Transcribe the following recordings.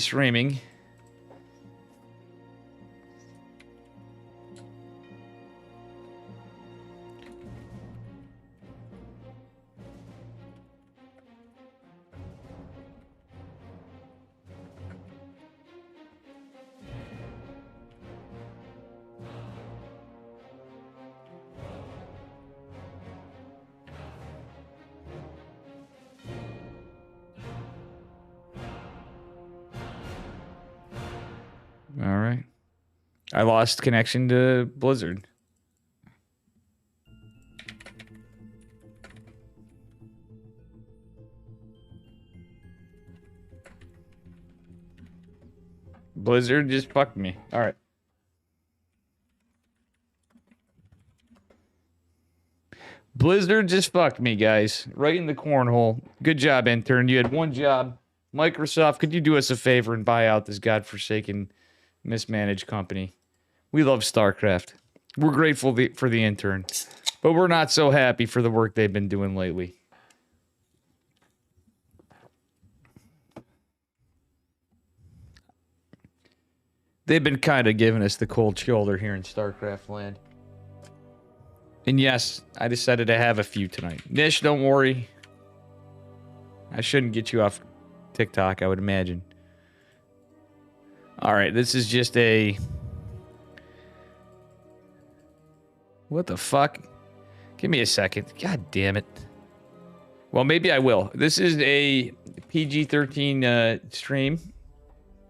streaming. All right. I lost connection to Blizzard. Blizzard just fucked me. All right. Blizzard just fucked me, guys. Right in the cornhole. Good job, intern. You had one job. Microsoft, could you do us a favor and buy out this godforsaken, mismanaged company? We love Starcraft. We're grateful for the intern, but we're not so happy for the work they've been doing lately. They've been kind of giving us the cold shoulder here in Starcraft land. And yes, I decided to have a few tonight. Nish, don't worry. I shouldn't get you off TikTok, I would imagine. Alright, this is just a... What the fuck? Give me a second. God damn it. Well, maybe I will. This is a PG-13 stream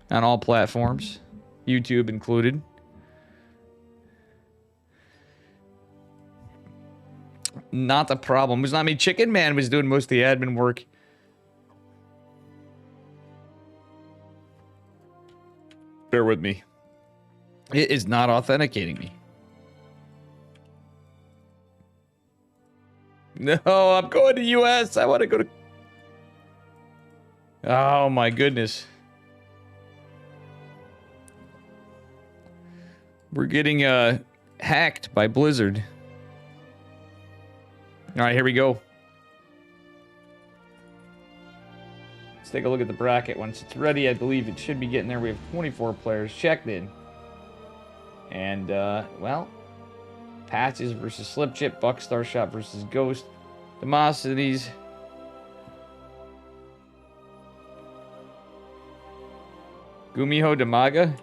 on all platforms. YouTube included. Not the problem. It was not me. Chicken Man was doing most of the admin work. Bear with me. It is not authenticating me. No, I'm going to US. I want to go to... Oh my goodness. We're getting hacked by Blizzard. All right, here we go. Let's take a look at the bracket. Once it's ready, I believe it should be getting there. We have 24 players checked in. And, well, Patches versus Slipchip, Buckstar Shot versus Ghost, Demosities, Gumiho Damaga.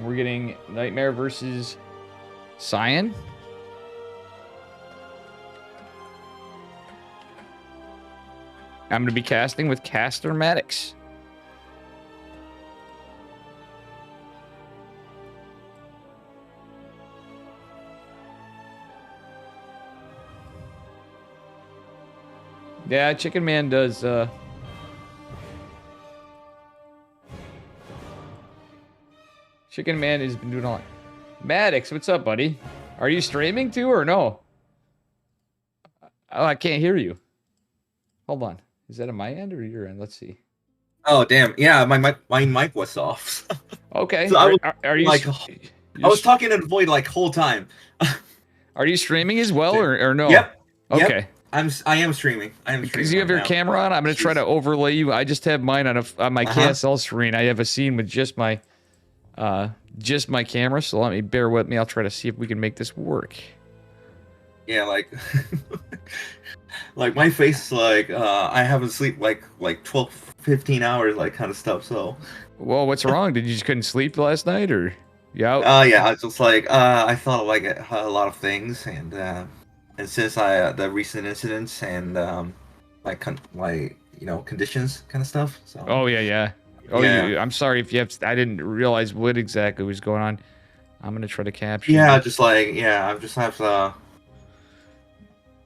We're getting Nightmare versus Cyan. I'm going to be casting with Caster Maddox. Yeah, Chicken Man does... Chicken Man has been doing a lot. Maddox, what's up, buddy? Are you streaming too or no? Oh, I can't hear you. Hold on. Is that on my end or your end? Let's see. Oh, damn. Yeah, my mic was off. Okay. So are you like, I was talking in the void like whole time. Are you streaming as well or no? Yep. Okay. Yep. I am streaming. Because you have your camera on, I'm going to try to overlay you. I just have mine on my KSL screen. I have a scene with just my camera, so let me bear with me. I'll try to see if we can make this work. Yeah, like like my face is like I haven't sleep like 12 15 hours like kind of stuff, so well, what's wrong? Did you just couldn't sleep last night or yeah? Yeah, I was just like I thought of like a lot of things, and since the recent incidents and like you know, conditions kind of stuff, so oh yeah. Oh, yeah. I'm sorry if you have. I didn't realize what exactly was going on. I'm gonna try to capture. Yeah, just like I just have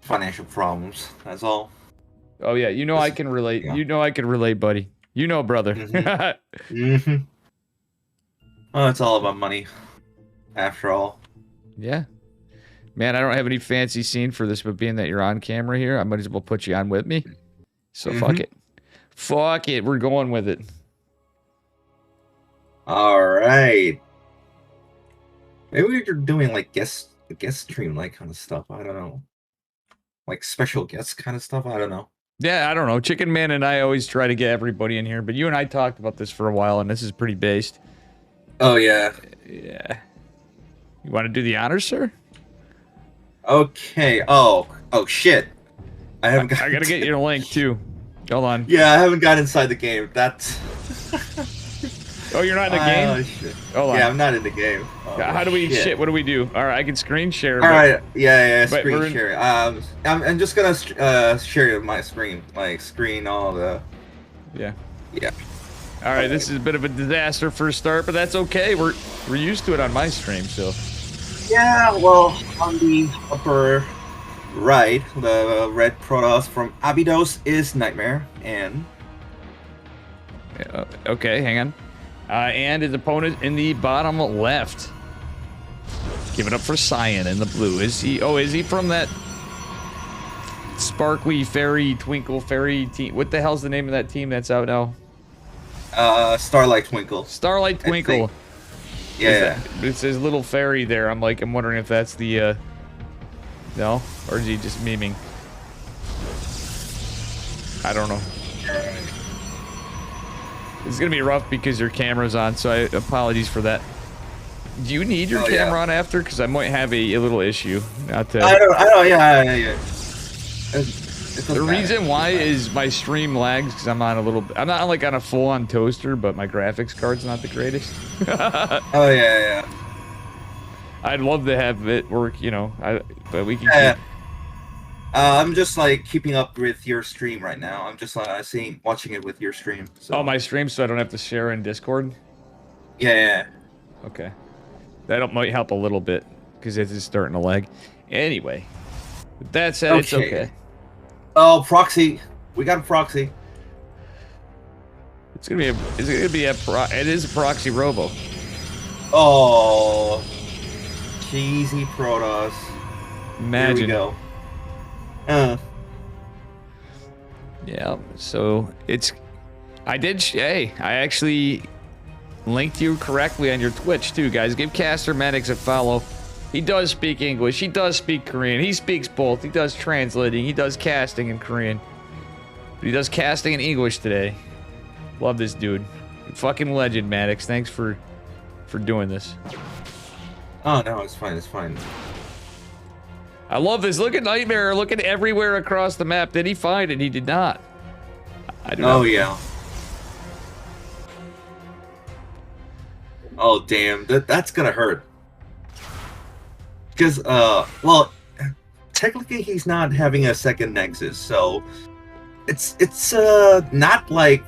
financial problems. That's all. Oh yeah, you know I can relate. Yeah. You know I can relate, buddy. You know, brother. Mm-hmm. Well, it's all about money, after all. Yeah, man. I don't have any fancy scene for this, but being that you're on camera here, I might as well put you on with me. So fuck it. Fuck it. We're going with it. All right. Maybe we're doing like guest guest stream like kind of stuff. I don't know, like special guest kind of stuff. I don't know. Yeah, I don't know. Chicken Man and I always try to get everybody in here, but you and I talked about this for a while, and this is pretty based. Oh yeah. Yeah. You want to do the honors, sir? Okay. Oh shit. I haven't got. I gotta get your link too. Hold on. Yeah, I haven't got inside the game. That's. Oh, you're not in the game? Oh shit. Hold on. Yeah, I'm not in the game. Oh, How do we shit? What do we do? All right, I can screen share. All right. Yeah. but Screen share. I'm just gonna share my screen, like screen all the. Yeah. Yeah. All right, this is a bit of a disaster for a start, but that's okay. We're used to it on my stream, so. Yeah. Well, on the upper right, the red Protoss from Abydos is Nightmare, and. Okay, hang on. And his opponent in the bottom left. Give it up for Cyan in the blue. Is he? Oh, is he from that sparkly fairy twinkle fairy team? What the hell's the name of that team that's out now? Starlight Twinkle. Starlight Twinkle. Yeah. It says little fairy there. I'm wondering if that's the. No, or is he just memeing? I don't know. It's gonna be rough because your camera's on, so apologies for that. Do you need your camera on after? Because I might have a little issue. Not to. I don't. Yeah. The reason why is my stream lags because I'm on a little. I'm not like on a full-on toaster, but my graphics card's not the greatest. Oh yeah. I'd love to have it work, you know. But we can. I'm just like keeping up with your stream right now. I'm just watching it with your stream. So. Oh, my stream, so I don't have to share in Discord. Yeah. Okay, that might help a little bit because it is starting to lag. Anyway, with that said, it's okay. Oh, proxy. We got a proxy. It's gonna be a. Is it gonna be a? It is a proxy robo. Oh, cheesy Protoss. Imagine. Here we go. Yeah, so it's. I actually linked you correctly on your Twitch too, guys. Give Caster Maddox a follow. He does speak English. He does speak Korean. He speaks both. He does translating. He does casting in Korean. But he does casting in English today. Love this dude. Fucking legend, Maddox. Thanks for doing this. Oh no, it's fine. It's fine. I love this. Look at Nightmare looking everywhere across the map. Did he find it? He did not. I don't know. Oh, yeah. Oh, damn. That's gonna hurt. Because, well, technically he's not having a second Nexus, so it's not like,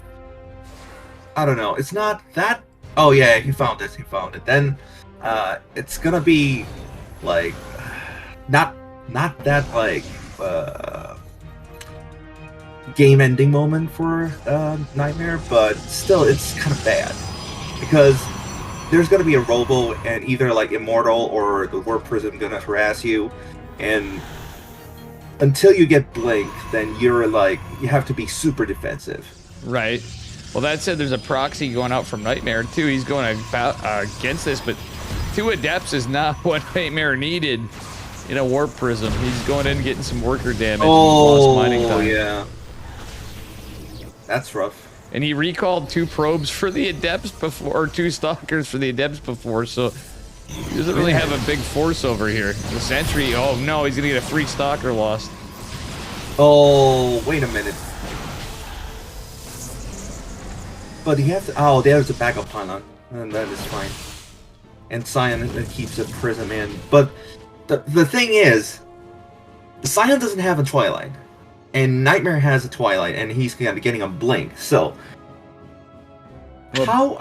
I don't know, it's not that, oh yeah, he found it. Then, it's gonna be, like, not that like game-ending moment for Nightmare, but still it's kind of bad because there's gonna be a robo and either like Immortal or the Warp Prism gonna harass you, and until you get Blink, then you're like you have to be super defensive. Right. Well, that said, there's a proxy going out from Nightmare too. He's going against this, but 2 Adepts is not what Nightmare needed. In a Warp Prism, he's going in getting some worker damage. Oh, and mining time. Yeah. That's rough. And he recalled 2 probes for the Adepts before, or 2 Stalkers for the Adepts before, so he doesn't really have a big force over here. The Sentry, oh no, he's gonna get a free Stalker lost. Oh, wait a minute. But he has to, oh, there's a backup pylon, and that is fine. And Cyan keeps a Prism in, but the thing is, Cyan doesn't have a Twilight, and Nightmare has a Twilight, and he's getting a Blink. So, well,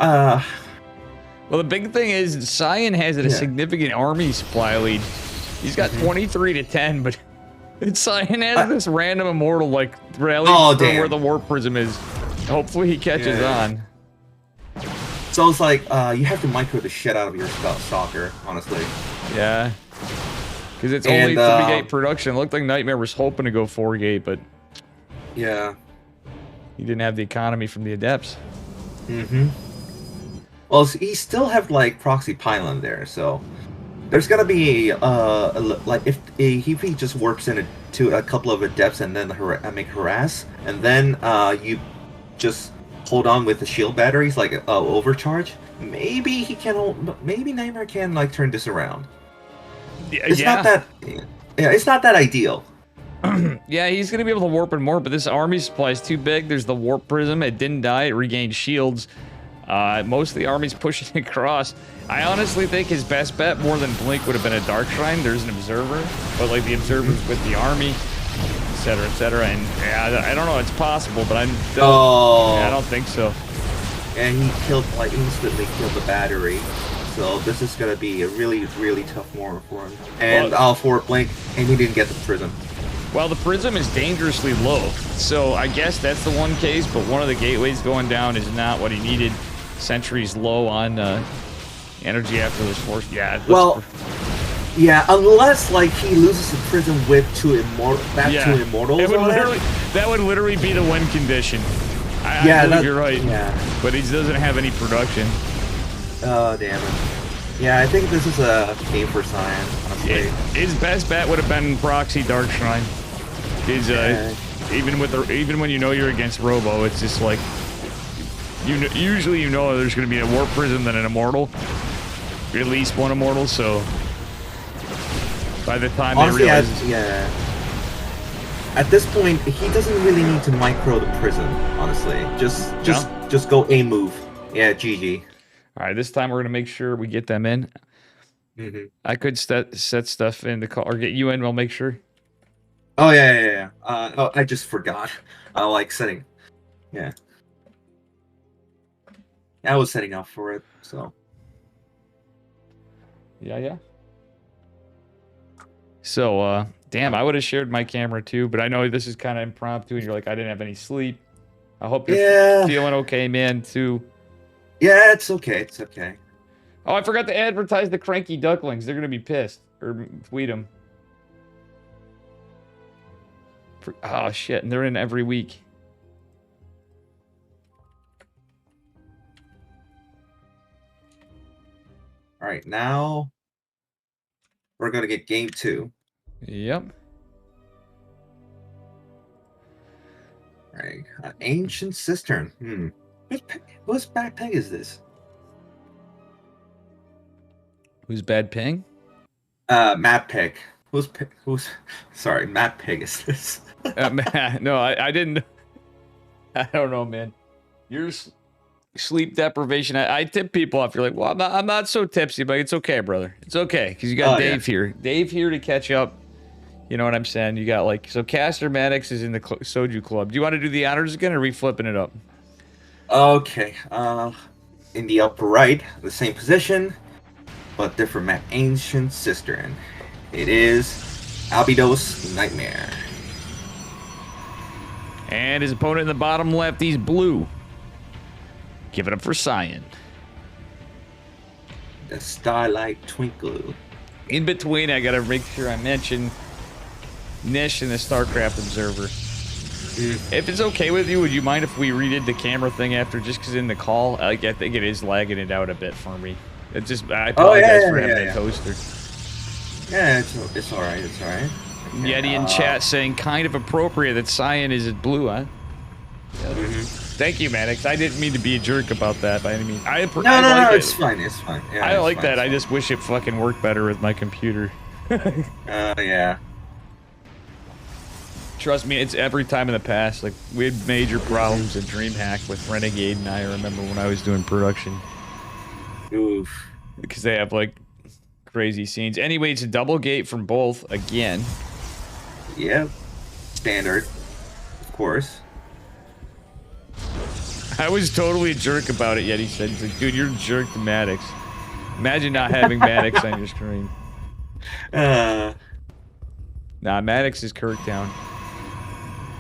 Well, the big thing is Cyan has a significant army supply lead. He's got 23 to 10, but Cyan has this random Immortal like rally from where the Warp Prism is. Hopefully, he catches on. So it's like you have to micro the shit out of your Stalker, honestly. Yeah. Because it's only 3-gate production. It looked like Nightmare was hoping to go 4-gate, but yeah, he didn't have the economy from the Adepts. Well, he still have like proxy pylon there, so There's gonna be like if he just works to a couple of adepts and then make harass, and then you just hold on with the shield batteries like overcharge. Maybe he can. Maybe Nightmare can like turn this around. It's Yeah. not that. Yeah, it's not that ideal. Yeah, he's gonna be able to warp it more, but this army supply is too big. There's the warp prism. It didn't die. It regained shields. Most of the army's pushing across. I honestly think his best bet, more than Blink, would have been a Dark Shrine. There's an Observer, but like the Observer's with the army, etc., etc. And yeah, I don't know. It's possible, but I don't think so. And he instantly killed the battery. So this is gonna be a really, really tough war for him. And for Blink, and he didn't get the prism. Well, the prism is dangerously low, so I guess that's the one case, but one of the gateways going down is not what he needed. Sentry's low on energy after this force. Yeah. Yeah, unless like he loses the prism with to immortals. That would literally be the win condition. I believe you're right. Yeah. But he doesn't have any production. Oh, damn it. Yeah, I think this is a game for Cyan, honestly. His best bet would have been Proxy Dark Shrine. Even when you know you're against Robo, it's just like usually you know there's going to be a Warp Prism than an Immortal, at least one Immortal. So by the time they realize, at this point he doesn't really need to micro the Prism. Honestly, just go a move. Yeah, GG. All right, this time we're going to make sure we get them in. Mm-hmm. I could set stuff in the call or get you in. We'll make sure. Oh yeah. I just forgot. I like setting. Yeah. I was setting up for it, so. Yeah. So, damn, I would have shared my camera too, but I know this is kind of impromptu, and you're like, I didn't have any sleep. I hope you're feeling okay, man, too. Yeah, it's okay. It's okay. Oh, I forgot to advertise the Cranky Ducklings. They're gonna be pissed or tweet them. Oh shit, and they're in every week. All right, now we're gonna get game 2. Yep. All right, Ancient Cistern. Whose bad peg is this? Who's bad ping? Map peg. Sorry, map peg is this? No, I didn't. I don't know, man. Your sleep deprivation. I tip people off. You're like, well, I'm not so tipsy, but it's okay, brother. It's okay because you got Dave here. Dave here to catch up. You know what I'm saying? You got like Caster Maddox is in the Soju Club. Do you want to do the honors again, or are we flipping it up? Okay. In the upper right, the same position, but different map. Ancient Cistern. It is Albedos Nightmare. And his opponent in the bottom left, he's blue. Give it up for Cyan. The Starlight Twinkle. In between, I gotta make sure I mention Nish and the Starcraft Observer. If it's okay with you, would you mind if we redid the camera thing after, just because in the call, I think it is lagging it out a bit for me. I apologize for having a toaster. Yeah, it's all right. It's all right. Okay, Yeti in chat saying kind of appropriate that Cyan is at blue, huh? Thank you, Maddox. I didn't mean to be a jerk about that by any means. No, it's fine. It's fine. Yeah, I like that. I just wish it fucking worked better with my computer. Yeah. Trust me, it's every time in the past. Like, we had major problems in DreamHack with Renegade, and I remember when I was doing production. Oof. Because they have, like, crazy scenes. Anyway, it's a double gate from both, again. Yep. Standard. Of course. I was totally a jerk about it, yet he said, he's like, dude, you're a jerk to Maddox. Imagine not having Maddox on your screen. Nah, Maddox is Kirktown.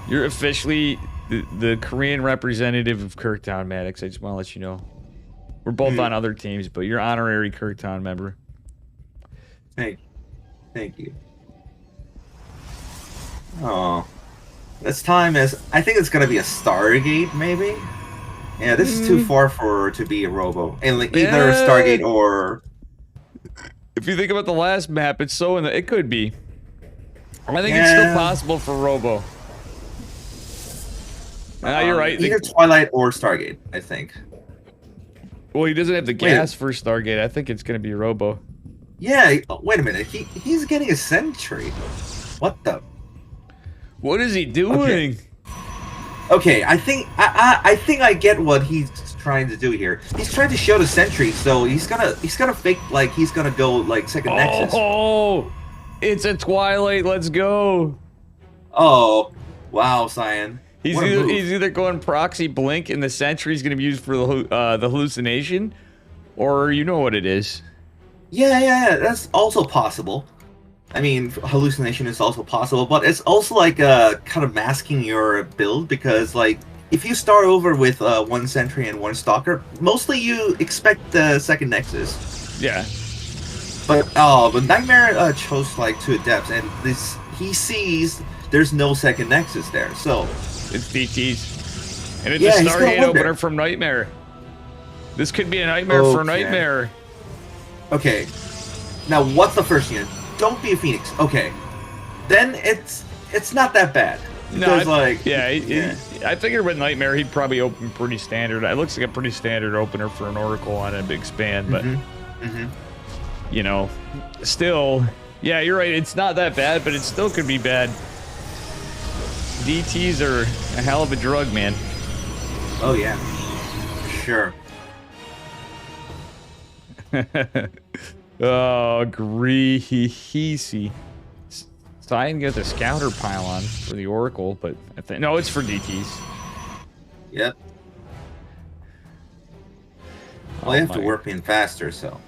You're officially the Korean representative of Kirktown, Maddox. I just want to let you know. We're both on other teams, but you're honorary Kirktown member. Thank you. Oh. This time is... I think it's gonna be a Stargate, maybe? Yeah, this is too far to be a Robo. And like, either a Stargate or... If if you think about the last map, it's so it could be. I think it's still possible for Robo. You're right. Either Twilight or Stargate, I think. Well, he doesn't have the gas for Stargate. I think it's going to be Robo. Yeah, wait a minute. He's getting a sentry. What the? What is he doing? Okay, I think I get what he's trying to do here. He's trying to show the sentry, so he's gonna fake like he's gonna go like second Nexus. Oh, it's a Twilight. Let's go. Oh, wow, Cyan. He's either going proxy blink, and the sentry's gonna be used for the hallucination, or you know what it is. Yeah, that's also possible. I mean, hallucination is also possible, but it's also like kind of masking your build, because like if you start over with one sentry and one stalker, mostly you expect the second Nexus. Yeah. But Nightmare chose like 2 adepts, and he sees there's no second Nexus there, so it's DTs, and it's a Stargate opener from Nightmare. This could be a nightmare for Nightmare. Okay, now what's the first unit? Don't be a Phoenix. Okay, then it's not that bad. No, I figured with Nightmare he'd probably open pretty standard. It looks like a pretty standard opener for an Oracle on a big span, but you know, still, yeah, you're right. It's not that bad, but it still could be bad. DTs are a hell of a drug, man. Oh yeah, sure. Oh, greasy. Cyan gets a scouter pylon for the Oracle, but I think no, it's for DTs. Yep. Well, you have to warp in faster, so.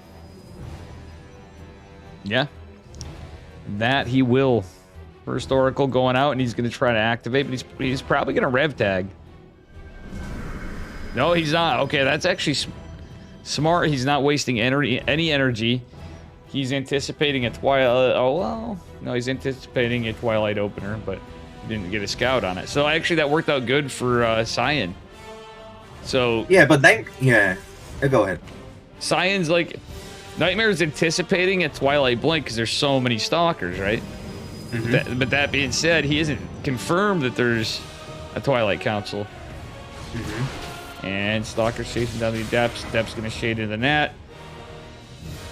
Yeah. That he will. First Oracle going out, and he's going to try to activate, but he's probably going to rev tag. No, he's not. Okay, that's actually smart. He's not wasting any energy. He's anticipating a Twilight. Oh, well. No, he's anticipating a Twilight opener, but didn't get a scout on it. So actually, that worked out good for Cyan. So yeah, but then go ahead. Cyan's like Nightmare's anticipating a Twilight blink because there's so many stalkers, right? But that being said, he isn't confirmed that there's a Twilight Council. And Stalker's chasing down the Adepts. Adepts gonna shade into the net.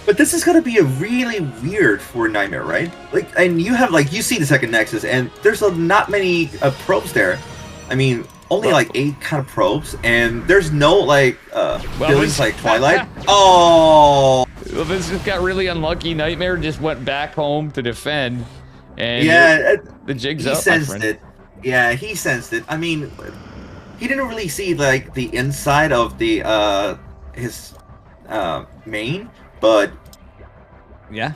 But this is gonna be a really weird for Nightmare, right? Like, and you have like you see the second Nexus, and there's not many probes there. I mean, only like 8 kind of probes, and there's no like buildings like Twilight. Oh. Well, this just got really unlucky. Nightmare just went back home to defend. And the jig's up. He sensed it. Yeah, he sensed it. I mean, he didn't really see like the inside of the his main, but yeah,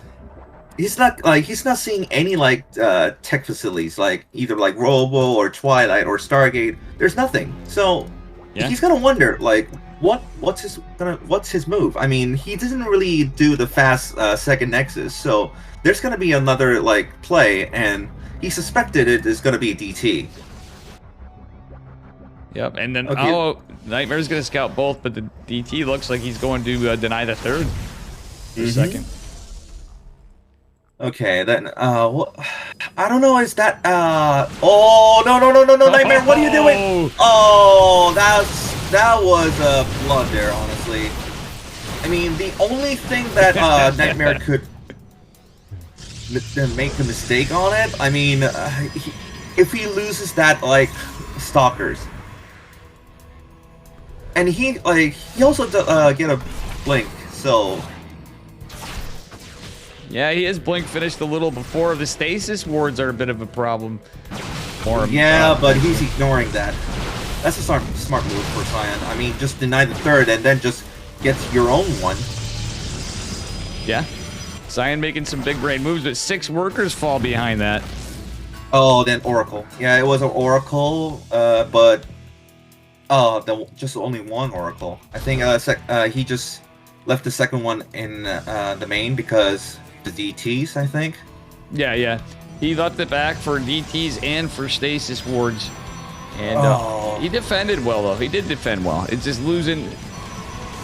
he's not seeing any like tech facilities like either like Robo or Twilight or Stargate. There's nothing. So he's gonna wonder like what's his move. I mean, he doesn't really do the fast second Nexus, so there's gonna be another like play, and he suspected it is gonna be a DT. Yep, and then Nightmare's gonna scout both, but the DT looks like he's going to deny the third for a second. Okay, then well, I don't know. Is that oh no, Nightmare, what are you doing? Oh, that was a blunder, honestly. I mean, the only thing that Nightmare could make a mistake on it. I mean, if he loses that like stalkers, and he also get a blink, so yeah, he is blink finished a little before. The stasis wards are a bit of a problem for him. Yeah, but he's ignoring that. That's a smart move for Cyan. I mean, just deny the third and then just get your own one. Yeah. Cyan making some big brain moves, but 6 workers fall behind that. Oh, then Oracle. Yeah, it was an Oracle, but just only one Oracle. I think he just left the second one in the main because the DTs, I think. Yeah. He left it back for DTs and for stasis wards. And he defended well, though. He did defend well. It's just losing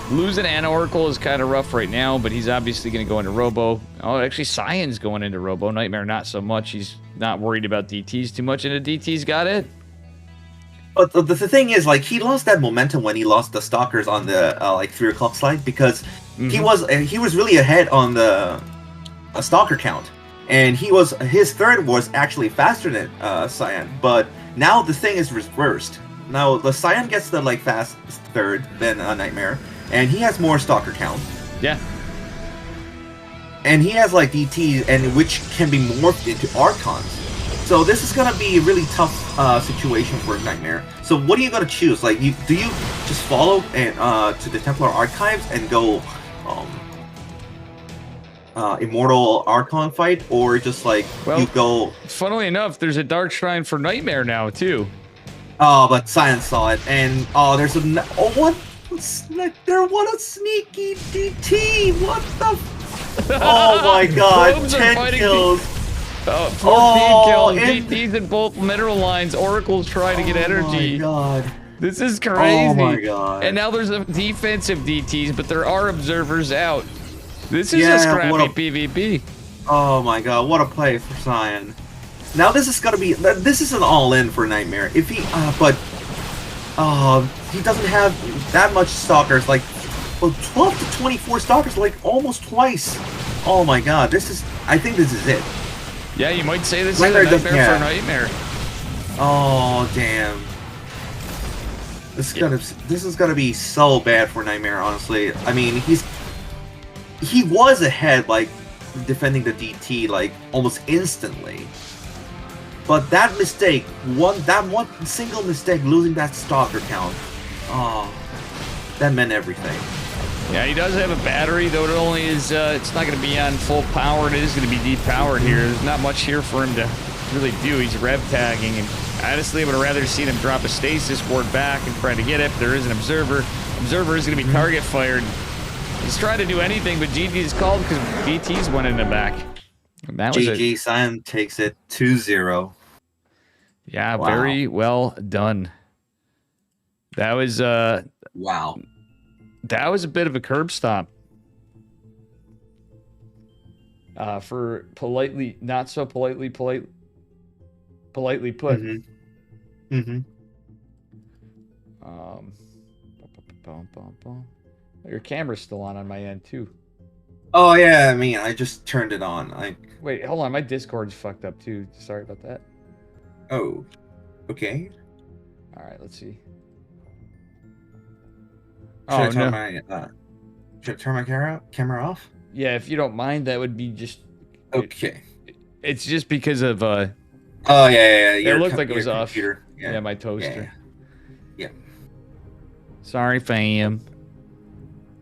Losing an Oracle is kind of rough right now, but he's obviously going to go into Robo. Oh, actually, Cyan's going into Robo. Nightmare, not so much. He's not worried about DTs too much, and the DT's got it. But the thing is, like, he lost that momentum when he lost the Stalkers on the like 3 o'clock slide because he was really ahead on the Stalker count, and his third was actually faster than Cyan. But now the thing is reversed. Now the Cyan gets the like fast third than Nightmare, and he has more Stalker count. Yeah. And he has like DT, and which can be morphed into Archons. So this is gonna be a really tough situation for Nightmare. So what are you gonna choose? Like, do you just follow and to the Templar Archives and go Immortal Archon fight, or just like you go? Funnily enough, there's a Dark Shrine for Nightmare now too. Oh, but Science saw it, and there's a what? There what a sneaky DT! What the? Oh my God! 10 kills. 14 kills, DTs in both mineral lines. Oracle's trying to get energy. Oh my God. This is crazy. Oh my God. And now there's a defensive DTs, but there are observers out. This is a scrappy PvP. Oh my God, what a play for Cyan. Now this is an all-in for Nightmare. If he, he doesn't have that much Stalkers, like 12 to 24 Stalkers, like almost twice. Oh my God, I think this is it. Yeah, you might say this is a Nightmare for Nightmare. Oh damn. This is gonna be so bad for Nightmare, honestly. I mean, he was ahead, like defending the DT like almost instantly. But that mistake, one single mistake, losing that Stalker count, that meant everything. Yeah, he does have a battery, though it only is, it's not going to be on full power. It is going to be depowered here. There's not much here for him to really do. He's rev tagging, and honestly, I would have rather seen him drop a stasis ward back and try to get it. But there is an observer. Observer is going to be target fired. He's trying to do anything, but GG's called because BT's went in the back. And that was GG, Cyan takes it 2-0. Yeah, wow. Very well done. That was wow. That was a bit of a curb stomp. For politely, not so politely put. Your camera's still on my end too. Oh yeah, I mean, I just turned it on. Wait, hold on, my Discord's fucked up too. Sorry about that. Oh, okay. All right, let's see. Should I turn my camera off? Yeah, if you don't mind, that would be just okay. It's just because of oh yeah. It looked like it was off. Yeah, my toaster. Yeah. Sorry, fam.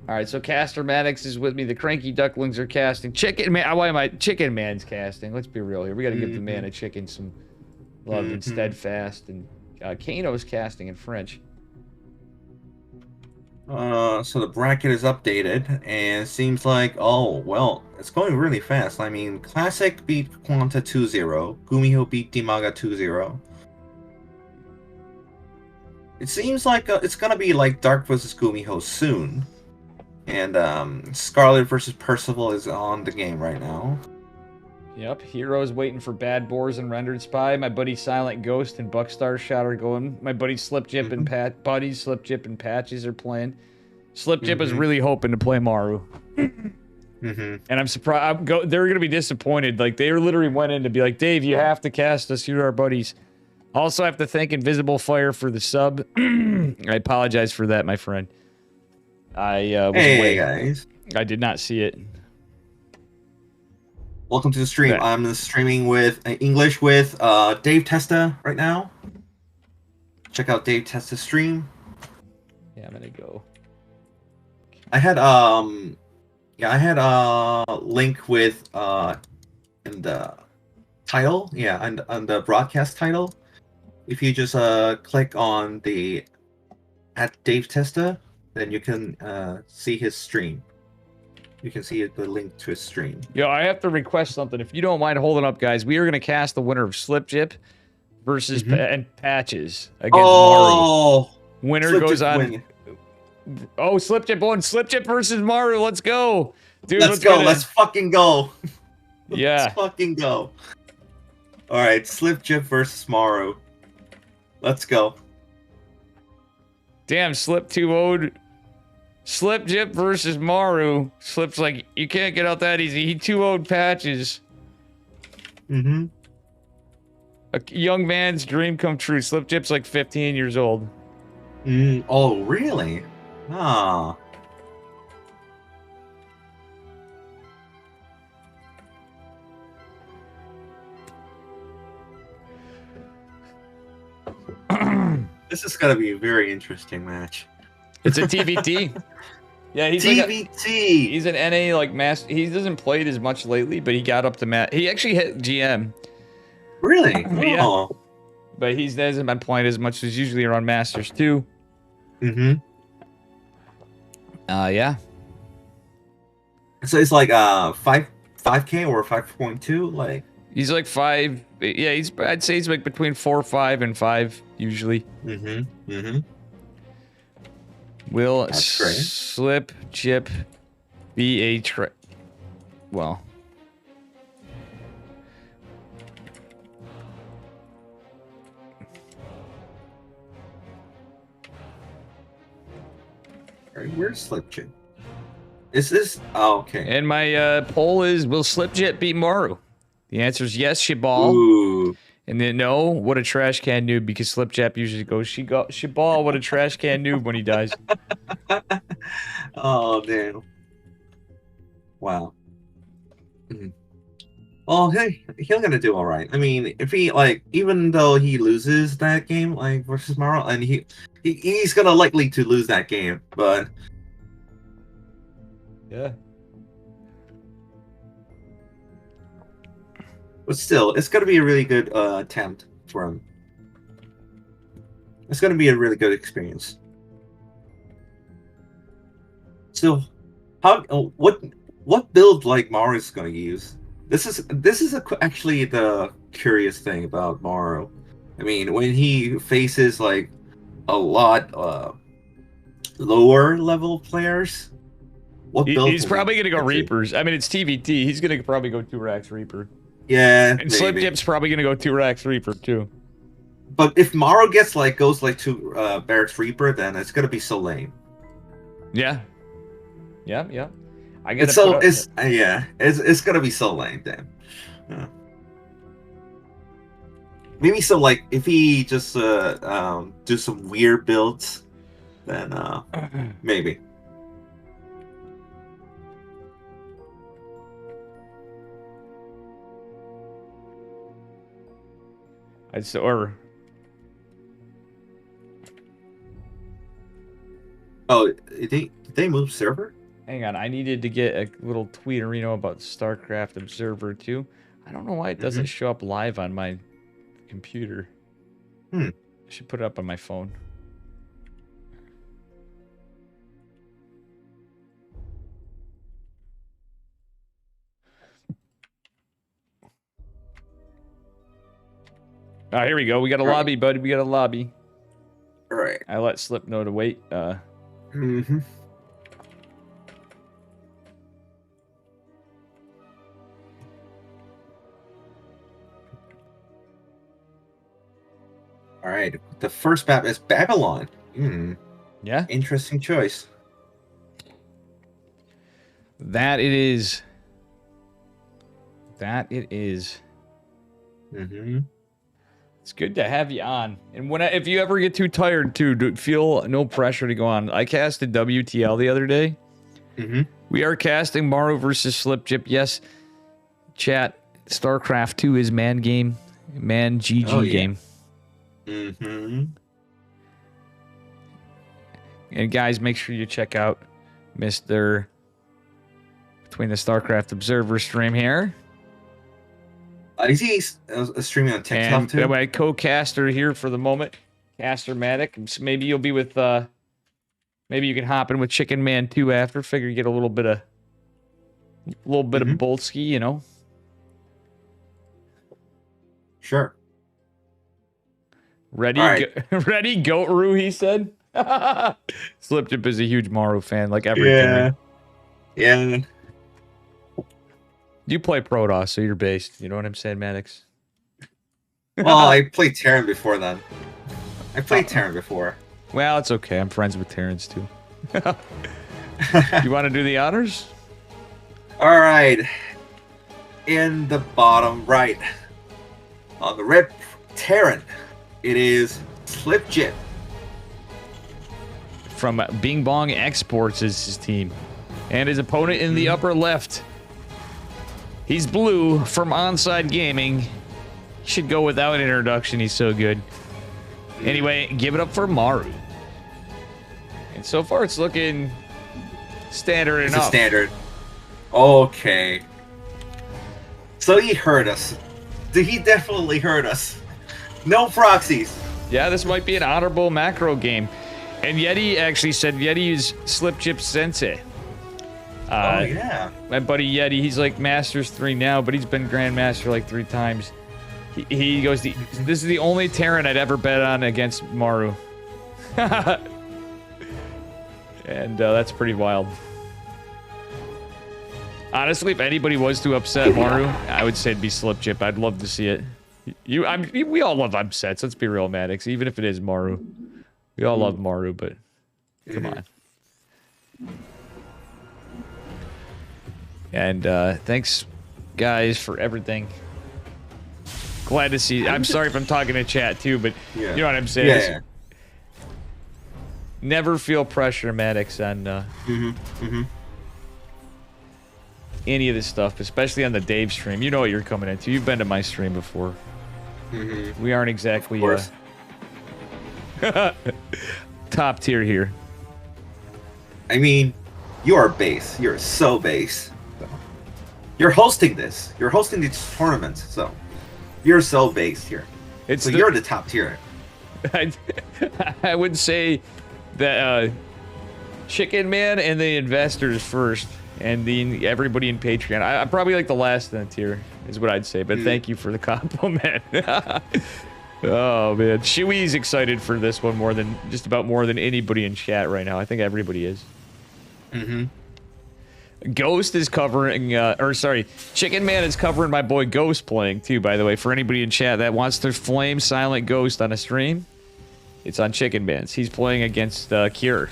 All right, so Caster Maddox is with me. The Cranky Ducklings are casting. Chicken Man. Why am I? Chicken Man's casting. Let's be real here. We got to give the man a chicken some love and steadfast. And Kano's casting in French. So the bracket is updated, and it seems like, oh, well, it's going really fast. I mean, Classic beat Quanta 2-0. Gumiho beat Dimaga 2-0. It seems like it's gonna be like Dark vs. Gumiho soon. And Scarlet versus Percival is on the game right now. Yep, Heroes waiting for Bad Boars and Rendered Spy. My buddy Silent Ghost and Buckstar Shot are going. My buddy Slip Jip and Slip Jip and Patches are playing. Slip Jip is really hoping to play Maru. And I'm surprised. They're gonna be disappointed. Like, they literally went in to be like, Dave, you have to cast us. You're our buddies. Also, have to thank Invisible Fire for the sub. I apologize for that, my friend. I was hey guys. I did not see it. Welcome to the stream. Okay. I'm streaming with English with Dave Testa right now. Check out Dave Testa's stream. Yeah, I'm gonna go. I had a link with in the title, and on the broadcast title. If you just click on the @Dave Testa, then you can see his stream. You can see the link to his stream. Yo, I have to request something. If you don't mind holding up, guys, we are going to cast the winner of Slip Jip versus and Patches against Maru. Winner goes on. Oh, Slipchip won. Slipchip versus Maru. Let's go. Dude, Let's go. Let's fucking go. Let's Yeah. fucking go. All right, Slipchip versus Maru. Let's go. Damn, Slip 2-0'd. Slipchip versus Maru. Slip's like, you can't get out that easy. He 2-0'd Patches. Mm-hmm. A young man's dream come true. Slipchip's like 15 years old. Oh, really? Ah. This is gonna be a very interesting match. It's a TVT. Yeah, he's TVT. like he's an NA like master. He doesn't play it as much lately, but he got up to mat. He actually hit GM. Really? Yeah. Oh. But he hasn't been playing as much as usually around Masters too. Mm-hmm. Yeah. So it's like 5K or 5.2, like. He's like 5. Yeah, I'd say he's like between 4, 5, and 5 usually. Mm-hmm. Mm-hmm. Will That's great. Slipchip be a well. Where's Slipchip? Is this? Oh, okay. And my poll is: will Slipchip beat Maru? The answer is yes, Shibal. Ooh. And then no, what a trash can noob, because Slipchip usually goes Shibal, what a trash can noob when he dies. Oh, damn. Wow. Well, hey, he's gonna do all right. I mean, if he like, even though he loses that game, like versus Maru, and he's gonna likely to lose that game, but Yeah. but still, it's gonna be a really good attempt for him. It's gonna be a really good experience. So, what build like Maru is gonna use? This is actually the curious thing about Maru. I mean, when he faces like a lot lower level players, what build? He's probably gonna go Reapers. I mean, it's TVT. He's gonna probably go 2-Rax Reaper. Yeah, and Slipchip's probably gonna go 2-Rax Reaper too. But if Maru goes like to Barracks Reaper, then it's gonna be so lame. Yeah. Yeah. It's gonna be so lame then. Yeah. Maybe so like if he just do some weird builds, then maybe. Oh, did they move server? Hang on, I needed to get a little tweeterino about Starcraft Observer too. I don't know why it doesn't show up live on my computer. I should put it up on my phone. Ah, here we go. We got a lobby, buddy. We got a lobby. All right. I let Slip know to wait. Mm-hmm. All right. The first map is Babylon. Yeah. Interesting choice. That it is. That it is. Mm-hmm. It's good to have you on. And if you ever get too tired, too, feel no pressure to go on. I casted WTL the other day. Mm-hmm. We are casting Maru versus Slipchip. Yes, chat. StarCraft 2 is man game, man GG game. Mm-hmm. And guys, make sure you check out Mr. Between the StarCraft Observer stream here. Is he streaming on TikTok too? And my co-caster here for the moment, Caster-matic. Maybe you'll be with, maybe you can hop in with Chicken Man 2 after. Figure you get a little bit of Boltsky, you know. Sure. Ready, right. ready, Goat-Roo, he said. Slipchip is a huge Maru fan, like every Yeah. Terran. Yeah. You play Protoss, so you're based. You know what I'm saying, Maddox? Well, I played Terran before then. I played Terran before. Well, it's okay. I'm friends with Terrans too. You want to do the honors? All right. In the bottom right, on the red Terran, it is Slipchip. From Bing Bong Exports is his team. And his opponent in the upper left. He's blue from Onside Gaming. Should go without introduction. He's so good. Anyway, give it up for Maru. And so far, it's looking standard It's enough. a standard. Okay. So he heard us. He definitely heard us. No proxies. Yeah, this might be an honorable macro game. And Yeti actually said Yeti is Slipchip Sensei. Oh, yeah. My buddy Yeti, he's like Masters 3 now, but he's been Grandmaster like 3 times. He goes, this is the only Terran I'd ever bet on against Maru. And that's pretty wild. Honestly, if anybody was to upset Maru, I would say it'd be Slipchip. I'd love to see it. We all love upsets. Let's be real, Maddox. Even if it is Maru, we all love Maru. But come on. And thanks, guys, for everything. Glad to see. I'm sorry if I'm talking to chat too, but you know what I'm saying. Yeah. Never feel pressure, Maddox, on any of this stuff, especially on the Dave stream. You know what you're coming into. You've been to my stream before. We aren't exactly top tier here. I mean, you are base. You're so base. You're hosting this. You're hosting these tournaments, so you're so based here. So you're the top tier. I would say that Chicken Man and the investors first, and the everybody in Patreon. I'm probably like the last in the tier, is what I'd say. But thank you for the compliment. Oh man, Shui's excited for this one more than anybody in chat right now. I think everybody is. Ghost is covering, Chicken Man is covering my boy Ghost playing too, by the way. For anybody in chat that wants to flame Silent Ghost on a stream, it's on Chicken Man's. He's playing against Cure.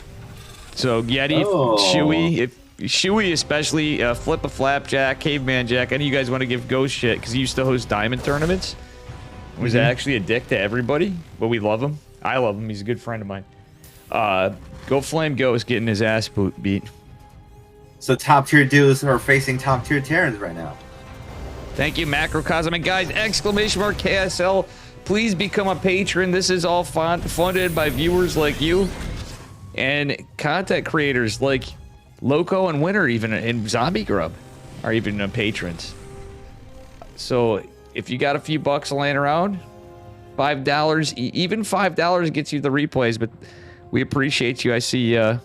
So Yeti, Shui especially, Flip a Flapjack, Caveman Jack, any of you guys want to give Ghost shit, because he used to host diamond tournaments. Was actually a dick to everybody, but we love him. I love him. He's a good friend of mine. Go flame Ghost getting his ass beat. So top tier dudes are facing top tier Terrans right now. Thank you, Macrocosm. And guys, exclamation mark KSL, please become a patron. This is all funded by viewers like you and content creators like Loco and Winter, even and Zombie Grub are even patrons. So if you got a few bucks laying around, $5, even $5 gets you the replays, but we appreciate you. I see, yeah,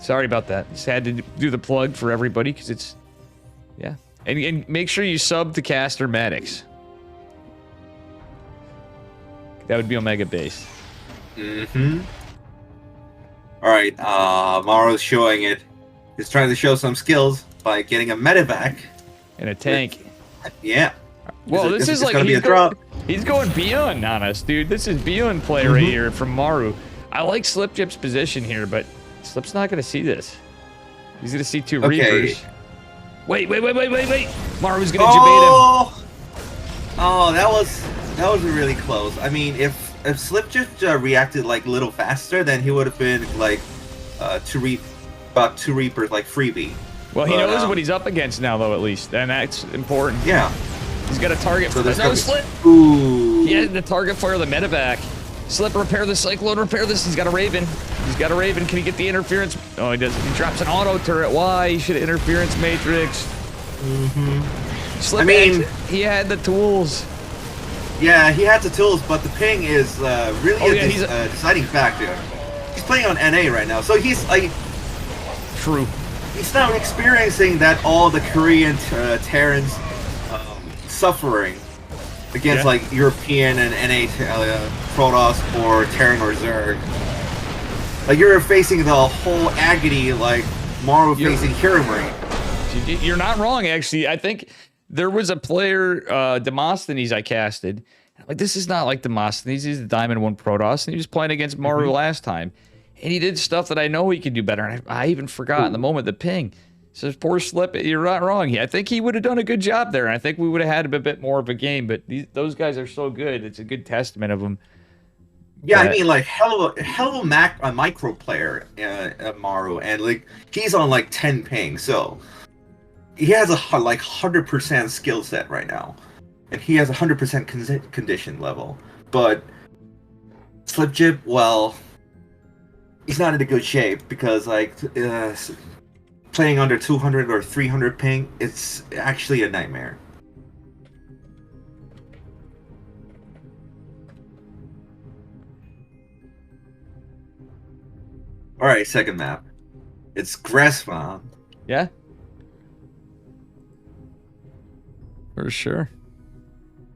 sorry about that. Just had to do the plug for everybody because it's, yeah. And make sure you sub to Caster Maddox. That would be Omega Base. Alright, Maro's showing it. He's trying to show some skills by getting a medevac. And a tank. Yeah. Well, this is like, he's going beyond on us, dude. This is beyond play right here from Maru. I like Slipchip's position here, but Slip's not going to see this. He's going to see 2 Reapers. Wait. Maru's going to jabate him. Oh, that was really close. I mean, if Slip just reacted like a little faster, then he would have been like about 2 Reapers like freebie. Well, he knows what he's up against now, though, at least, and that's important. Yeah. He's got a target for this. No, Slip! Ooh. He had the target for the medevac. Slip, repair the Cyclone, repair this. He's got a Raven. Can he get the interference? Oh, he doesn't. He drops an auto turret. Why? He should have interference matrix. Slip, I mean, he had the tools. Yeah, he had the tools, but the ping is really a deciding factor. He's playing on NA right now, so he's like... True. He's not experiencing that all the Korean Terrans suffering against like European and NA Protoss or Terran or Zerg. Like you're facing the whole agony, like Maru facing Hiramari. You're not wrong, actually. I think there was a player, Demosthenes, I casted. Like, this is not like Demosthenes. He's the Diamond 1 Protoss, and he was playing against Maru last time. And he did stuff that I know he could do better. And I even forgot in the moment the ping. So poor Slip, you're not wrong. I think he would have done a good job there. And I think we would have had a bit more of a game. But those guys are so good. It's a good testament of them. Yeah, I mean, like hell of a micro player, Maru, and like he's on like 10 ping, so he has a like 100% skill set right now, and he has 100% condition level. But Slipjib, well, he's not in a good shape because like playing under 200 or 300 ping, it's actually a nightmare. All right, second map. It's Grassfarm. Yeah. For sure.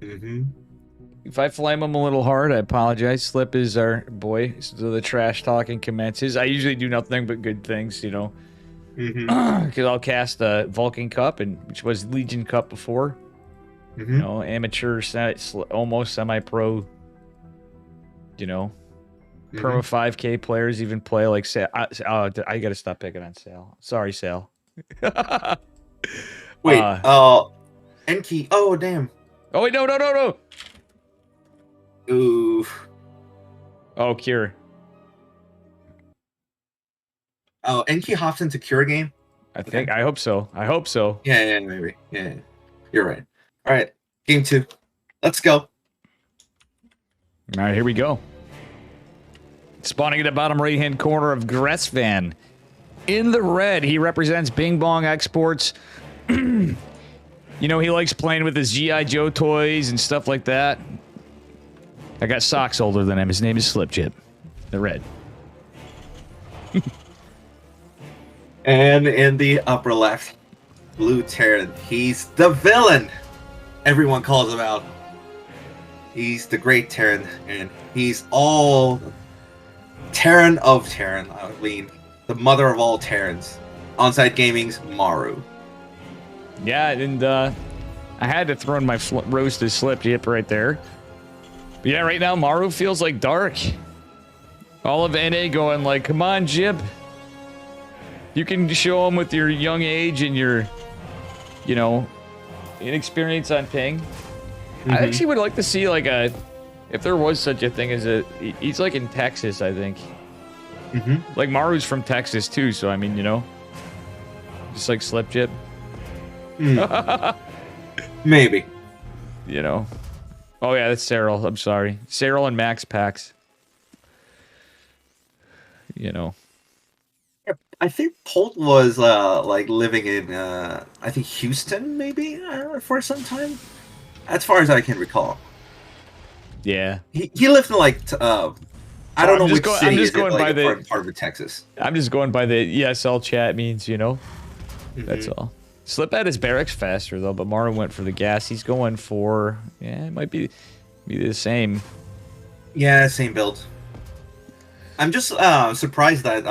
If I flame him a little hard, I apologize. Slip is our boy, so the trash talking commences. I usually do nothing but good things, you know. Because I'll cast a Vulcan Cup, which was Legion Cup before. You know, amateur, almost semi-pro, you know. Perma 5K players even play like Sal. I gotta stop picking on Sal. Sorry, Sal. Wait, Enki. Oh, damn. Oh, wait, no. Ooh. Oh, Cure. Oh, Enki hops into Cure game? I hope so. Yeah, maybe. Yeah. You're right. All right, game 2. Let's go. All right, here we go. Spawning in the bottom right-hand corner of Gressvan. In the red, he represents Bing Bong Exports. You know, he likes playing with his G.I. Joe toys and stuff like that. I got socks older than him. His name is Slipjib. The red. And in the upper left, Blue Terran. He's the villain everyone calls him out. He's the great Terran, and he's all Terran of Terran. I mean, the mother of all Terrans. Onside Gaming's Maru. Yeah, and I had to throw in my roasted Slipjib right there. But yeah, right now Maru feels like dark. All of NA going like, come on, Jib. You can show him with your young age and your, you know, inexperience on ping. I actually would like to see like if there was such a thing as he's like in Texas, I think. Like Maru's from Texas too, so I mean, you know, just like Slipjib. Maybe. You know. Oh yeah, that's Cyril. I'm sorry. Cyril and Max Pax. You know. I think Polt was like living in I think Houston maybe for some time. As far as I can recall. Yeah. He lived in like I don't know which city. I'm just going by the part of Texas. I'm just going by the ESL chat means, you know. That's all. Slip at his barracks faster though, but Maru went for the gas. He's going for it might be the same. Yeah, same build. I'm just surprised that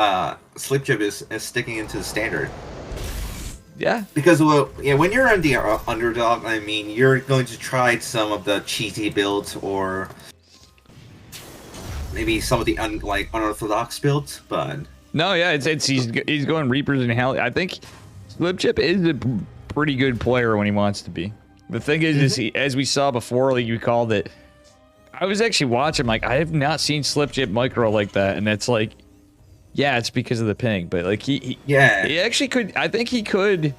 Slipjib is sticking into the standard. Yeah. Because when you're in the underdog, I mean, you're going to try some of the cheesy builds or maybe some of the unorthodox builds, but no, yeah, he's going Reapers and Hell. I think Slipjib is a pretty good player when he wants to be. The thing is as we saw before, like you called it, I was actually watching, like, I have not seen Slipjib micro like that, and it's like, yeah, it's because of the ping, but like he actually could. I think he could,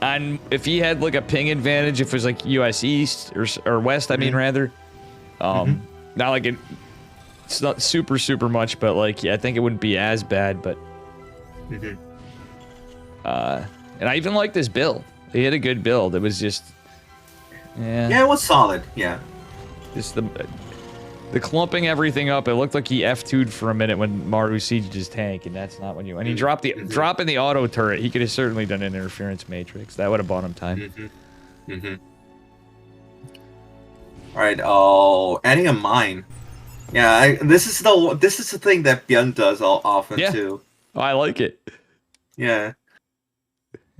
and if he had like a ping advantage, if it was like US East or West, I mean rather, not like it's not super much, but like I think it wouldn't be as bad, but and I even like this build. He had a good build. It was just yeah, it was solid. Yeah. Just the clumping everything up. It looked like he F2'd for a minute when Maru sieged his tank, and that's not when you. And he dropped dropping the auto turret. He could have certainly done an interference matrix. That would have bought him time. All right. Oh, adding a mine. Yeah, this is the thing that Byung does all often Yeah. too. Oh, I like it. Yeah.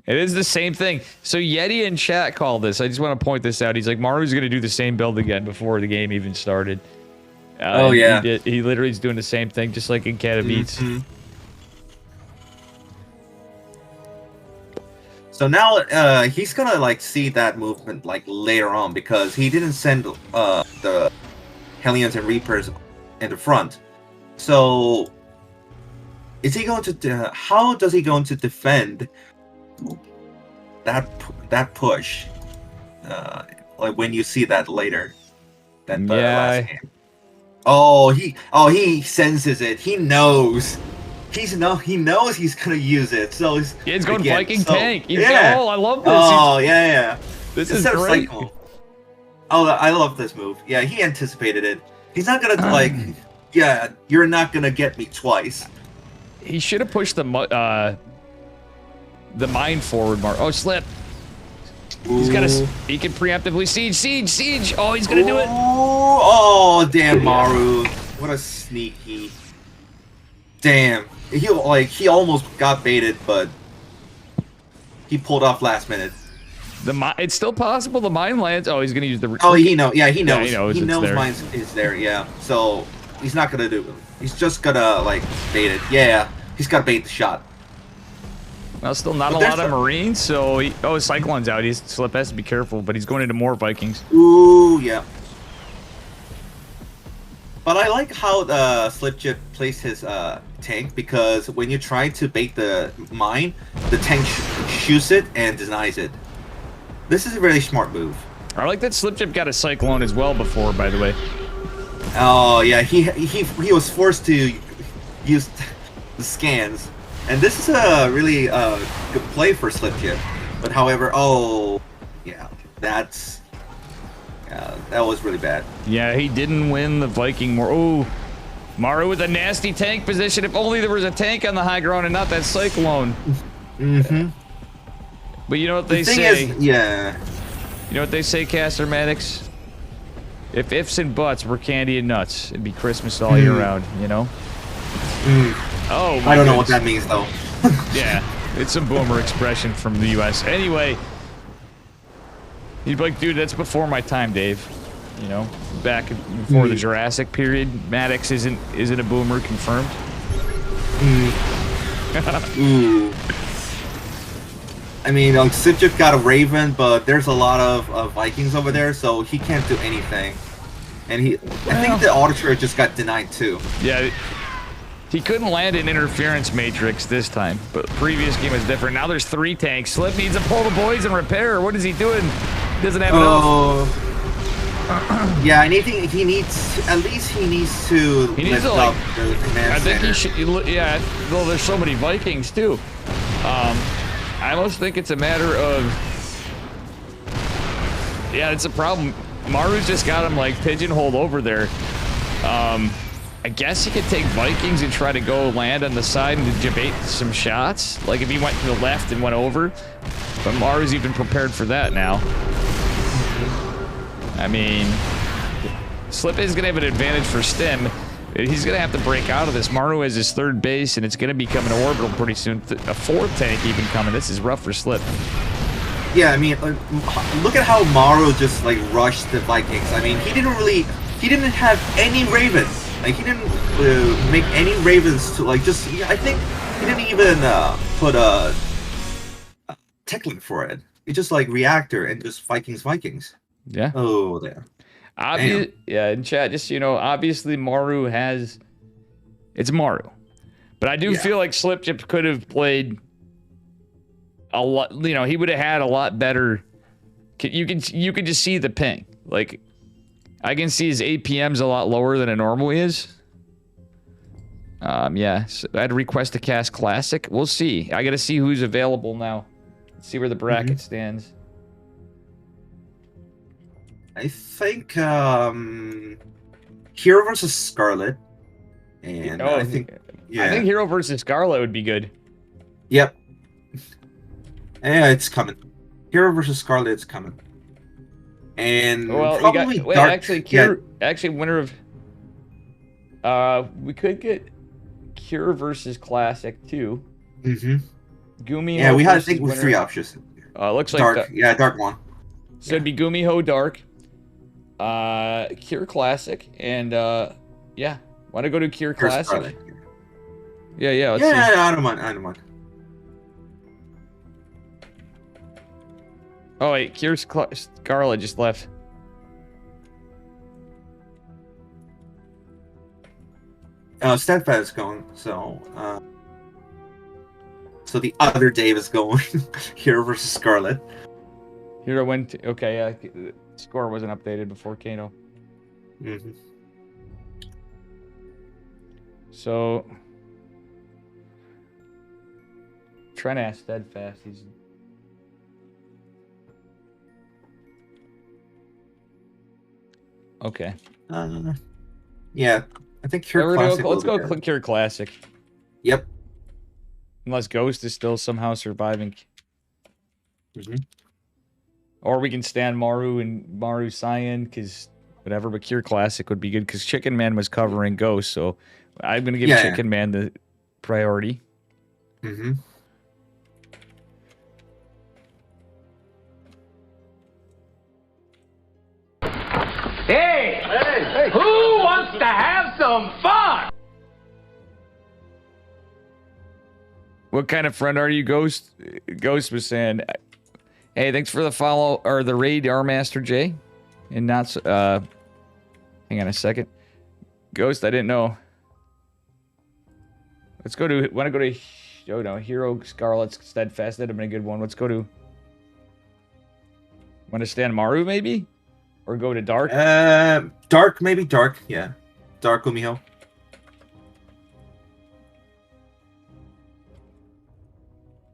It is the same thing. So Yeti in chat called this. I just want to point this out. He's like, Maru's going to do the same build again before the game even started. Oh And yeah. He literally is doing the same thing, just like in Cat of Beats. Mhm. So now he's gonna like see that movement like later on because he didn't send the Hellions and Reapers in the front. So is he going to? How does he going to defend that push? Like when you see that later, that last game. Oh, he senses it. He knows. He knows he's gonna use it. So he's going again, Viking tank. Yeah. I love this. Oh yeah. This is great. Cycle. Oh, I love this move. Yeah, he anticipated it. He's not gonna like. Yeah, you're not gonna get me twice. He should have pushed the mine forward, Mark. Oh, slip. Ooh. He can preemptively siege. Oh, he's gonna do it. Oh, damn, Maru. What a sneaky. Damn. He almost got baited, but he pulled off last minute. It's still possible the mine lands. Oh, he's gonna use the. Oh, he knows. Yeah, he knows. Yeah, he knows mine is there. Yeah, so he's not gonna do it. He's just gonna like bait it. Yeah, he's gotta bait the shot. Well, still not a lot of Marines, so his Cyclone's out. Slip has to be careful, but he's going into more Vikings. Ooh, yeah. But I like how Slipchip placed his tank, because when you try to bait the mine, the tank shoots it and denies it. This is a really smart move. I like that Slipchip got a Cyclone as well before, by the way. Oh yeah, he was forced to use the scans, and this is a really good play for Slipchip. But however, oh yeah, that was really bad. Yeah, he didn't win the Viking war. Oh, Maru with a nasty tank position. If only there was a tank on the high ground and not that Cyclone. Mm-hmm. But you know what they say? You know what they say, Caster Maddox? If ifs and buts were candy and nuts, it'd be Christmas all year round, you know? Oh, I don't know what that means, though. Yeah, it's a boomer expression from the U.S. Anyway, you'd be like, dude, that's before my time, Dave. You know, back before the Jurassic period. Maddox isn't a boomer, confirmed. Ooh. I mean, Slipchip got a Raven, but there's a lot of Vikings over there, so he can't do anything. And I think the auto turret just got denied too. Yeah, he couldn't land an interference matrix this time, but the previous game was different. Now there's 3 tanks. Slip needs to pull the boys and repair. What is he doing? He doesn't have enough. Yeah, anything he needs. At least he needs to lift up the command center. He should. Yeah, well, there's so many Vikings too. I almost think it's a matter of. Yeah, it's a problem. Maru's just got him like pigeonholed over there. I guess he could take Vikings and try to go land on the side and debate some shots. Like if he went to the left and went over. But Maru's even prepared for that now. I mean, Slip is going to have an advantage for Stim. He's going to have to break out of this. Maru has his 3rd base, and it's going to become an orbital pretty soon. A 4th tank even coming. This is rough for Slip. Yeah, I mean, look at how Maru just, like, rushed the Vikings. I mean, he didn't have any Ravens. Like, he didn't make any Ravens to, like, just, I think he didn't even put a Techlink for it. It's just, like, Reactor and just Vikings. Yeah. Oh, there. Yeah, in chat, just, you know, obviously Maru has... It's Maru. But I do feel like Slipchip could have played a lot... You know, he would have had a lot better... You can just see the ping. Like, I can see his APM's a lot lower than it normally is. Yeah, so I'd request to cast Classic. We'll see. I gotta see who's available now. Let's see where the bracket stands. I think Hero versus Scarlet, and I think Hero versus Scarlet would be good. Yep. Yeah, it's coming. Hero versus Scarlet is coming, and probably actually winner of We could get Cure versus Classic too. Mm-hmm. Gumiho. Yeah, we had to versus think with winner. 3 options. Looks like Dark. Yeah, dark one. So it'd be Gumiho Dark, Cure Classic, and yeah. Want to go to Cure Here's Classic? Scarlet. Yeah. Let's see. I don't mind. I don't mind. Oh wait, Scarlet just left. Steadfast is going, so the other Dave is going. Hero versus Scarlet. Hero went. Okay, yeah. The score wasn't updated before Kano. Mm-hmm. So, trying to ask Steadfast. He's. Okay. Yeah, I think Cure Classic. Let's go click Cure Classic. Yep. Unless Ghost is still somehow surviving. Mm-hmm. Or we can stand Maru and Maru Cyan, because whatever, but Cure Classic would be good, because Chicken Man was covering Ghost, so I'm going to give Chicken Man the priority. Mm-hmm. Hey, who wants to have some fun? What kind of friend are you, Ghost? Ghost was saying, hey, thanks for the follow, or the raid, R Master J. And not, hang on a second. Ghost, I didn't know. Let's go to, want to go to, oh no, Hero Scarlet Steadfast. That'd have been a good one. Let's go to, want to stand Maru maybe? Or go to Dark? Dark, maybe Dark, yeah. Dark Gumiho.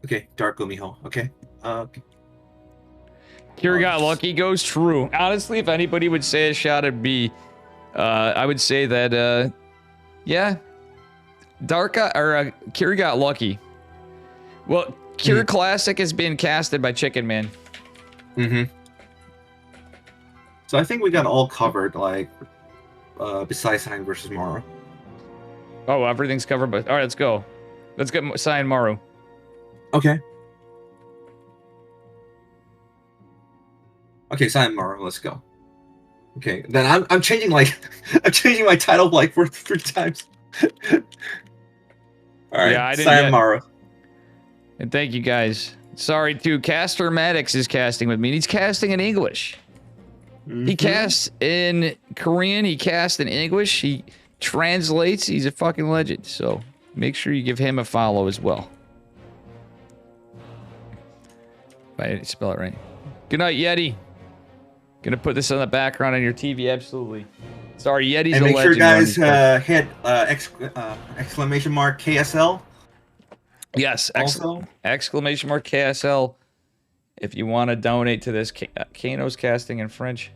Okay, Dark Gumiho, okay. Cure got lucky, goes true. Honestly, if anybody would say a shot, it'd be, I would say that, yeah, Dark got, or Cure got lucky. Well, Cure Classic has been casted by Chicken Man. Mm-hmm. So I think we got all covered, like, besides Cyan versus Maru. Oh, everything's covered, but all right, let's go. Let's get Cyan Maru. Okay. Okay, Cyan Maru, let's go. Okay, then I'm changing like I'm changing my title like for 3 times. All right, Yeah, I didn't Cyan get- Maru. And thank you guys. Sorry too. Caster Maddox is casting with me. And he's casting in English. He casts in Korean. He casts in English. He translates. He's a fucking legend. So make sure you give him a follow as well. If I didn't spell it right. Good night, Yeti. Gonna put this on the background on your TV. Absolutely. Sorry, Yeti's And a make sure legend. guys hit exclamation mark KSL. Yes, Also, exclamation mark KSL if you want to donate to this. Kano's casting in French.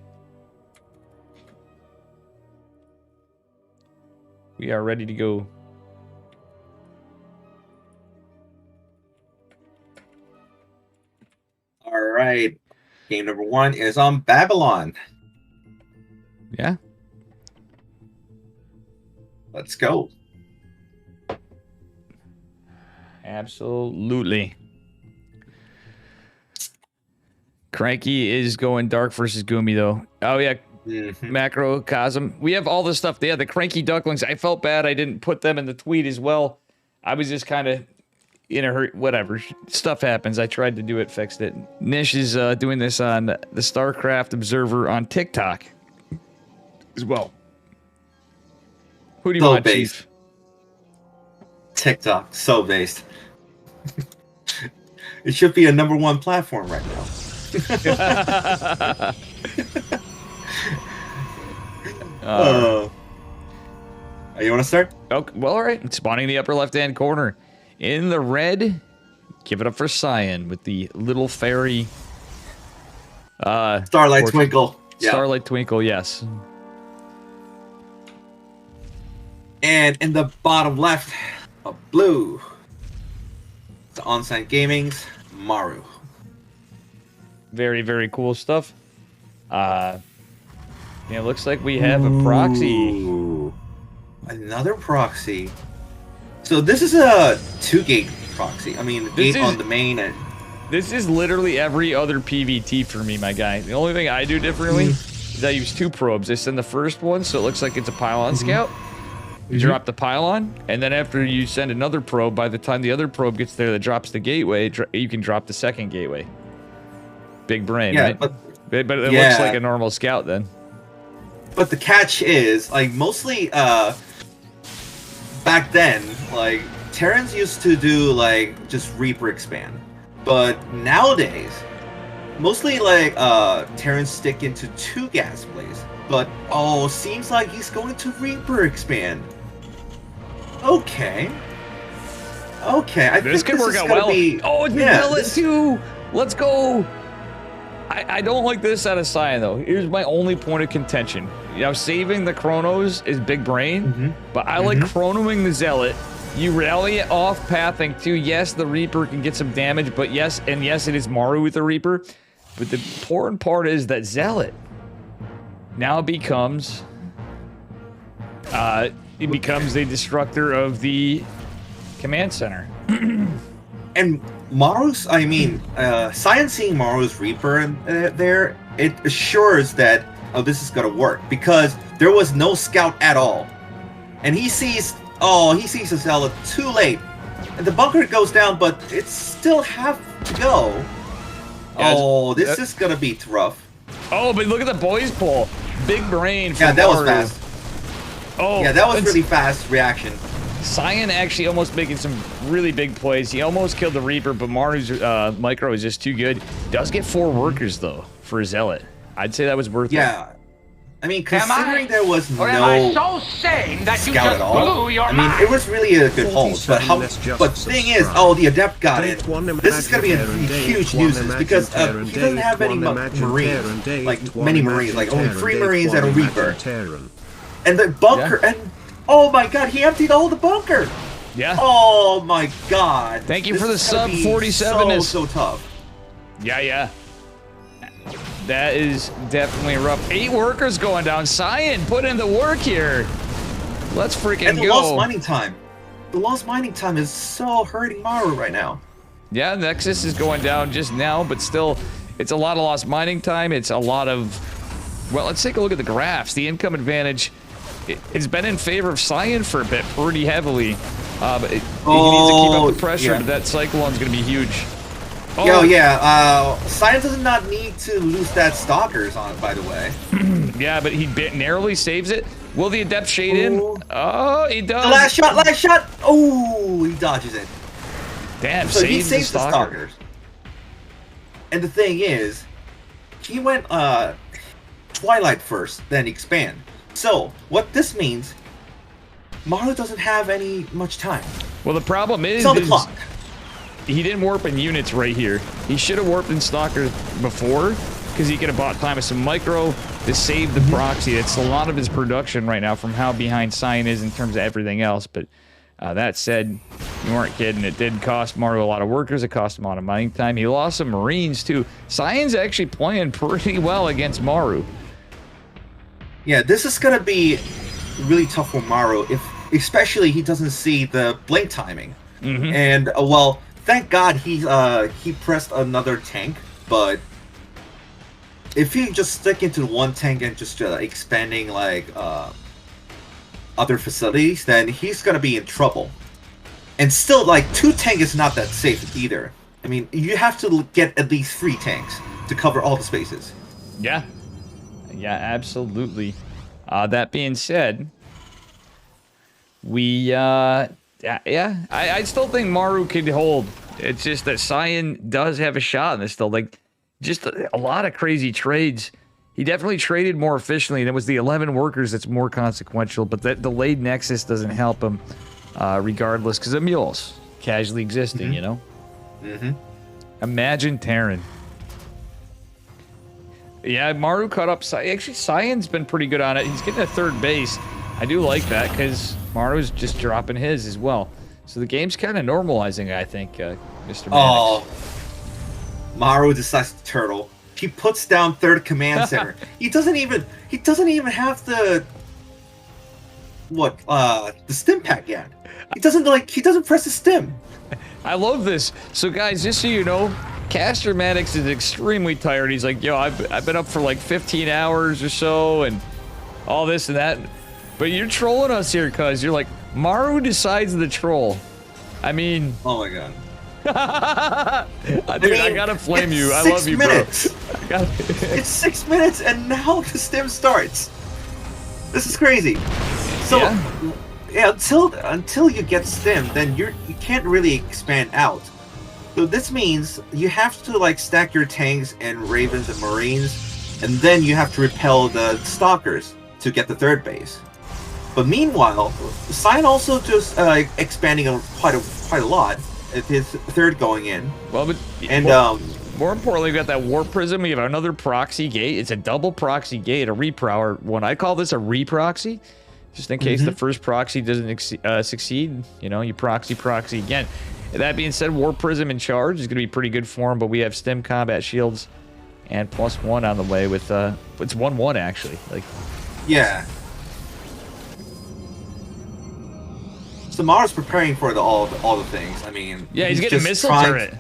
We are ready to go. all right. Game number 1 is on Babylon. Yeah. Let's go. Absolutely. Cranky is going Dark versus Gumi, though. Oh, yeah. Macrocosm. We have all this stuff. Yeah, the Cranky Ducklings. I felt bad I didn't put them in the tweet as well. I was just kind of in a hurry. Whatever. Stuff happens. I tried to do it, fixed it. Nish is doing this on the Starcraft Observer on TikTok as well. Who do you want, based. Chief? TikTok, so based. It should be a #1 platform right now. You want to start? Okay, well, all right. Spawning in the upper left-hand corner. In the red, give it up for Cyan with the little fairy. Starlight Twinkle. Yeah. Starlight Twinkle, yes. And in the bottom left, a blue. The On-Site Gaming's Maru. Very, very cool stuff. Yeah, it looks like we have a proxy. Ooh. Another proxy. So this is a 2-gate proxy. I mean, the gate on the main and... This is literally every other PVT for me, my guy. The only thing I do differently is I use 2 probes. I send the first one, so it looks like it's a pylon scout. You drop the pylon, and then after you send another probe, by the time the other probe gets there that drops the gateway, you can drop the second gateway. Big brain, right? But it looks like a normal scout then. But the catch is, like, mostly, back then, like, Terrans used to do, like, just Reaper expand. But nowadays, mostly, like, Terrans stick into 2 gas blaze. But, seems like he's going to Reaper expand. Okay. I this think could work out well. Oh, it's Zealot too! Let's go! I don't like this out of Cyan, though. Here's my only point of contention. You know, saving the Chronos is big brain, but I like chronoing the Zealot. You rally it off pathing too. Yes, the Reaper can get some damage, but yes, it is Maru with the Reaper. But the important part is that Zealot now becomes... it becomes a destructor of the command center. And Maru's, Cyan seeing Maru's Reaper there, it assures that, this is gonna work. Because there was no scout at all. And he sees a Zealot too late. And the bunker goes down, but it still have to go. Yeah, this is gonna be rough. Oh, but look at the boys pull. Big brain from that Maru. was fast. Oh, yeah, that was really fast reaction. Cyan actually almost making some really big plays. He almost killed the Reaper, but Maru's micro is just too good. Does get 4 workers, though, for a Zealot. I'd say that was worth it. Yeah. I mean, considering there was no am I so sane that you scout at all, it was really a good hold. But the thing is, the Adept got it. This is going to be a huge nuisance because he doesn't have any Marines, like many Marines, like only 3 Marines and a Reaper. And the bunker, and oh my god, he emptied all the bunker! Yeah. Oh my god. Thank you for the sub 47. So tough. Yeah. That is definitely rough. 8 workers going down. Cyan, put in the work here. Let's freaking go. And the lost mining time. The lost mining time is so hurting Maru right now. Yeah, Nexus is going down just now, but still, it's a lot of lost mining time. It's a lot of... Well, let's take a look at the graphs. The income advantage... It's been in favor of Cyan for a bit, pretty heavily. But he needs to keep up the pressure, but that Cyclone's going to be huge. Cyan does not need to lose that Stalkers on, by the way. Yeah, but he narrowly saves it. Will the Adept shade in? Oh, he does. Last shot! Oh, he dodges it. Damn, so he saves the Stalkers. And the thing is, he went Twilight first, then Expand. So, what this means, Maru doesn't have much time. Well, the problem is... It's on the clock. He didn't warp in units right here. He should have warped in Stalker before, because he could have bought time with some micro to save the proxy. It's a lot of his production right now from how behind Cyan is in terms of everything else. But that said, you weren't kidding. It did cost Maru a lot of workers. It cost him a lot of mining time. He lost some Marines, too. Cyan's actually playing pretty well against Maru. Yeah, this is going to be really tough for Maru, especially he doesn't see the blink timing. And, thank God he pressed another tank, but if he just stick into one tank and just expanding like other facilities, then he's gonna be in trouble. And still, like 2 tank is not that safe either. I mean, you have to get at least 3 tanks to cover all the spaces. Yeah, absolutely. That being said, I still think Maru could hold. It's just that Cyan does have a shot in this still. Like, just a lot of crazy trades. He definitely traded more efficiently, and it was the 11 workers that's more consequential, but that delayed Nexus doesn't help him regardless, because of mules casually existing, you know? Imagine Terran. Yeah, Maru caught up. Actually, Cyan's been pretty good on it. He's getting a 3rd base. I do like that, because Maru's just dropping his as well. So the game's kind of normalizing, I think, Mr. Mannix. Maru decides to turtle. He puts down 3rd command center. He doesn't even have the the stim pack yet. He doesn't press the stim. I love this. So guys, just so you know, Caster Maddox is extremely tired. He's like, yo, I've been up for like 15 hours or so and all this and that. But you're trolling us here, cuz you're like, Maru decides the troll. I mean... Oh my god. Dude, I gotta flame you. I love you, minutes. bro. It's 6 minutes and now the stim starts. This is crazy. So, yeah, until you get stim, then you can't really expand out. So this means you have to like stack your tanks and ravens and marines, and then you have to repel the stalkers to get the third base. But meanwhile, Cyan also just expanding quite a lot. His third going in. Well, but and more importantly, we got that warp prism. We have another proxy gate. It's a double proxy gate, a reprower one. I call this a reproxy, just in case the first proxy doesn't succeed. You know, you proxy again. That being said, warp prism in charge is going to be pretty good for him. But we have stem combat shields and +1 on the way with it's 1/1 actually. Like, yeah. So Mara's preparing for all the things. I mean, yeah, he's getting a missile turret.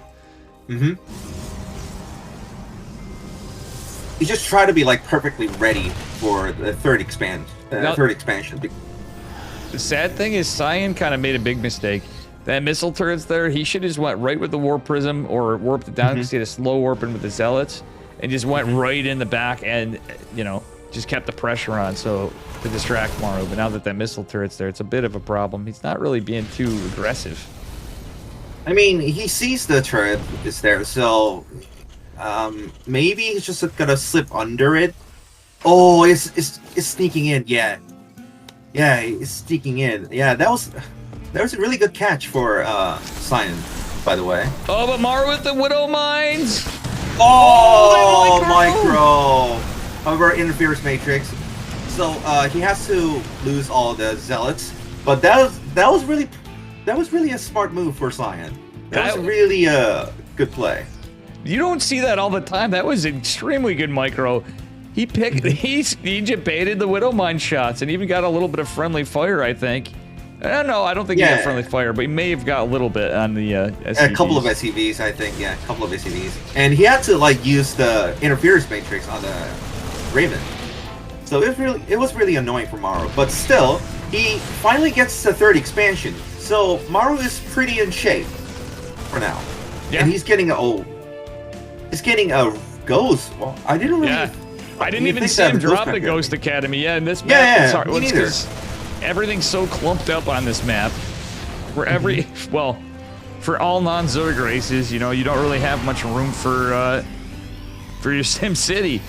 He just tried to be like perfectly ready for the third expansion. The sad thing is, Cyan kind of made a big mistake. That missile turret's there. He should have just went right with the warp prism or warped it down because he had a slow warping with the zealots and just went right in the back and, you know, just kept the pressure on so to distract Maru. But now that missile turret's there, it's a bit of a problem. He's not really being too aggressive. I mean, he sees the turret is there, so maybe he's just gonna slip under it. Oh, it's sneaking in. Yeah, it's sneaking in. Yeah, that was a really good catch for Cyan, by the way. Oh, but Maru with the Widow Mines. Oh, micro. However, interference matrix. So he has to lose all the zealots, but that was really a smart move for Cyan. That was really a good play. You don't see that all the time. That was extremely good micro. He baited the Widow Mine shots and even got a little bit of friendly fire, I think. I don't know. I don't think he got friendly fire, but he may have got a little bit on the SCVs. A couple of SCVs, I think. Yeah, a couple of SCVs. And he had to like use the interference matrix on the Raven. So it was really annoying for Maru. But still, he finally gets the third expansion. So Maru is pretty in shape for now. Yeah. And he's getting a ghost. Well, I didn't really. Yeah. I didn't even see him drop the Ghost Academy. Yeah, in this map, it's hard. Me neither. Everything's so clumped up on this map. Where well, for all non-Zerg races, you know, you don't really have much room for your Sim City.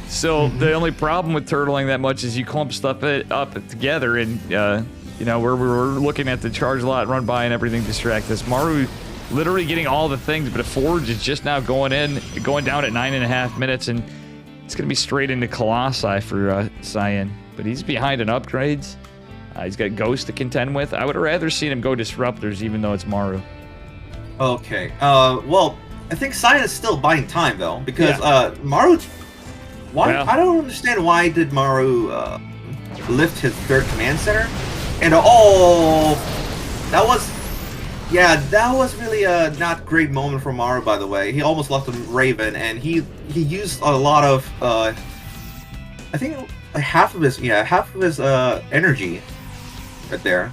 So the only problem with turtling that much is you clump stuff up together, and you know, where we were looking at the charge lot run by and everything distract us. Maru literally getting all the things, but a Forge is just now going down at 9.5 minutes, and it's gonna be straight into Colossi for Cyan. But he's behind in upgrades. He's got Ghost to contend with. I would have rather seen him go Disruptors, even though it's Maru. Okay. Well, I think Cyan is still buying time though, because Maru. Why? Well, I don't understand why did Maru lift his third command center, and that was really a not great moment for Maru. By the way, he almost lost the Raven, and he used a lot of I think half of his energy right there.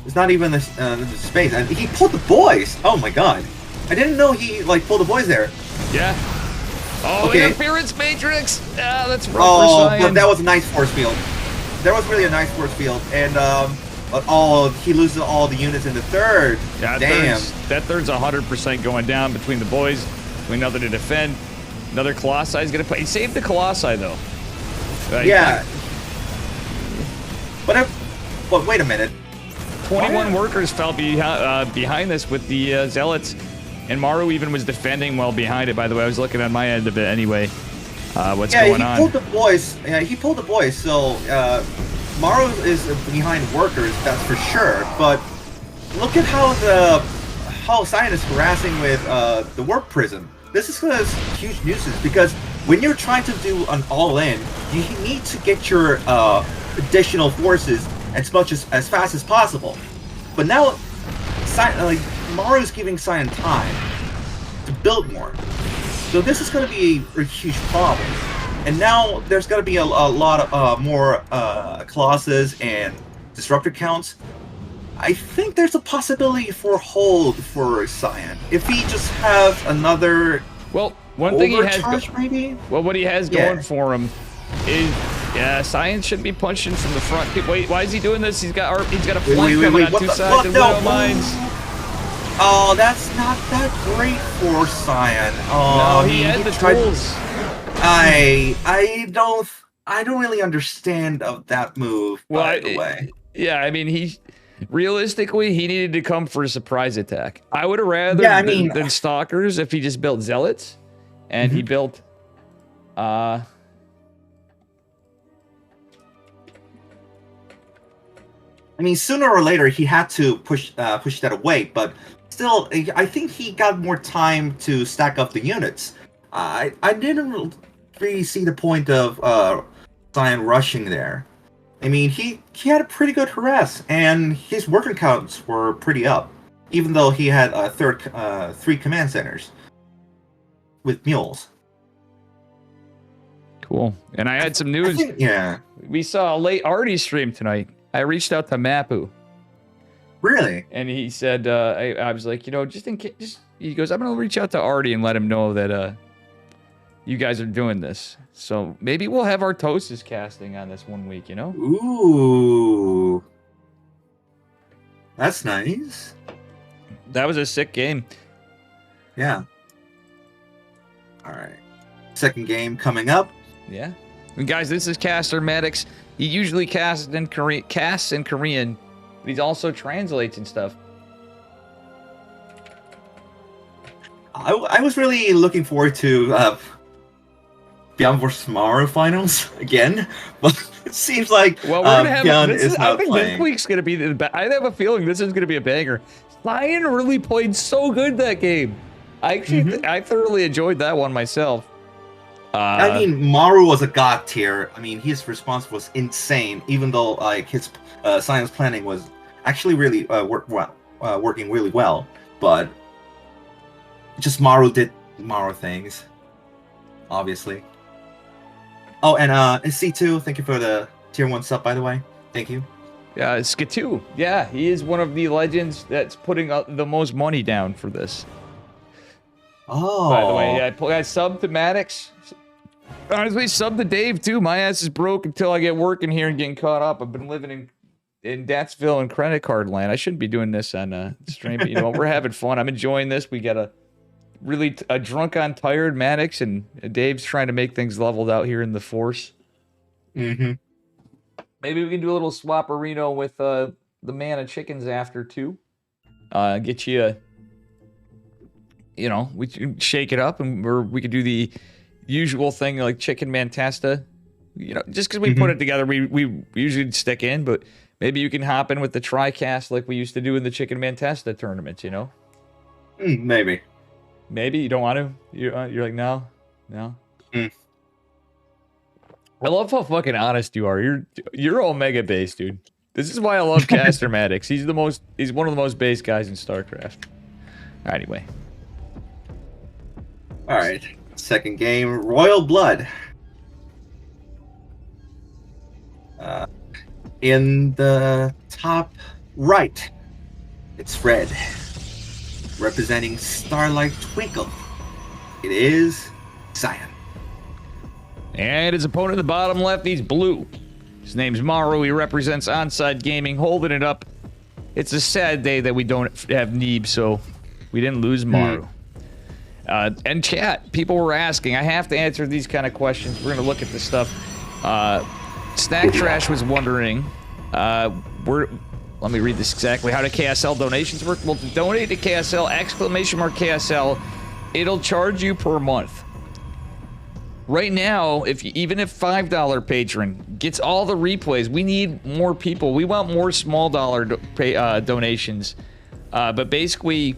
It's not even the space, and he pulled the boys. Oh my god, I didn't know he like pulled the boys there. Yeah. Oh, okay. Interference matrix! Ah, that's rough for Cyan. But that was a nice force field. That was really a nice force field, and he loses all the units in the third. Yeah, damn. That third's 100% going down between the boys, between nothing to defend. Another Colossi is gonna play. He saved the Colossi though. Yeah. But wait a minute. 21 workers fell behind this with the Zealots. And Maru even was defending well behind it, by the way. I was looking on my end of it anyway. What's going on? Yeah, he pulled the boys. Yeah, he pulled the boys. So Maru is behind workers, that's for sure. But look at how Cyan is harassing with the warp prism. This is a huge nuisance because when you're trying to do an all-in, you need to get your additional forces as fast as possible. But now, Maru's giving Cyan time to build more. So this is going to be a huge problem. And now there's going to be a lot of more Colossus and Disruptor counts. I think there's a possibility for hold for Cyan. If he just has another one thing he has maybe? Well, what he has going for him is Cyan should be punching from the front. Wait, why is he doing this? He's got a flank coming on two sides of Widow Mines. Oh, that's not that great for Cyan. Oh, no, he had the tools. I don't really understand of that move, by the way. Yeah, I mean, realistically, he needed to come for a surprise attack. I would have rather than Stalkers if he just built Zealots, and he built, I mean, sooner or later he had to push that away, but still, I think he got more time to stack up the units. I didn't really see the point of Cyan rushing there. I mean, he had a pretty good harass, and his worker counts were pretty up, even though he had 3 command centers with mules. Cool. And I had some news. We saw a late Artie stream tonight. I reached out to Mapu. Really? And he said, I was like, just in case, he goes, I'm going to reach out to Artie and let him know that you guys are doing this. So maybe we'll have our Toasters casting on this one week, Ooh. That's nice. That was a sick game. Yeah. All right. Second game coming up. Yeah. And guys, this is Caster Maddox. He usually casts in Korean, but he also translates and stuff. I was really looking forward to Beyond vs. Mario finals again, but it seems like we're gonna have Beyond is not I think playing. This week's gonna be I have a feeling this is gonna be a banger. Cyan really played so good that game. I actually I thoroughly enjoyed that one myself. I mean, Maru was a god tier. I mean, his response was insane, even though like his Cyan's planning was actually really working really well. But just Maru did Maru things, obviously. Oh, and C2, thank you for the tier 1 sub, by the way. Thank you. Yeah, Skatu. Yeah, he is one of the legends that's putting the most money down for this. Oh. By the way, I subbed to Maddox. Honestly, sub to Dave too. My ass is broke until I get working here and getting caught up. I've been living in Datsville and credit card land. I shouldn't be doing this on stream, but we're having fun. I'm enjoying this. We got a drunk on tired Maddox, and Dave's trying to make things leveled out here in the Force. Mm-hmm. Maybe we can do a little swap-a-reno with the man of chickens after too. Get you we can shake it up, and we could do the usual thing like chicken mantasta. Just because we put it together, we usually stick in, but maybe you can hop in with the tri-cast like we used to do in the chicken mantasta tournaments. Maybe. Maybe you don't want to. You're like no. I love how fucking honest you are. You're Omega base, dude. This is why I love Caster Maddox. He's one of the most base guys in Starcraft. Anyway. All right. Second game, Royal Blood. In the top right, it's red, representing Starlight Twinkle. It is Cyan. And his opponent in the bottom left, he's blue. His name's Maru. He represents Onside Gaming, holding it up. It's a sad day that we don't have Neeb, so we didn't lose Maru. And chat, people were asking. I have to answer these kind of questions. We're going to look at this stuff. Snack Trash was wondering, let me read this exactly. How do KSL donations work? Well, to donate to KSL, ! KSL, it'll charge you per month. Right now, even if $5 patron gets all the replays, we need more people. We want more small dollar donations. But basically,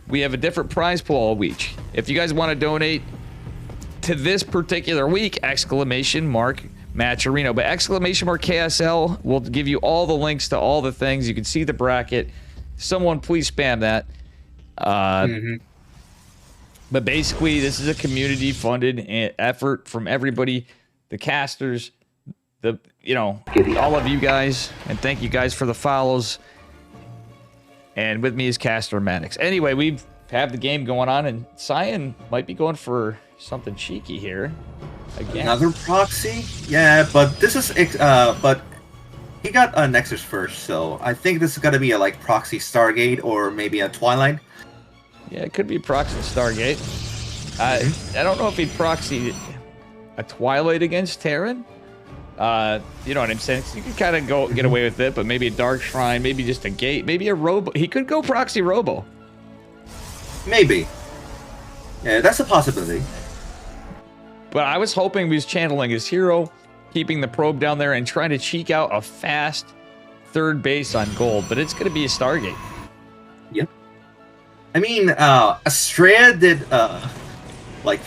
we have a different prize pool all week. If you guys want to donate to this particular week, ! Matcherino. But exclamation mark KSL will give you all the links to all the things. You can see the bracket. Someone please spam that. But basically, this is a community-funded effort from everybody, the casters, all of you guys, and thank you guys for the follows. And with me is Caster Maddox. Anyway, we have the game going on, and Cyan might be going for something cheeky here. Again. Another proxy? Yeah, but this is but he got a Nexus first, so I think this is gonna be a like proxy Stargate or maybe a Twilight. Yeah, it could be proxy Stargate. I don't know if he proxied a Twilight against Terran. You know what I'm saying? So you could kind of get away with it, but maybe a Dark Shrine, maybe just a Gate, maybe a Robo. He could go proxy Robo. Maybe. Yeah, that's a possibility. But I was hoping he was channeling his hero, keeping the probe down there, and trying to cheek out a fast third base on gold. But it's going to be a Stargate. Yep. I mean, Estrella did like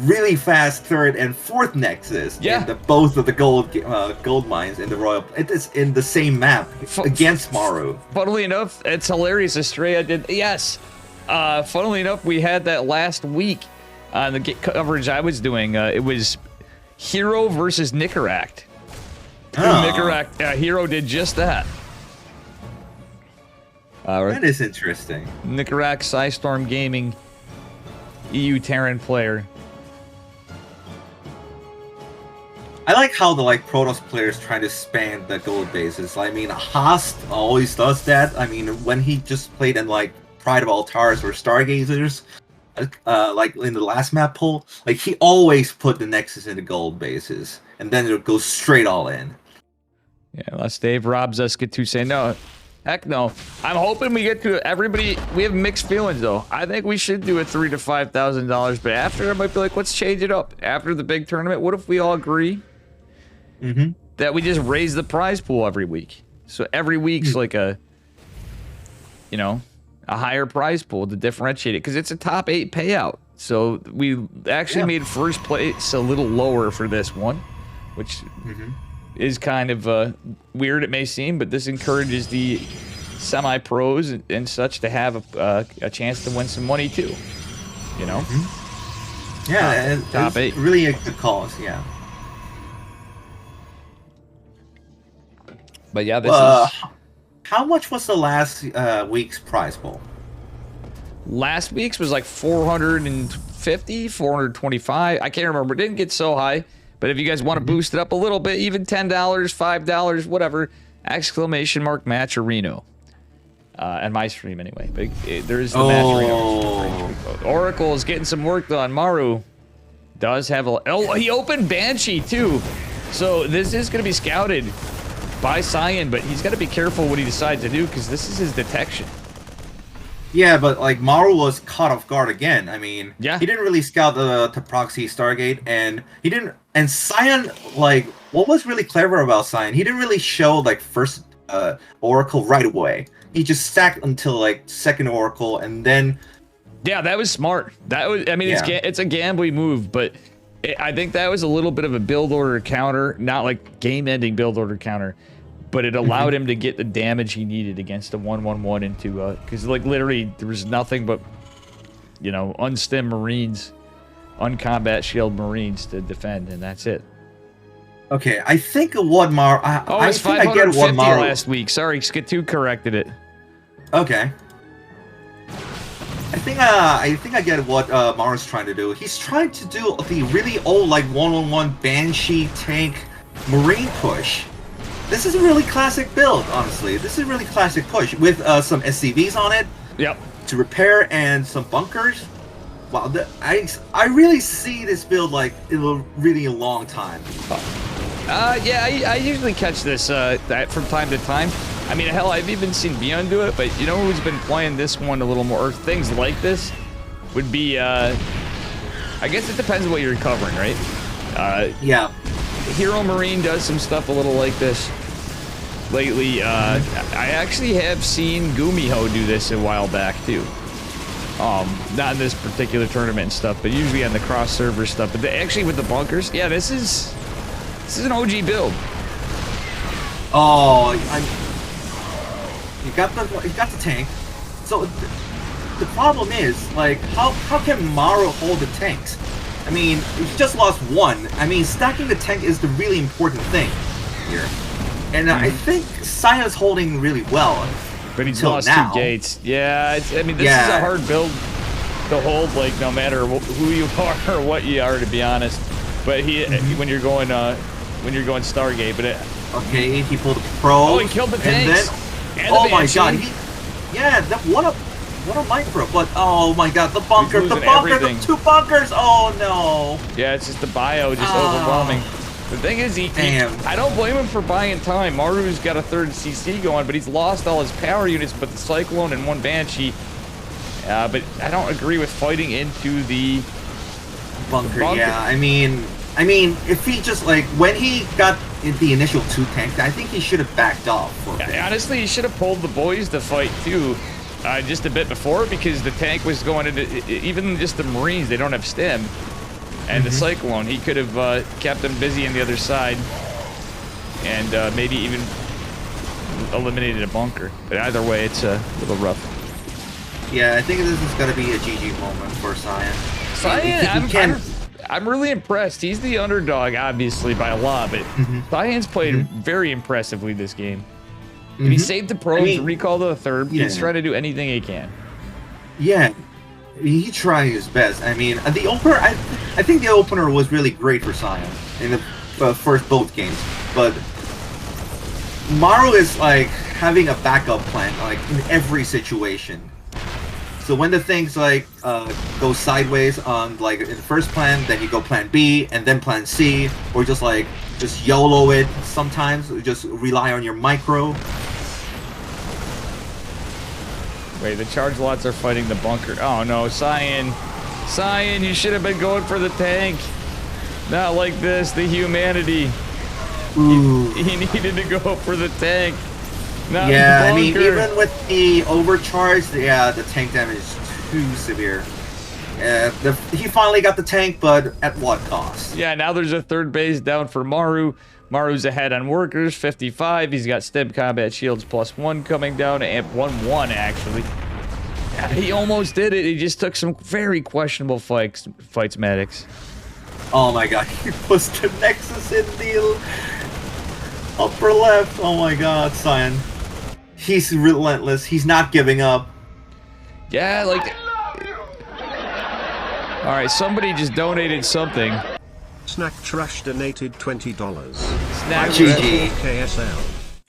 really fast third and fourth Nexus in both of the gold mines in the Royal. It is in the same map against Maru. Funnily enough, it's hilarious. Estrella did funnily enough, we had that last week on the coverage I was doing. It was Hero versus Nicaract. Nicaract Hero did just that. That is interesting. Nicaract Psystorm Gaming EU Terran player. I like how the Protoss players trying to span the gold bases. I mean, Haast always does that. I mean, when he just played in Pride of Altars or Stargazers, like in the last map poll, he always put the Nexus in the gold bases, and then it goes straight all in. Yeah, unless Dave robs us, get to say no. Heck no. I'm hoping we get to everybody. We have mixed feelings though. I think we should do a $3,000 to $5,000, but after I might be like, let's change it up. After the big tournament, what if we all agree that we just raise the prize pool every week? So every week's like a higher prize pool to differentiate it, because it's a top 8 payout. So we actually made first place a little lower for this one, which is kind of weird, it may seem, but this encourages the semi-pros and such to have a chance to win some money too. Yeah, top 8. Really a good cause, yeah. But yeah, this is... How much was the last week's prize pool? Last week's was like 450, 425. I can't remember. It didn't get so high. But if you guys want to boost it up a little bit, even $10, $5, whatever, exclamation mark Matcherino. And my stream anyway. But there is the Matcherino. Oracle is getting some work done. Maru does have a... Oh, he opened Banshee too. So this is going to be scouted by Cyan, but he's got to be careful what he decides to do, because this is his detection. Yeah, but Maru was caught off guard again. I mean, he didn't really scout the proxy Stargate, and he didn't. And Cyan, what was really clever about Cyan? He didn't really show first Oracle right away. He just stacked until second Oracle, and then. Yeah, that was smart. That was. I mean, it's a gambly move, but I think that was a little bit of a build order counter, not game-ending build order counter. But it allowed him to get the damage he needed against a 1-1-1 into because literally there was nothing but unstim Marines, uncombat shield Marines to defend, and that's it. Okay, I think what Maru. I think I get what Maru last week. Sorry, Skatu corrected it. Okay. I think I get what Maru's trying to do. He's trying to do the really old 1-on-1 Banshee tank Marine push. This is a really classic build, honestly. This is a really classic push with some SCVs on it. Yep. To repair and some bunkers. Wow, I really see this build in a really long time. Yeah, I usually catch this that from time to time. I mean, hell, I've even seen Beyond do it, but you know who's been playing this one a little more, or things like this, would be, I guess it depends on what you're recovering, right? Yeah. Hero Marine does some stuff a little like this lately. I actually have seen Gumiho do this a while back, too. Not in this particular tournament and stuff, but usually on the cross server stuff. But actually with the bunkers, yeah, this is This is an OG build. Oh, you got the tank. So the problem is, like, how can Maru hold the tanks? I mean, he just lost one. I mean, stacking the tank is the really important thing here. And I think Cyan's holding really well. But he's lost now. 2 gates. Yeah, I mean, this is a hard build to hold, like, no matter who you are or what you are, to be honest. But when you're going Stargate, but okay, he pulled a pro. Oh, he killed the tanks. And then, oh my god, what a micro. But oh my god, the bunker, the 2 bunkers. Oh no. Yeah, it's just the bio just overwhelming. The thing is, I don't blame him for buying time. Maru's got a 3rd CC going, but he's lost all his power units, but the Cyclone and 1 Banshee. But I don't agree with fighting into the bunker. Yeah, I mean, if he just, like, when he got in the initial 2 tanks, I think he should have backed off. Honestly, he should have pulled the boys to fight too, just a bit before, because the tank was going into, even just the Marines, they don't have stim. And the Cyclone, he could have kept them busy on the other side, and maybe even eliminated a bunker. But either way, it's a little rough. Yeah, I think this is gonna be a GG moment for Cyan. Cyan, I'm really impressed. He's the underdog, obviously, by a lot, but Cyan's played very impressively this game. And he saved the probes, recalled the 3rd. He's trying to do anything he can. Yeah. He tried his best. I mean, the opener, I think the opener was really great for Cyan in the first both games. But Maru is like having a backup plan, like in every situation. So when the things like go sideways on, like, in the first plan, then you go plan B and then plan C, or just YOLO it sometimes. Just rely on your micro. Wait, the charge lots are fighting the bunker. Oh no, Cyan, you should have been going for the tank. Not like this, the humanity. Ooh. He needed to go for the tank. Not yeah, the I mean, bunker. even with the overcharge, the tank damage is too severe. He finally got the tank, but at what cost? Yeah, now there's a 3rd base down for Maru. Maru's ahead on workers, 55. He's got stim combat shields +1 coming down, and 1-1 actually. He almost did it. He just took some very questionable fights, Maddox. Oh my god, he puts the Nexus in the upper left. Oh my god, Cyan. He's relentless. He's not giving up. Yeah, like... Alright, somebody just donated something. Snack Trash donated $20. Snack GG. KSL.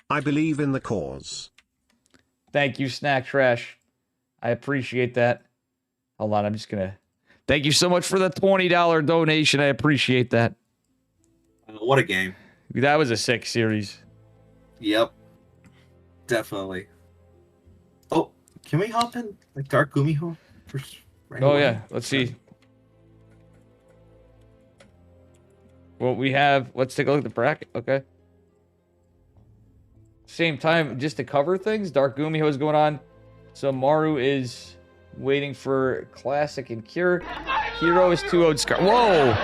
I believe in the cause. Thank you, Snack Trash. I appreciate that. Hold on, I'm just gonna... Thank you so much for the $20 donation. I appreciate that. What a game. That was a sick series. Yep. Definitely. Oh, can we hop in, like, Dark Gumiho? Oh, yeah. Let's see. Well, we have... Let's take a look at the bracket. Okay. Same time, just to cover things, Dark Gumiho is going on. So Maru is waiting for Classic and Cure. Hero is 2-0 Scar. Whoa!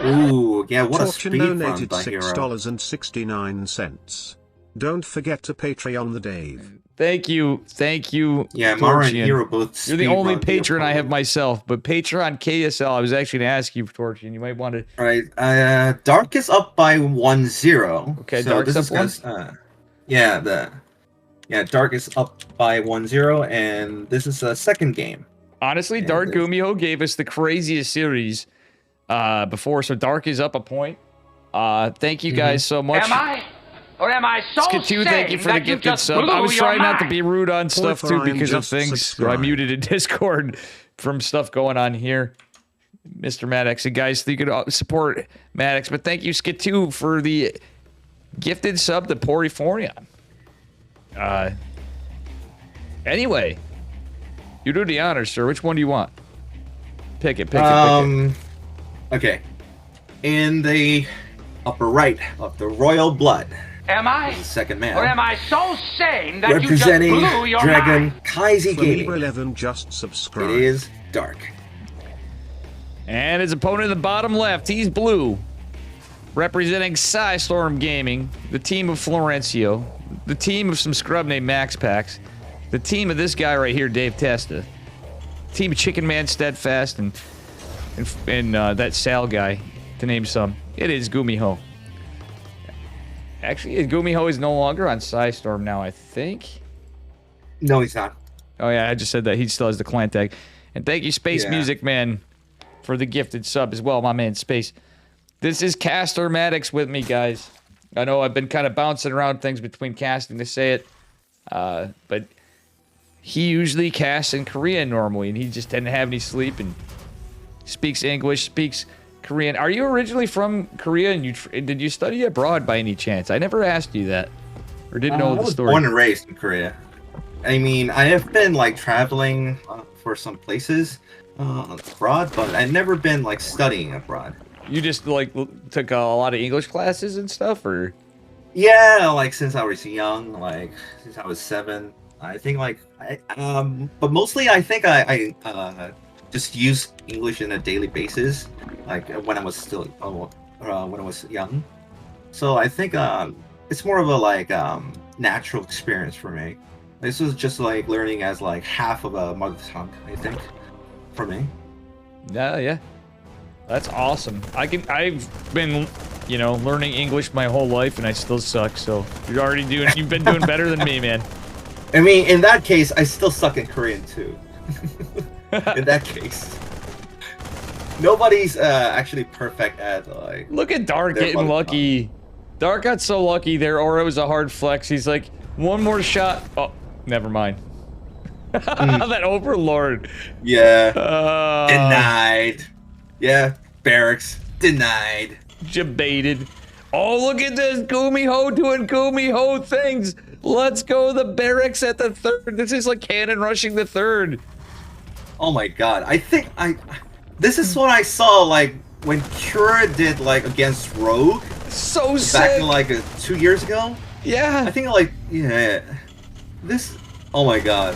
Ooh, yeah, what a Torture speed run donated by Hero. $6.69. Don't forget to Patreon the Dave. Thank you. Thank you. Yeah, Maru and Torchian. Hero both. You're the only speedrun patron I have opponent. myself, but Patreon KSL, I was actually going to ask you, Torchian. You might want to... All right, Dark is up by 1-0. Okay, so Dark's this up is Dark is up by 1-0, and this is a second game. Honestly, Dark Gumiho gave us the craziest series before, so Dark is up a point. Thank you guys so much. Am I? Or am I so Skatu, thank you for the that you gifted just sub. blew I was your trying not to mind? be rude on stuff too Ryan because of just things. So I subscribed. muted a Discord from stuff going on here. Mr. Maddox, and guys, you could support Maddox, but thank you, Skatu, for the gifted sub to Poriforion. Anyway, you do the honors, sir. Which one do you want? Pick it. Pick it. Okay. In the upper right of the Royal Blood, Am I? the second man, Or am I so sane that you just representing blew your Dragon mind? Kaizi Gaming. Libra11 just subscribed. It is Dark. And his opponent in the bottom left, he's blue. representing Psystorm Gaming, the team of Florencio, the team of some scrub named Max Pax, the team of this guy right here, Dave Testa, team of Chicken Man Steadfast, and that Sal guy, to name some. It is Gumiho. Actually, Gumiho is no longer on Psystorm now, I think. No, he's not. Oh yeah, I just said that. He still has the clan tag. And thank you, Space Music Man, for the gifted sub as well, my man Space. This is Caster Maddox with me, guys. I know I've been kind of bouncing around things between casting to say it, but he usually casts in Korean normally, and he just didn't have any sleep and speaks English, speaks Korean. Are you originally from Korea, and did you study abroad by any chance? I never asked you that, or didn't know the story. I was born and raised in Korea. I mean, I have been like traveling for some places abroad, but I've never been like studying abroad. You just like took a lot of English classes and stuff, or? Yeah, like since I was young, like since I was 7. I think like but mostly I think I just use English on a daily basis, like when I was still when I was young. So I think it's more of a like natural experience for me. This was just like learning as like half of a mother tongue, I think, for me. Yeah. That's awesome. I've been, learning English my whole life and I still suck, so you've been doing better than me, man. I mean, in that case, I still suck in Korean too. In that case. Nobody's actually perfect at like... Look at Dark getting lucky. Dark got so lucky there, or it was a hard flex. He's like, one more shot. Oh, never mind. That Overlord. Yeah. Denied. Yeah. Barracks. Denied. Debated. Oh, look at this. Gumiho doing Gumiho things. Let's go the barracks at the 3rd. This is like cannon rushing the 3rd. Oh my god. I think this is what I saw like when Cura did like against Rogue. So sick. Back in like 2 years ago. Yeah. I think like, yeah. This, oh my god.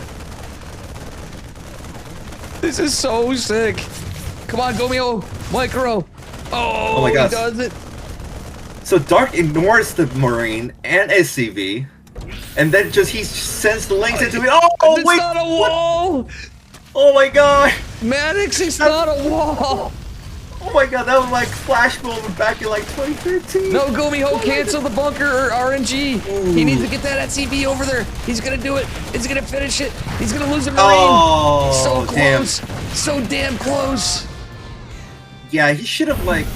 This is so sick. Come on, Gumiho. Micro. Oh my god. He does it. So Dark ignores the Marine and SCV, and then he sends the links into it. Oh it's wait! It's not a wall! What? Oh my god! Maddox, it's not a wall! Oh my god, that was like Flash moment back in like 2013. No, Gumiho, cancel the bunker or RNG. Ooh. He needs to get that SCV over there. He's gonna do it. He's gonna finish it. He's gonna lose a Marine. Oh, so close. Damn. So damn close. Yeah, he should have like,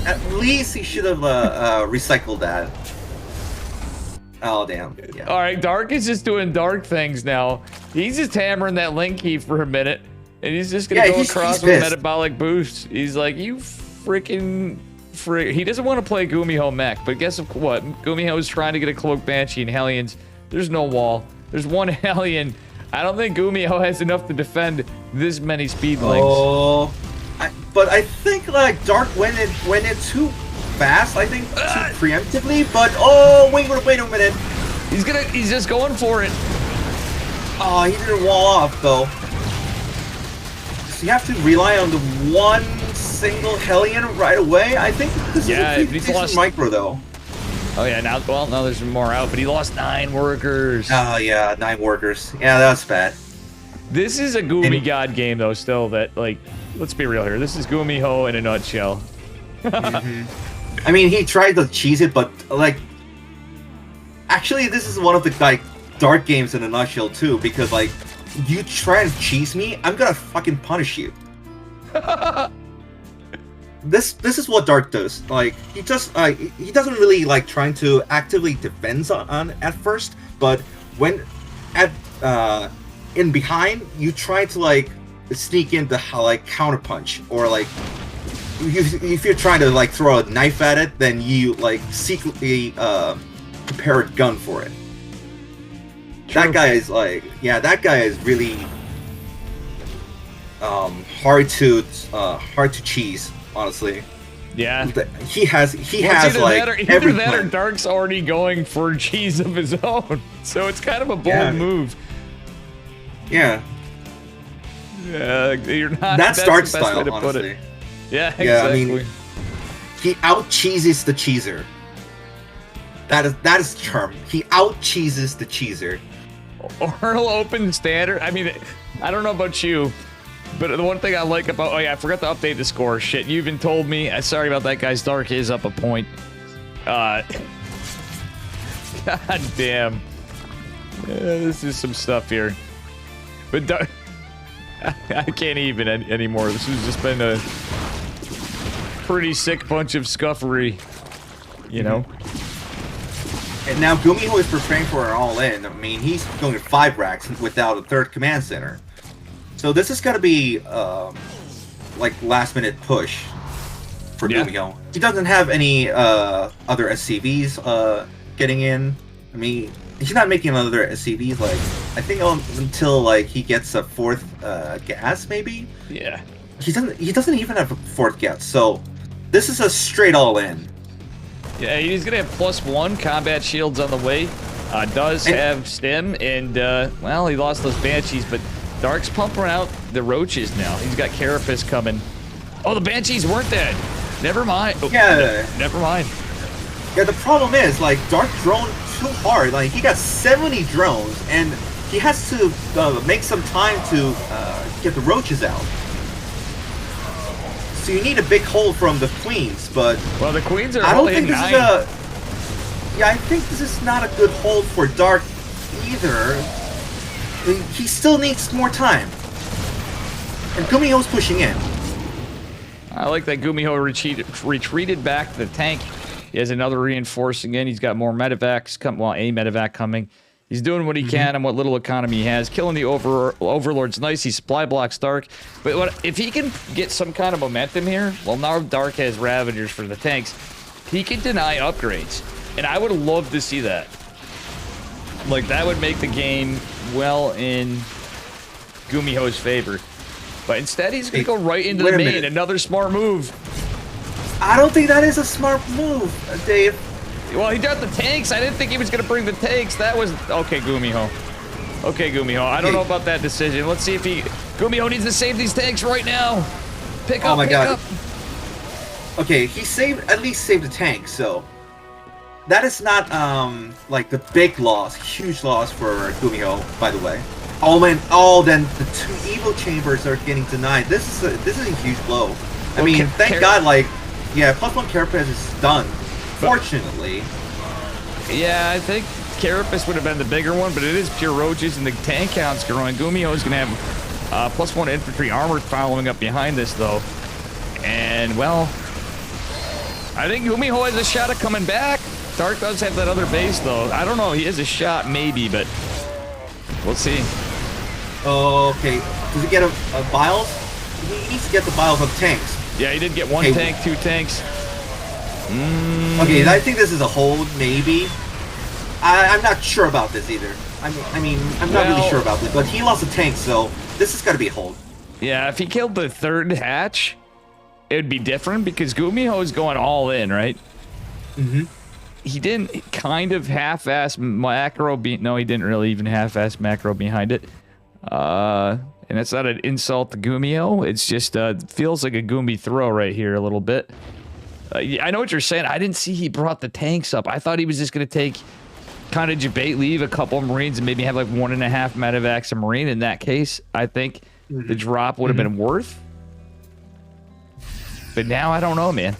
at least he should have recycled that. Oh damn. Yeah. All right, Dark is just doing Dark things now. He's just hammering that link key for a minute. And he's just gonna go across with metabolic boost. He's like, you freaking freak. He doesn't want to play Gumiho mech, but guess what? Gumiho is trying to get a Cloak Banshee and Hellions. There's no wall. There's one Hellion. I don't think Gumiho has enough to defend this many speedlings. Oh, but I think like Dark went in too fast. I think too preemptively. But oh, wait a minute. He's just going for it. Oh, he didn't wall off though. You have to rely on the one single Hellion right away. I think this is a pretty decent micro though. Oh yeah, now there's more out, but he lost 9 workers. Oh yeah, 9 workers. Yeah, that's bad. This is a Gumi God game though, still, that like, let's be real here. This is Gumiho in a nutshell. I mean, he tried to cheese it, but like, actually, this is one of the like Dark games in a nutshell too, because like, you try and cheese me, I'm gonna fucking punish you. This is what Dark does. Like he doesn't really like trying to actively defend on at first, but when in behind, you try to like sneak in the like counterpunch, or like if you're trying to like throw a knife at it, then you like secretly prepare a gun for it. True. That guy is like, yeah, that guy is really hard to cheese, honestly. Yeah. He has like either that or Dark's already going for cheese of his own, so it's kind of a bold move. Yeah. Yeah, you're not. That's Dark style, honestly. Yeah, exactly. Yeah, I mean, He out-cheeses the cheeser. That is the term. He out-cheeses the cheeser. Orl open standard. I mean, I don't know about you, but the one thing I like about... Oh, yeah, I forgot to update the score. Shit, you even told me. Sorry about that, guys. Dark is up a point. God damn. This is some stuff here. But Dark... I can't even anymore. This has just been a pretty sick bunch of scuffery, you know? And now Gumiho is preparing for an all-in. I mean, he's going to 5 racks without a third command center. So this is going to be, like, last-minute push for Gumiho. He doesn't have any other SCVs getting in. I mean, he's not making another SCV, like, I think until, like, he gets a 4th gas, maybe? Yeah. He doesn't even have a 4th gas, so this is a straight all-in. Yeah, he's gonna have +1 combat shields on the way. Does have stim, and well, he lost those banshees, but Dark's pumping out the roaches now. He's got Carapace coming. Oh, the banshees weren't dead. Never mind. Oh, yeah. Never mind. Yeah, the problem is, like, Dark droned too hard. Like, he got 70 drones, and he has to make some time to get the roaches out. So you need a big hold from the queens, but well, the queens are. I don't think this is a. Yeah, I think this is not a good hold for Dark either. He still needs more time, and Gumiho's pushing in. I like that Gumiho retreated back to the tank. He has another reinforcing in. He's got more medevacs come. Well, a medevac coming. He's doing what he can and what little economy he has. Killing the Overlord's nice. He supply blocks Dark. But if he can get some kind of momentum here, well, now Dark has Ravagers for the tanks. He can deny upgrades. And I would love to see that. Like, that would make the game well in Gumiho's favor. But instead, he's going to go right into the main. Another smart move. I don't think that is a smart move, Dave. Well, he got the tanks. I didn't think he was going to bring the tanks. That was... Okay, Gumiho. Okay, Gumiho. I don't know about that decision. Let's see if he... Gumiho needs to save these tanks right now. Pick up, oh my God. Up. Okay, he at least saved the tank, so... That is not, like, the big loss, huge loss for Gumiho, by the way. Then the 2 evil chambers are getting denied. This is a huge blow. I mean, thank God, like... Yeah, +1 Carapace is done. Fortunately. Yeah, I think Carapace would have been the bigger one, but it is pure roaches and the tank count's growing. Gumiho is going to have +1 infantry armor following up behind this, though. And, well, I think Gumiho has a shot at coming back. Dark does have that other base, though. I don't know. He has a shot, maybe, but we'll see. Okay. Does he get a vials? He needs to get the vials of tanks. Yeah, he did get 1 tank, 2 tanks. Okay, I think this is a hold, maybe. I'm not sure about this either. I mean, I'm not really sure about this, but he lost a tank, so this has got to be a hold. Yeah, if he killed the 3rd hatch, it would be different because Gumiho is going all in, right? Mm-hmm. He didn't kind of half-ass macro. No, he didn't really even half-ass macro behind it. And that's not an insult to Gumiho. It's just feels like a Gumi throw right here a little bit. I know what you're saying. I didn't see he brought the tanks up. I thought he was just going to take kind of debate, leave a couple of Marines, and maybe have like 1.5 medevacs a Marine. In that case, I think the drop would have been worth. But now I don't know, man.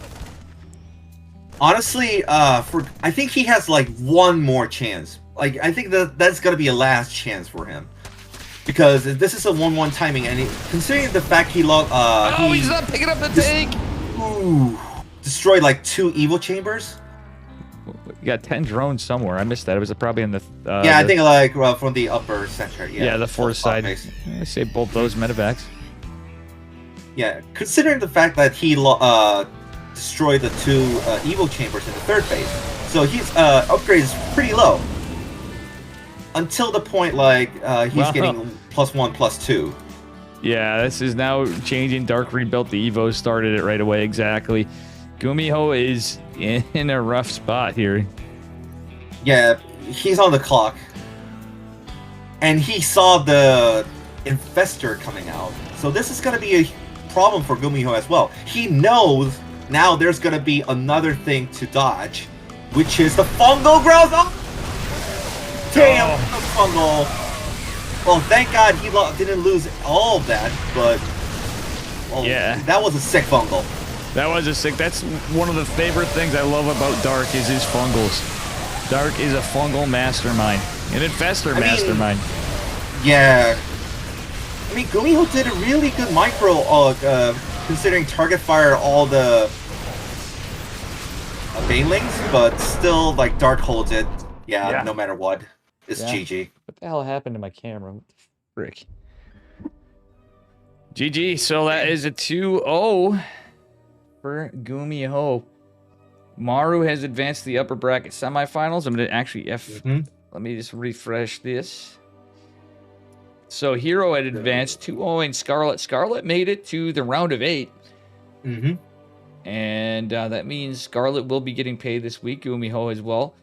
Honestly, I think he has like 1 more chance. Like, I think that's gonna be a last chance for him, because this is a 1-1 timing, and considering the fact he's not picking up the tank. Destroyed like 2 evil chambers. You got 10 drones somewhere. I missed that. It was probably in the. Yeah, I think like from the upper center. Yeah, the 4th side. I say both those medevacs. Yeah, considering the fact that he destroyed the 2 evil chambers in the 3rd phase, so his upgrade is pretty low. Until the point like he's getting +1, +2. Yeah, this is now changing. Dark rebuilt the Evo, started it right away. Exactly. Gumiho is in a rough spot here. Yeah, he's on the clock. And he saw the Infestor coming out. So this is going to be a problem for Gumiho as well. He knows now there's gonna be another thing to dodge, which is the fungal growth. Oh! Damn, the fungal. Well, thank God he didn't lose all of that, but yeah, that was a sick fungal. That was a sick. That's one of the favorite things I love about Dark is his fungals. Dark is a fungal mastermind, an infester mastermind. Yeah. I mean, Gumiho did a really good micro, considering target fire all the banelings, but still, like, Dark holds it. Yeah, no matter what. It's GG. What the hell happened to my camera? What the frick? GG, so that is a 2-0 for Gumiho. Maru has advanced to the upper bracket semifinals. I'm going to actually let me just refresh this. So Hero had advanced 2-0 in Scarlet. Scarlet made it to the round of 8. And that means Scarlet will be getting paid this week. Gumiho as well.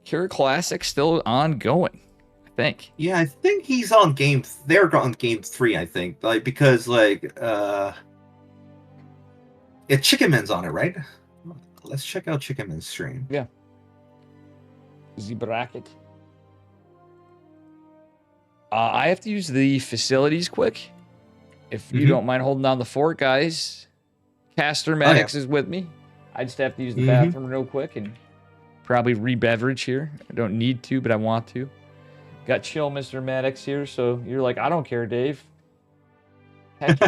Cure Classic still ongoing, I think. Yeah, I think he's on game. They're on game 3, I think. Like, because Chicken Man's on it, right? Let's check out Chicken Man's stream. Yeah. The bracket. I have to use the facilities quick. If you don't mind holding down the fort, guys. Caster Maddox is with me. I just have to use the bathroom real quick and probably re-beverage here. I don't need to, but I want to. Got chill Mr. Maddox here, so you're like, I don't care, Dave. Heck.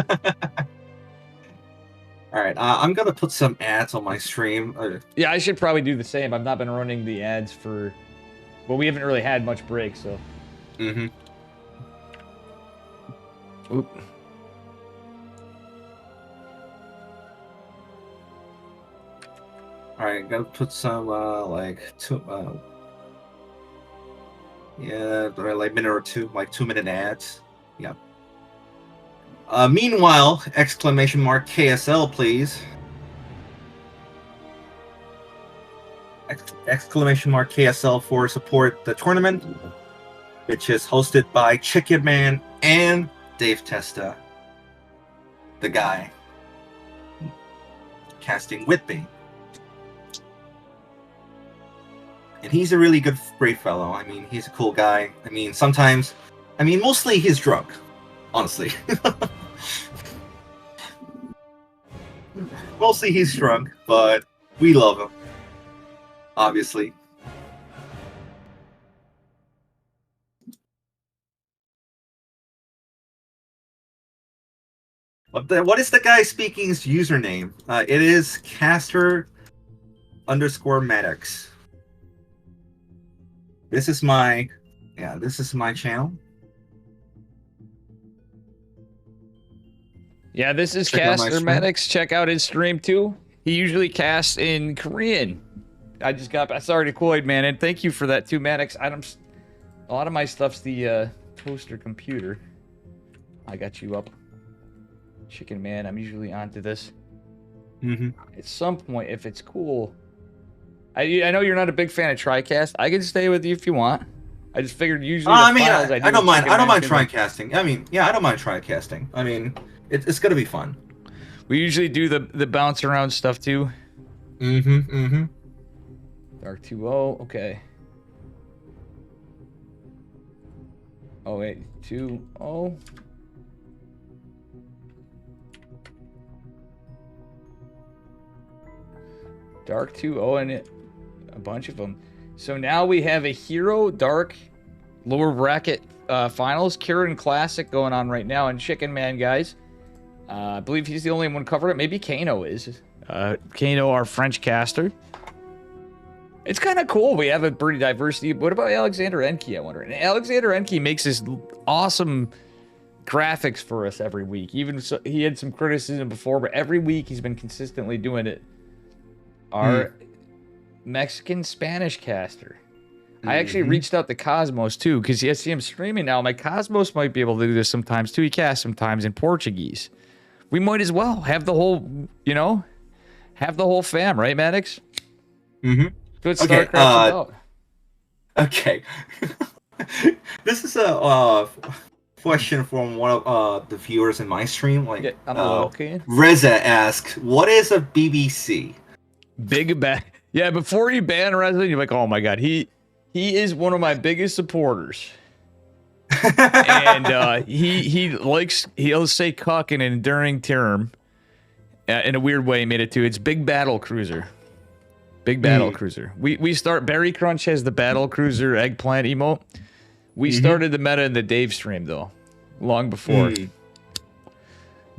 All right, I'm gonna put some ads on my stream. Yeah, I should probably do the same. I've not been running the ads for... Well, we haven't really had much break, so... Oop. All right, gotta put some like minute or two, like 2-minute ads. Yeah. Meanwhile, exclamation mark KSL, please. Exclamation mark KSL for support the tournament, which is hosted by Chicken Man and Dave Testa, the guy casting with me. And he's a really great fellow. I mean, he's a cool guy. I mean, mostly he's drunk, honestly. Mostly he's drunk, but we love him, obviously. What is the guy speaking's username? It is caster_Maddox. This is my channel. Yeah, this is Caster Maddox. Check out his stream too. He usually casts in Korean. I sorry to Cloyd, man, and thank you for that too, Maddox. A lot of my stuff's the toaster computer. I got you up. Chicken Man, I'm usually onto this. At some point, if it's cool, I know you're not a big fan of TriCast. I can stay with you if you want. I just figured usually. I don't mind. I don't mind TriCasting. I mean, yeah, I don't mind TriCasting. I mean, it's gonna be fun. We usually do the bounce around stuff too. Dark 2-0. Okay. Oh wait, 2-0. Dark 2-0 and a bunch of them. So now we have a Hero Dark lower bracket finals. Kieran Classic going on right now. And Chicken Man, guys. I believe he's the only one covered it. Maybe Kano is. Kano, our French caster. It's kind of cool. We have a pretty diversity. What about Alexander Enke, I wonder? And Alexander Enke makes this awesome graphics for us every week. Even so, he had some criticism before, but every week he's been consistently doing it. Our Mexican-Spanish caster. I actually reached out to Cosmos, too, because I see him streaming now. My Cosmos might be able to do this sometimes, too. He casts sometimes in Portuguese. We might as well have the whole, have the whole fam, right, Maddox? Good Starcraft about. Okay. This is a question from one of the viewers in my stream. Like, Yeah, I'm okay. Reza asks, "What is a BBC?" Big bad. Yeah, before you ban wrestling, you're like, oh my god, he is one of my biggest supporters. And he'll say cuck in an enduring term. In a weird way, he made it too. It's Big Battle Cruiser. Big Battle Cruiser. We start. Berry Crunch has the Battle Cruiser eggplant emote. We started the meta in the Dave stream though, long before.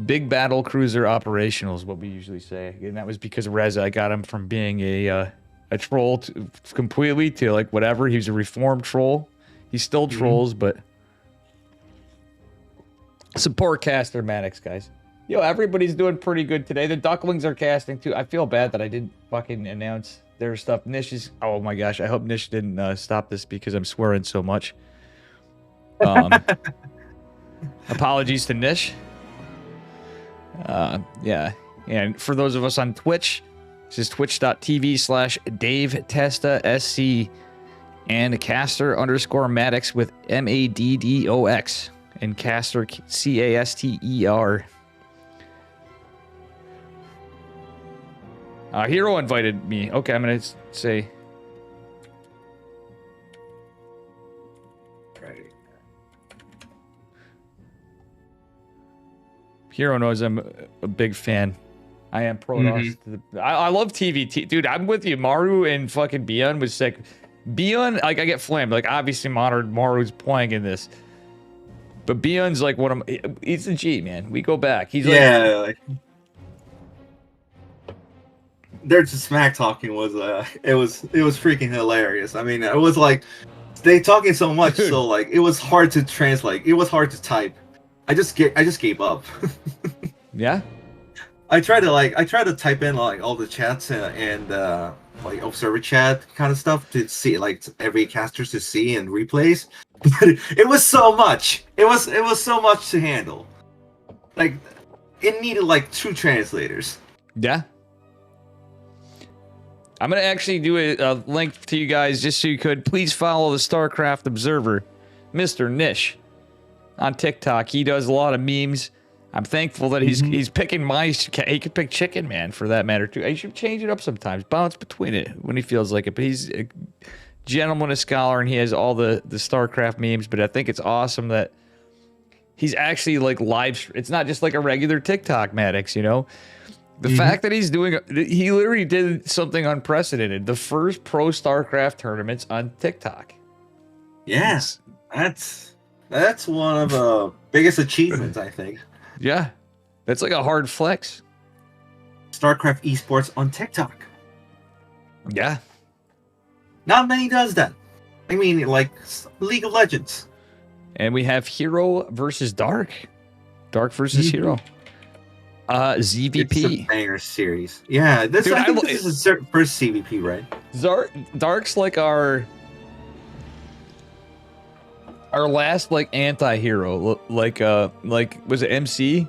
Big Battle Cruiser operational is what we usually say, and that was because Reza. I got him from being a troll completely to like whatever. He was a reformed troll. He still trolls, but support caster Maddox, guys. Yo, everybody's doing pretty good today. The Ducklings are casting too. I feel bad that I didn't fucking announce their stuff. Nish is. Oh my gosh, I hope Nish didn't stop this because I'm swearing so much. Apologies to Nish. Yeah. And for those of us on Twitch, this is twitch.tv/DaveTesta SC and caster_Maddox with MADDOX and caster CASTER. Hero invited me. Okay, I'm gonna say. Hero knows I'm a big fan. I am Protoss. I love TVT. Dude, I'm with you. Maru and fucking Bion was sick. Bion, like, I get flamed. Like, obviously, Maru's playing in this. But Bion's like one of my... He's the G, man. We go back. He's like... Their smack talking was it was freaking hilarious. I mean, it was like they talking so much, so like it was hard to translate. It was hard to type. I just gave up. Yeah. I tried to type in like all the chats and like observer chat kind of stuff to see like every casters to see and replays, but it was so much. It was so much to handle. Like it needed like 2 translators. Yeah. I'm going to actually do a link to you guys just so you could please follow the Starcraft Observer, Mr. Nish, on TikTok. He does a lot of memes. I'm thankful that he's picking my... He could pick Chicken Man for that matter too. He should change it up sometimes. Bounce between it when he feels like it. But he's a gentleman, a scholar, and he has all the StarCraft memes. But I think it's awesome that he's actually like live... It's not just like a regular TikTok Maddox, you know? The fact that he's doing... He literally did something unprecedented. The first pro StarCraft tournaments on TikTok. Yes. That's one of the biggest achievements, I think. Yeah. That's like a hard flex. StarCraft esports on TikTok. Yeah. Not many does that. I mean, like League of Legends. And we have Hero versus Dark. Dark versus Hero. ZVP. It's a banger series. Yeah, this is his first CVP, right? Dark's like our last like anti-hero. Like was it MC?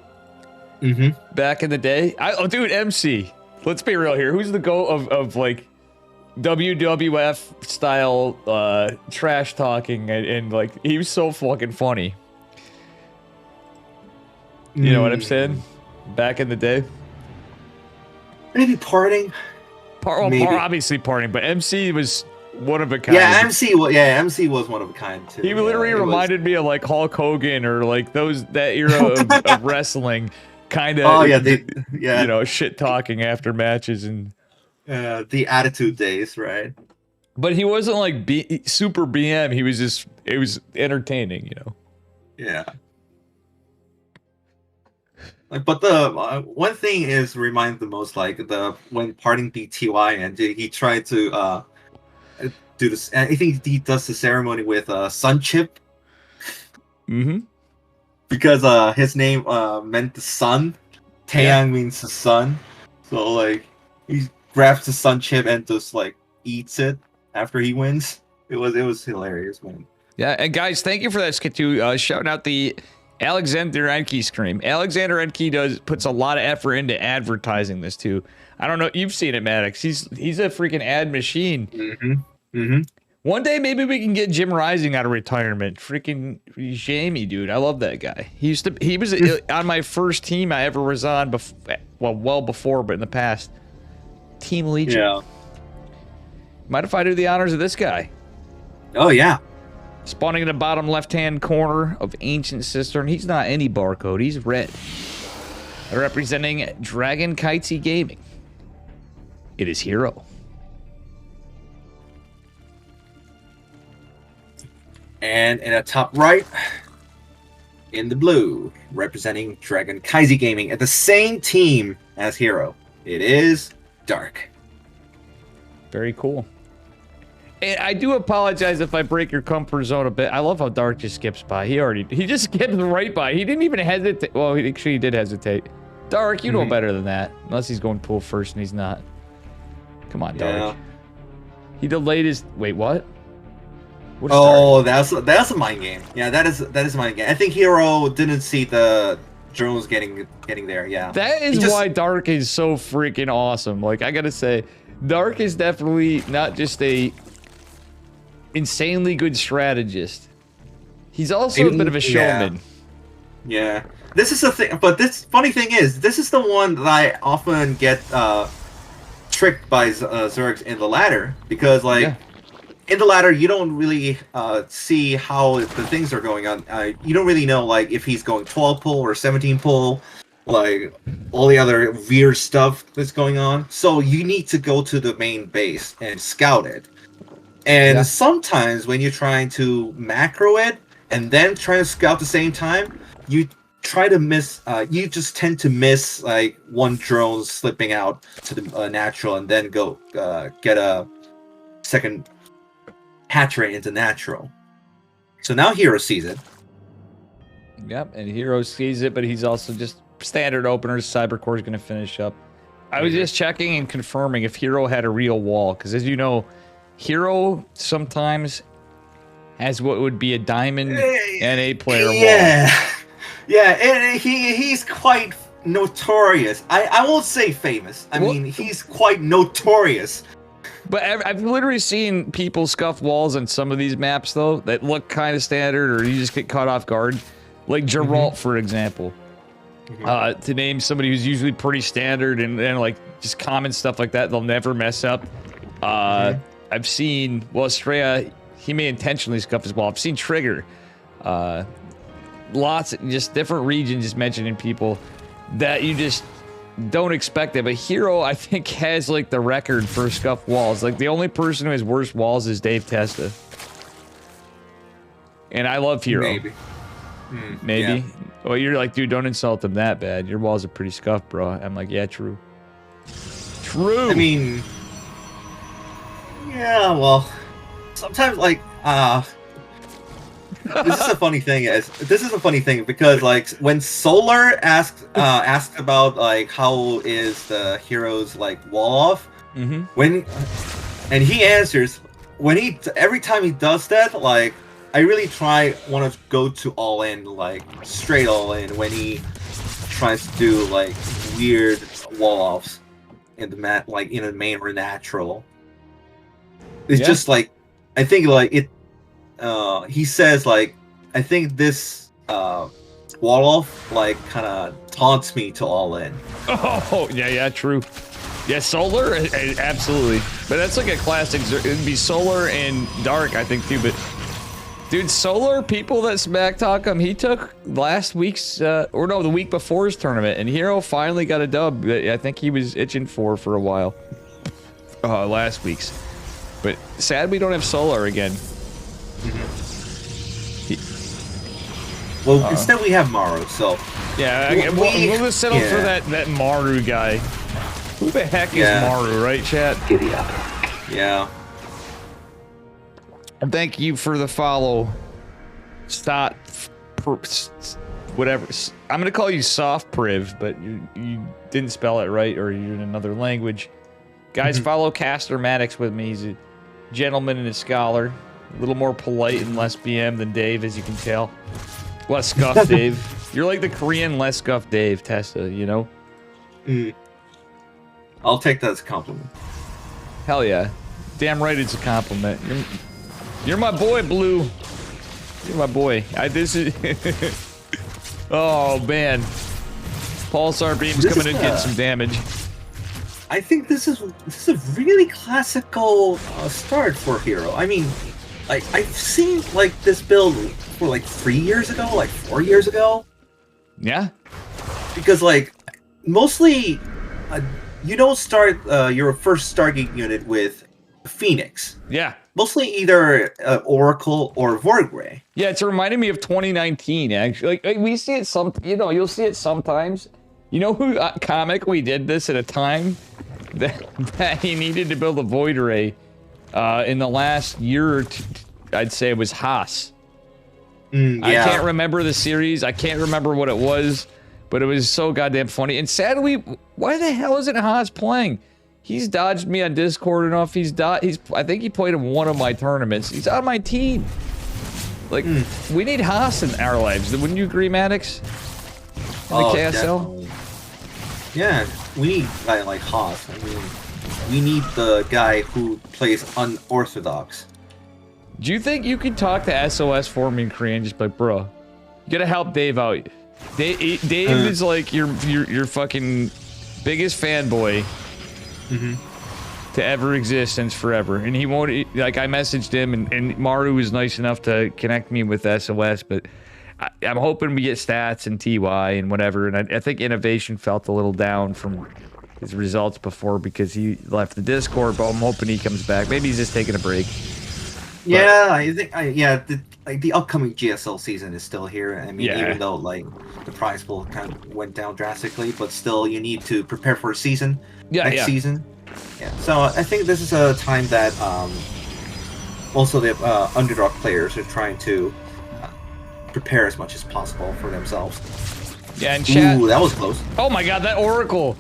Back in the day. Dude, MC. Let's be real here. Who's the GOAT of like WWF style trash talking and like he was so fucking funny. You know what I'm saying? Back in the day. Maybe Parting. Obviously Parting, but MC was one of a kind. Yeah, MC was one of a kind too. He literally reminded me of like Hulk Hogan or like that era of wrestling, kind of. Oh yeah, you know, shit talking after matches and the Attitude Days, right? But he wasn't like super BM. He was just it was entertaining, you know. Yeah. Like, but the one thing is reminds the most like when Parting beat TY and he tried to do this. I think he does the ceremony with Sun Chip. Because his name meant the sun. Taeyang means the sun. So like he grabs the Sun Chip and just like eats it after he wins. It was hilarious, man. Yeah, and guys, thank you for that skit too. Shouting out the Alexander Enke stream. Alexander Enke puts a lot of effort into advertising this too. I don't know, you've seen it, Maddox. He's a freaking ad machine. One day, maybe we can get Jim Rising out of retirement. Freaking Jamie, dude. I love that guy. He was on my first team I ever was on, well before, but in the past. Team Legion. Yeah. Mind if I do the honors of this guy? Oh, yeah. Spawning in the bottom left-hand corner of Ancient Cistern. He's not any barcode. He's red. Representing Dragon Kitesy Gaming. It is Hero. And in the top right, in the blue, representing Dragon Kaiser Gaming at the same team as Hero, it is Dark. Very cool. And I do apologize if I break your comfort zone a bit. I love how Dark just skips by. He just skips right by. He didn't even hesitate. Well, he did hesitate. Dark, you know better than that. Unless he's going pool first and he's not. Come on, Dark. Yeah. He delayed his... Wait, what? What is Dark? That's a mind game. Yeah, that is a mind game. I think Hero didn't see the drones getting there. Yeah. That is why Dark is so freaking awesome. Like, I gotta say, Dark is definitely not just a insanely good strategist. He's also a bit of a showman. Yeah. This is the thing, but this funny thing is, this is the one that I often get tricked by Zerg in the ladder, because in the ladder you don't really see how the things are going on. You don't really know like if he's going 12 pull or 17 pull, like all the other weird stuff that's going on. So you need to go to the main base and scout it. And sometimes when you're trying to macro it and then trying to scout at the same time, you try to miss. You just tend to miss like one drone slipping out to the natural, and then go get a second hatch rate into natural. So now Hero sees it. Yep, and Hero sees it, but he's also just standard openers. Cybercore is going to finish up. I was just checking and confirming if Hero had a real wall, because as you know, Hero sometimes has what would be a diamond and a player wall. Yeah, and he's quite notorious. I won't say famous. I mean, he's quite notorious. But I've literally seen people scuff walls on some of these maps, though, that look kind of standard, or you just get caught off guard. Like Geralt, for example. To name somebody who's usually pretty standard and like just common stuff like that, they'll never mess up. I've seen, well, Estrella, he may intentionally scuff his wall. I've seen Trigger. Lots of just different regions, just mentioning people that you just don't expect it. But Hero, I think, has like the record for scuff walls. Like the only person who has worse walls is Dave Testa. And I love Hero. Maybe. Yeah. Well, you're like, dude, don't insult them that bad. Your walls are pretty scuffed, bro. I'm like, yeah, true. True. I mean, yeah, well, sometimes like, this is a funny thing because like when Solar asked about like how is the Hero's like wall off, and he answers every time he does that, like I really want to go to all in, like straight all in when he tries to do like weird wall offs in the like in a main or natural. It's just like, I think like it. He says like, I think this wall off like kind of taunts me to all in. Oh yeah, true. Yeah, Solar, absolutely. But that's like a classic. It'd be Solar and Dark, I think too. But dude, Solar, people that smack talk him, he took last week's the week before's tournament, and Hero finally got a dub. I think he was itching for a while. Last week's. But sad we don't have Solar again. Well, instead we have Maru, so... Yeah, we'll just settle for that Maru guy. Who the heck is Maru, right, chat? Giddy up. Yeah. And thank you for the follow. Whatever. I'm going to call you Soft Priv, but you didn't spell it right, or you're in another language. Guys, follow Caster Maddox with me. He's a gentleman and a scholar. A little more polite and less BM than Dave, as you can tell. Less scuff, Dave. You're like the Korean less scuff Dave, Testa, you know? I'll take that as a compliment. Hell yeah. Damn right it's a compliment. You're my boy, Blue. You're my boy. This is... oh, man. Pulsar beam's coming in, getting some damage. I think this is a really classical start for Hero. I mean, like I've seen like this build for like 3 years ago, like 4 years ago. Yeah. Because like mostly, you don't start your first Stargate unit with Phoenix. Yeah. Mostly either Oracle or Vorgray. Yeah, it's reminding me of 2019. Actually, like we see it you'll see it sometimes. You know who comic we did this at a time that he needed to build a void ray in the last year or two. I'd say it was Haas. Yeah. I can't remember the series. I can't remember what it was, but it was so goddamn funny. And sadly, why the hell isn't Haas playing? He's dodged me on Discord enough. I think he played in one of my tournaments. He's on my team. Like, we need Haas in our lives. Wouldn't you agree, Maddox? In the KSL? Definitely. Yeah, we need a guy like Haas. I mean, we need the guy who plays unorthodox. Do you think you could talk to SOS for me in Korean? Just like, bro, you gotta help Dave out. Dave is like your fucking biggest fanboy to ever exist since forever, and he won't. Like, I messaged him, and Maru was nice enough to connect me with SOS, but I'm hoping we get stats and TY and whatever. And I think Innovation felt a little down from his results before because he left the Discord, but I'm hoping he comes back. Maybe he's just taking a break. Yeah, I think the upcoming GSL season is still here. I mean, even though like the prize pool kind of went down drastically, but still you need to prepare for a season next season. Yeah, so I think this is a time that also the underdog players are trying to prepare as much as possible for themselves. Yeah, and chat. Ooh, that was close. Oh my god, that Oracle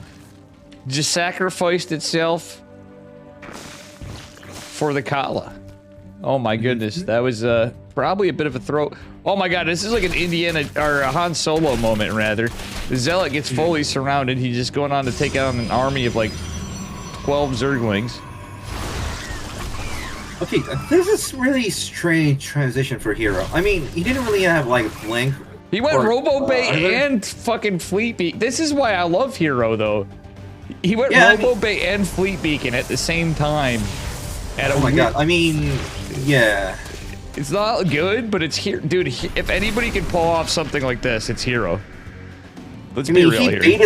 just sacrificed itself for the Kala. Oh my goodness, that was probably a bit of a throw. Oh my god, this is like an Indiana or a Han Solo moment, rather. The Zealot gets fully surrounded. He's just going on to take out an army of like 12 Zerglings. Okay, this is really strange transition for Hero. I mean, he didn't really have like Blink. He went Robo-Bait and fucking Fleet Beacon. This is why I love Hero, though. He went Robo-Bait and Fleet Beacon at the same time. Oh my god, I mean, yeah. It's not good, but it's here. Dude, if anybody can pull off something like this, it's Hero. Let's be real here. He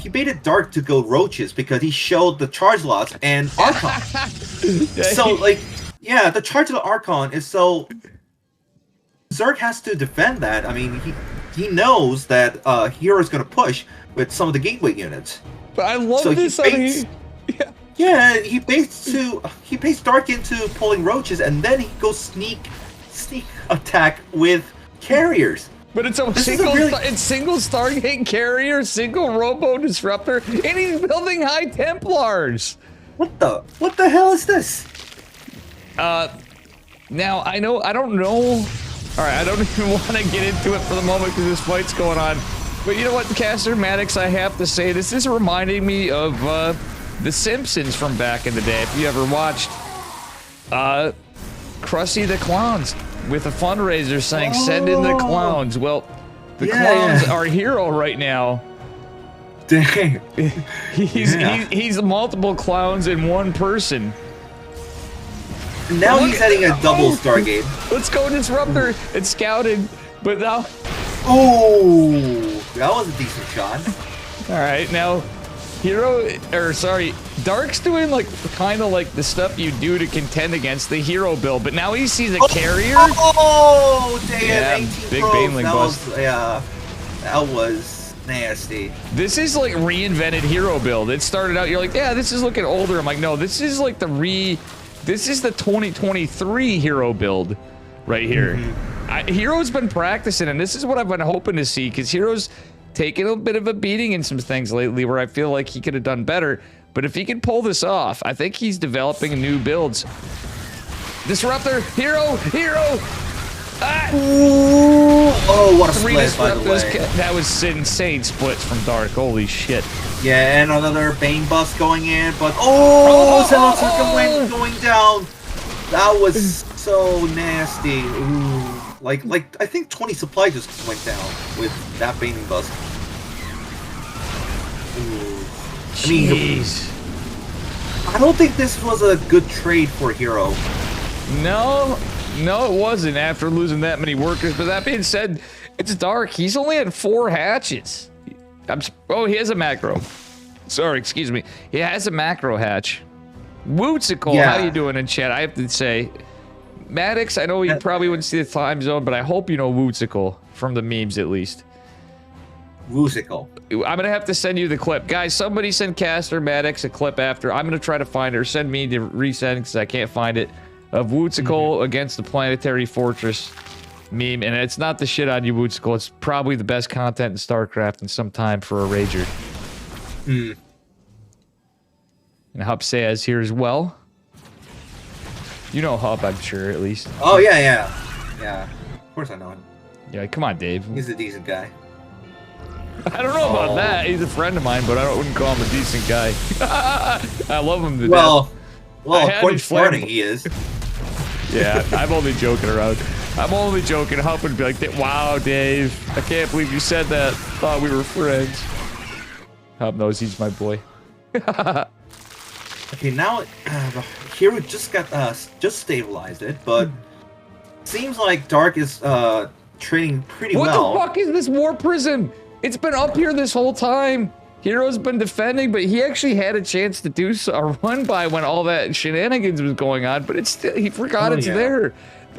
baited Dark to go Roaches because he showed the charge lots and Archon. So, like, yeah, the charge of the Archon is so... Zerg has to defend that. I mean, he knows that Hero is going to push with some of the gateway units. But I love this. Yeah, he baits Dark into pulling Roaches, and then he goes sneak attack with carriers. But it's it's single Stargate carrier, single Robo Disruptor, and he's building High Templars. What the hell is this? Now I don't know. All right, I don't even want to get into it for the moment because this fight's going on. But you know what, Caster Maddox, I have to say, this is reminding me of The Simpsons from back in the day. If you ever watched Krusty the Clowns with a fundraiser saying, send in the clowns. Well, the clowns are Hero right now. Dang. He's multiple clowns in one person. Now he's heading a double Stargate. Let's go Disruptor. It's scouted, but now... Oh, that was a decent shot. All right, now Dark's doing like kind of like the stuff you do to contend against the Hero build, but now he sees a carrier. Oh, damn! Yeah, 18 big probes. Baneling bust. That was nasty. This is like reinvented Hero build. It started out, you're like, yeah, this is looking older. I'm like, no, this is like this is the 2023 Hero build right here. Hero's been practicing, and this is what I've been hoping to see, because Hero's taken a bit of a beating in some things lately where I feel like he could have done better. But if he can pull this off, I think he's developing new builds. Disruptor, Hero! Ah! Ooh. Oh, what a split, by the way. That was insane splits from Dark. Holy shit. Yeah, and another Bane bust going in, but Zealot's going down. That was so nasty. Ooh. Like I think 20 supply just went down with that Baning Bust. Ooh. I mean, Jeez. I don't think this was a good trade for Hero. No, it wasn't after losing that many workers. But that being said, it's Dark. He's only had 4 hatches. Oh, he has a macro. Sorry, excuse me. He has a macro hatch. Wootsicle, Yeah. how you doing in chat? I have to say, Maddox, I know you probably wouldn't see the time zone, but I hope you know Wootsicle from the memes at least. Woozicle. I'm gonna have to send you the clip, guys. Somebody send Caster Maddox a clip after. I'm gonna try to find her. Send me the resend because I can't find it. Of Wootsicle against the Planetary Fortress meme, and it's not the shit on you, Wootsicle. It's probably the best content in StarCraft in some time for a rager. Hmm. And Hub says here as well. You know Hub, I'm sure, at least. Oh yeah. Of course I know him. Yeah, come on, Dave. He's a decent guy. I don't know about that. He's a friend of mine, but I wouldn't call him a decent guy. I love him to death. Well, had according his to Marty, flame- he is. Yeah, I'm only joking around. I'm only joking. Hub would be like, wow, Dave. I can't believe you said that. Thought we were friends. Hub knows he's my boy. Okay, now the Hero just got just stabilized it, but seems like Dark is trading pretty What well. the fuck is this war prison? It's been up here this whole time. Hero's been defending, but he actually had a chance to do a run by when all that shenanigans was going on, but it's still, he forgot it's there.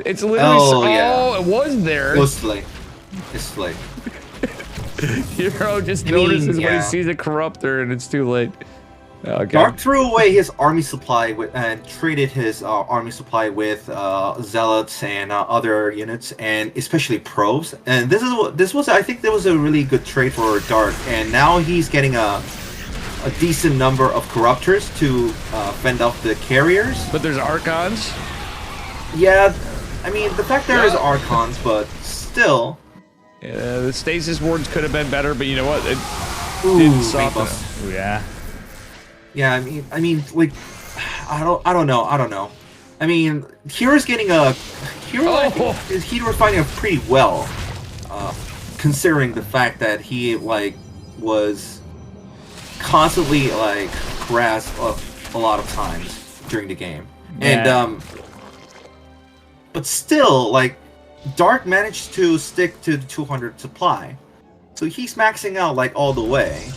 It's literally, it was there. It was late. It's late. Hero just notices when he sees a corruptor and it's too late. Oh, God. Dark threw away his army supply and traded his army supply with zealots and other units, and especially probes. And this was I think that was a really good trade for Dark. And now he's getting a decent number of corruptors to fend off the carriers. But there's Archons. Yeah, I mean the fact there is Archons, but still. Yeah, the stasis wards could have been better, but you know what? It Ooh, didn't soften Rainbow. it. Ooh, yeah. Yeah, I mean, like, I don't know. I mean, Hero's getting I think Hero's fighting it pretty well, considering the fact that he was constantly harassed a lot of times during the game, and but still, Dark managed to stick to the 200 supply, so he's maxing out all the way.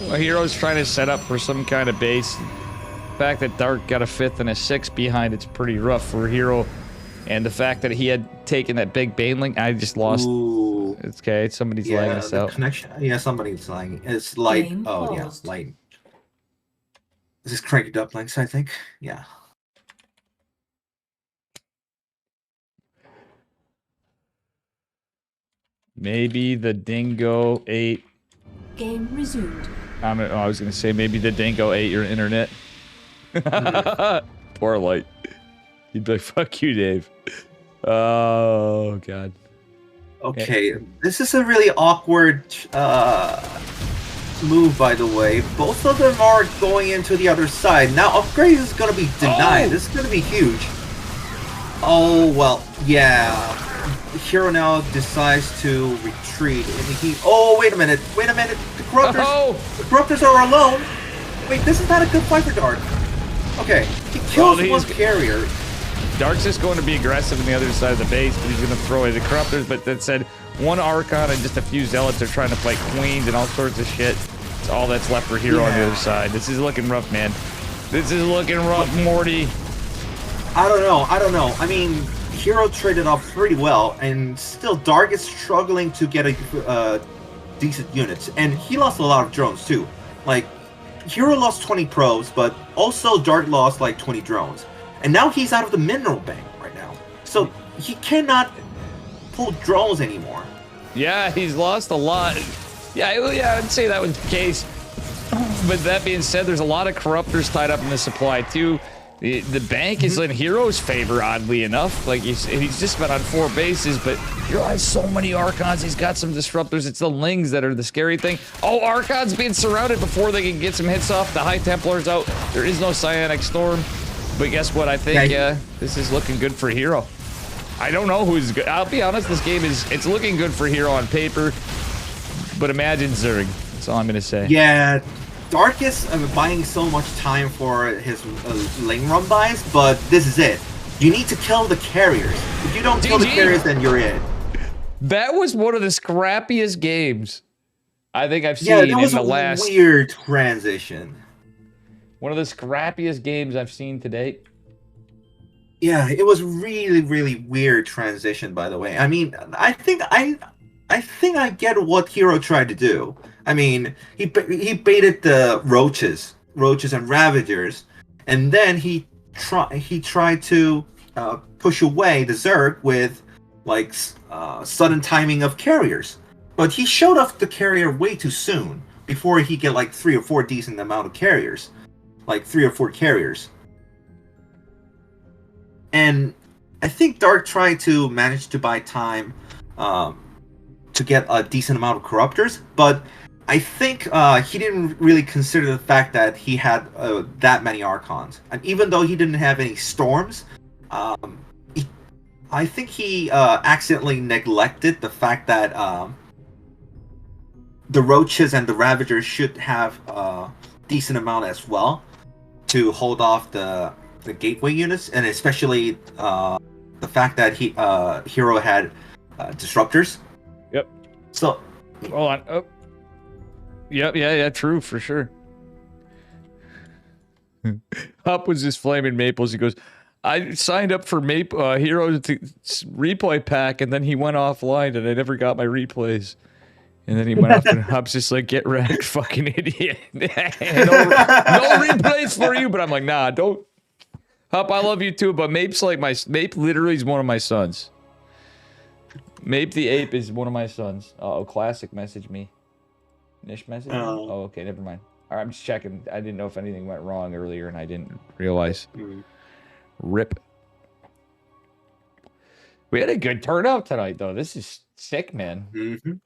Well, Hero's trying to set up for some kind of base. The fact that Dark got a 5th and a 6th behind, it's pretty rough for Hero. And the fact that he had taken that big Baneling, I just lost. Ooh. It's okay. Somebody's lagging us out. Connection. Yeah, somebody's lagging. It's light. Game Oh, paused. yeah, light. This is cranked up links, I think. Yeah. Maybe the Dingo ate. Game resumed. I was gonna say maybe the Dingo ate your internet. Poor Light. He'd be like, "Fuck you, Dave." Oh God. Okay, this is a really awkward move, by the way. Both of them are going into the other side. Now, upgrade is going to be denied. This is going to be huge. Oh, well, yeah. Hero now decides to retreat. And oh, wait a minute. The corruptors are alone. Wait, this is not a good fight for Dark. Okay, he kills one carrier. Dark's just going to be aggressive on the other side of the base, but he's going to throw away the corruptors. But that said, one Archon and just a few zealots are trying to fight queens and all sorts of shit. It's all that's left for Hero on the other side. This is looking rough, man. This is looking rough, Morty. I don't know. I mean, Hero traded off pretty well, and still Dark is struggling to get a decent units, and he lost a lot of drones too. Hero lost 20 probes, but also Dark lost 20 drones. And now he's out of the mineral bank right now. So he cannot pull drones anymore. Yeah, he's lost a lot. Yeah, I'd say that was the case. But that being said, there's a lot of corruptors tied up in the supply too. The bank is in Hero's favor, oddly enough. He's just been on 4 bases, but Hero has so many Archons. He's got some disruptors. It's the Lings that are the scary thing. Oh, Archon's being surrounded before they can get some hits off. The High Templar's out. There is no Cyanic Storm. But guess what? I think Yeah. this is looking good for Hero. I don't know who's good. I'll be honest, this game it's looking good for Hero on paper. But imagine Zerg. That's all I'm going to say. Yeah, Dark is buying so much time for his lane run buys, but this is it. You need to kill the carriers. If you don't kill the GG. carriers, then you're it. That was one of the scrappiest games I think I've Yeah, seen that was in the a last... weird transition. One of the scrappiest games I've seen to date. Yeah, it was really, really weird transition, by the way. I mean, I think I get what Hero tried to do. I mean, he baited the roaches and ravagers, and then he tried to push away the Zerg with like sudden timing of carriers. But he showed off the carrier way too soon before he get like 3 or 4 decent amount of carriers, like 3 or 4 carriers. And I think Dark tried to manage to buy time to get a decent amount of corruptors, but I think he didn't really consider the fact that he had that many Archons. And even though he didn't have any storms, I think he accidentally neglected the fact that the roaches and the ravagers should have a decent amount as well to hold off the gateway units, and especially the fact that Hero had disruptors. Yep. So, Hold on. Oh. Yep, yeah, true, for sure. Hup was just flaming Maples. He goes, I signed up for Hero replay pack, and then he went offline, and I never got my replays. And then he went off, and Hup's just like, get wrecked, fucking idiot. no replays for you. But I'm like, nah, don't. Hup, I love you too, but Mape's like Mape literally is one of my sons. Mape the ape is one of my sons. Uh-oh, Classic messaged me. Nish messaged me? Oh, okay, never mind. All right, I'm just checking. I didn't know if anything went wrong earlier, and I didn't realize. Rip. We had a good turnout tonight, though. This is sick, man.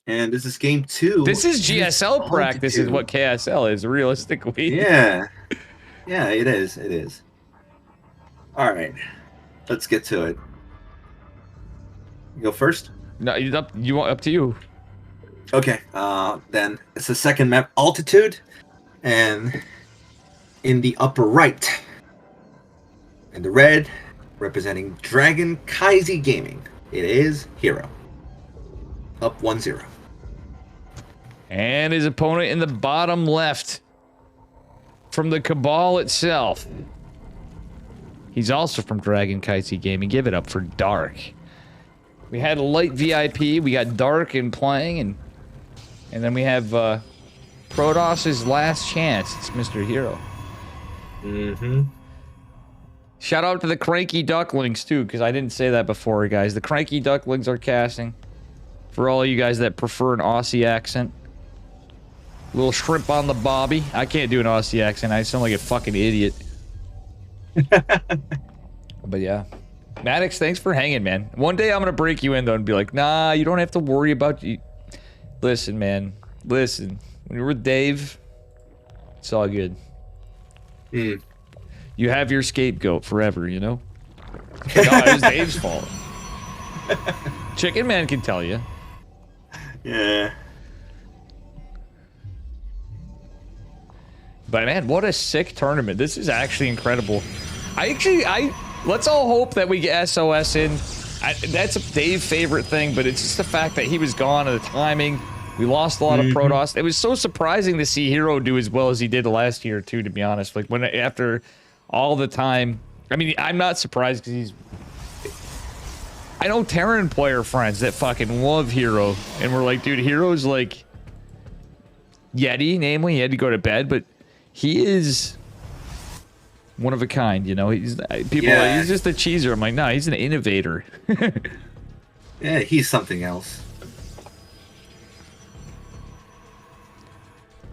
And this is game 2. This is GSL practice, is what KSL is, realistically. Yeah, it is. It is. All right, let's get to it. You go first. No, up to you. Okay, then it's the second map, Altitude, and in the upper right, in the red, representing Dragon Kaizi Gaming, it is Hero. Up 1-0. And his opponent in the bottom left, from the Cabal itself. He's also from Dragon Kaizi Gaming. Give it up for Dark. We had a light VIP. We got Dark in playing, and then we have Protoss's last chance. It's Mr. Hero. Shout out to the Cranky Ducklings, too, because I didn't say that before, guys. The Cranky Ducklings are casting. For all you guys that prefer an Aussie accent. Little shrimp on the bobby. I can't do an Aussie accent. I sound like a fucking idiot. But yeah. Maddox, thanks for hanging, man. One day I'm going to break you in, though, and be like, nah, you don't have to worry about you. Listen, man. Listen. When you're with Dave, it's all good. You have your scapegoat forever, you know? No, it was Dave's fault. Chicken Man can tell you. Yeah. But man, what a sick tournament. This is actually incredible. Let's all hope that we get SOS in. That's a Dave favorite thing, but it's just the fact that he was gone and the timing. We lost a lot of Protoss. It was so surprising to see Hero do as well as he did last year too, to be honest. Like after all the time, I mean, I'm not surprised because I know Terran player friends that fucking love Hero, and we're like, dude, Hero's like Yeti, namely, he had to go to bed, but he is one of a kind, you know. He's just a cheeser. I'm like, nah, he's an innovator. Yeah, he's something else.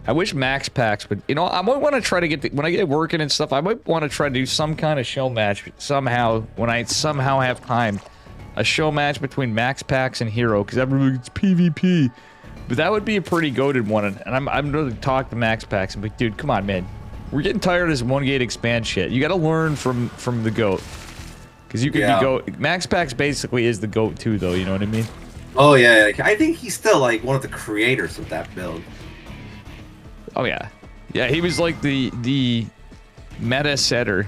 I wish Max Packs would, you know, I might want to try to get, when I get working and stuff, I might want to try to do some kind of show match somehow, when I somehow have time. A show match between Max Packs and Hero, because everybody's like, it's PvP. But that would be a pretty goated one, and I'm going to talk to Max Packs and be like, dude, come on, man. We're getting tired of this one gate expand shit. You got to learn from the GOAT. Because you could be GOAT. Max Pax basically is the GOAT too, though. You know what I mean? Oh yeah, I think he's still like one of the creators of that build. Oh yeah, yeah. He was like the meta setter.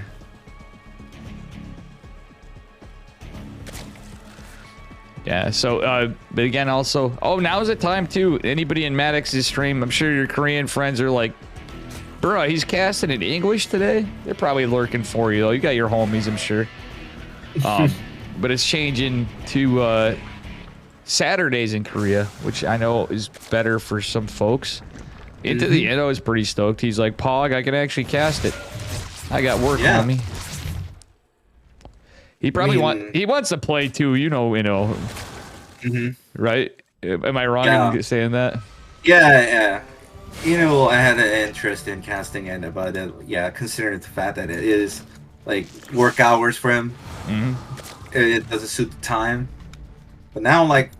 Yeah. So, but again, also, oh, now's the time too. Anybody in Maddox's stream, I'm sure your Korean friends are like, bro, he's casting in English today. They're probably lurking for you though. You got your homies, I'm sure. But it's changing to Saturdays in Korea, which I know is better for some folks. Into the Edo is pretty stoked. He's like, Pog, I can actually cast it. I got work on me. He probably he wants to play too, you know, right? Am I wrong in saying that? Yeah. You know, I had an interest in casting it, but yeah, considering the fact that it is like work hours for him, it doesn't suit the time. But now, like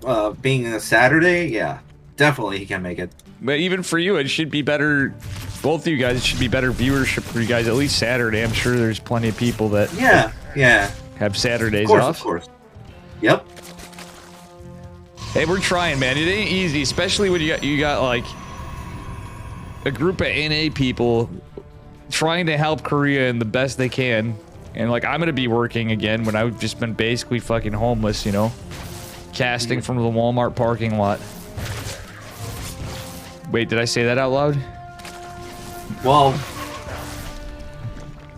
being a Saturday, yeah, definitely he can make it. But even for you, it should be better. Both of you guys, it should be better viewership for you guys. At least Saturday. I'm sure there's plenty of people that have Saturdays off. Of course. Yep. Hey, we're trying, man. It ain't easy, especially when you got like a group of NA people trying to help Korea in the best they can. And like, I'm gonna be working again when I've just been basically fucking homeless, you know, casting from the Walmart parking lot. Wait, did I say that out loud? Well,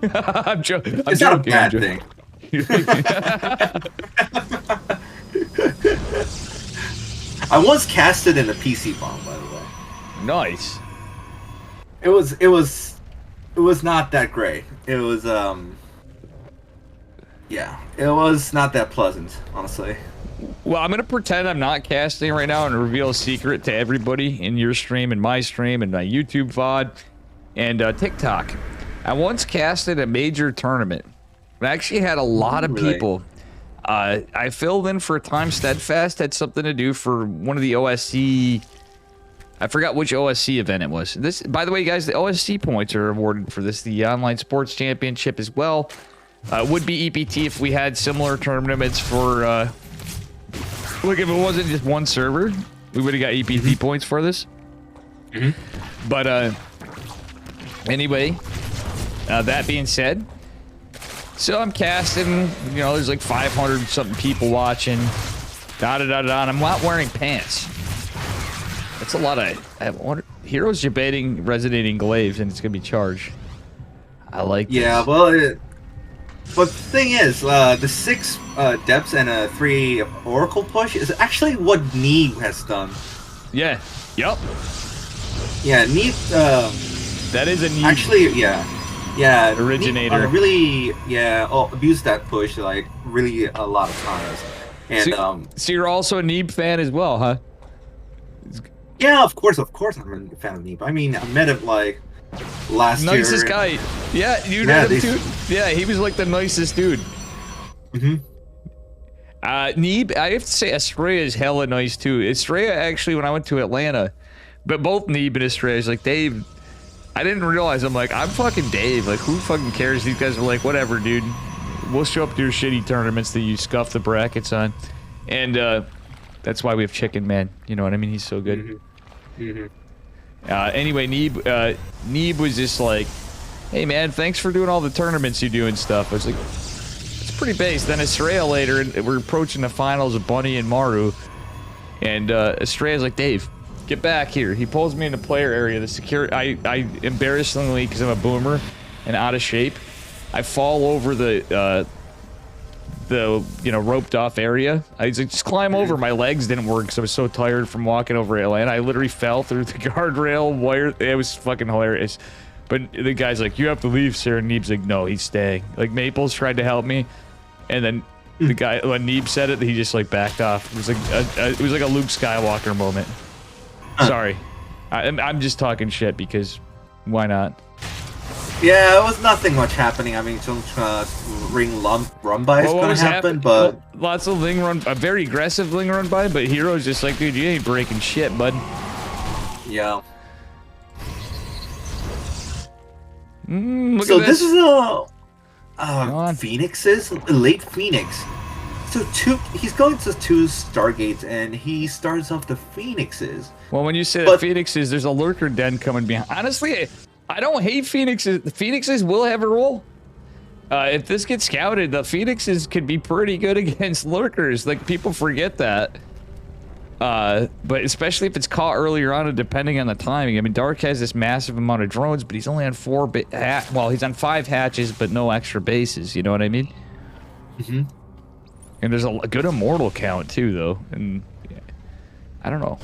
I'm joking. It's not a bad thing. I once casted in a PC bomb, by the way. Nice. It was not that great. It was yeah, it was not that pleasant, honestly. Well, I'm gonna pretend I'm not casting right now and reveal a secret to everybody in your stream and my stream and my YouTube VOD and TikTok. I once casted a major tournament. I actually had a lot of people. I filled in for a time. Steadfast had something to do for one of the OSC. I forgot which OSC event it was. This, by the way, guys, the OSC points are awarded for this. The Online Sports Championship as well. Would be EPT if we had similar tournaments for. Look, if it wasn't just one server, we would have got EPT points for this. But anyway, that being said, so I'm casting. You know, there's like 500 something people watching. And I'm not wearing pants. That's a lot of. Heroes debating resonating glaives, and it's gonna be charged. I like. Yeah, this. well, but the thing is, the 6 depths and a 3 oracle push is actually what Neeb has done. Yeah. Yup. Yeah, Neeb. That is a Neeb. Actually, yeah. Originator. Neeb, really, abused that push like really a lot of times. And so you're also a Neeb fan as well, huh? Yeah, of course, I'm a fan of Neeb. I mean, I met him like last year. Nicest guy. Yeah, you met him too. Yeah, he was like the nicest dude. Neeb, I have to say Estrella is hella nice too. Estrella actually, when I went to Atlanta, but both Neeb and Estrella is like, Dave, I didn't realize. I'm like, I'm fucking Dave. Like, who fucking cares? These guys were like, whatever, dude. We'll show up to your shitty tournaments that you scuff the brackets on. And that's why we have Chicken Man. You know what I mean? He's so good. Anyway, Neeb was just like, hey man, thanks for doing all the tournaments you do and stuff. I was like, it's pretty base. Then Estrella later, and we're approaching the finals of Bunny and Maru. And Estrella's like, Dave, get back here. He pulls me in the player area. The security, I embarrassingly, because I'm a boomer and out of shape, I fall over the roped off area. I was like, just climb over. My legs didn't work because I was so tired from walking over Atlanta. I literally fell through the guardrail wire. It was fucking hilarious. But the guy's like, you have to leave, sir. And Neeb's like, no, he's staying. Like, Maples tried to help me, and then the guy, when Neeb said it, he just like backed off. It was like a Luke Skywalker moment. Sorry, I'm just talking shit because why not? Yeah, it was nothing much happening. I mean, some ring run by is gonna happen, but lots of ling run, a very aggressive ling run by. But Hero's just like, dude, you ain't breaking shit, bud. Yeah. Look So at this is Go on. Phoenix's late Phoenix. So he's going to two Stargates, and he starts off the Phoenixes. Well, when you say the But- Phoenixes, there's a lurker den coming behind. Honestly, I don't hate Phoenixes. The Phoenixes will have a role. If this gets scouted, the Phoenixes could be pretty good against lurkers. Like, people forget that. But especially if it's caught earlier on and depending on the timing. I mean, Dark has this massive amount of drones, but he's only on well, he's on 5 hatches, but no extra bases. You know what I mean? Mm-hmm. And there's a good immortal count too, though. And yeah, I don't know.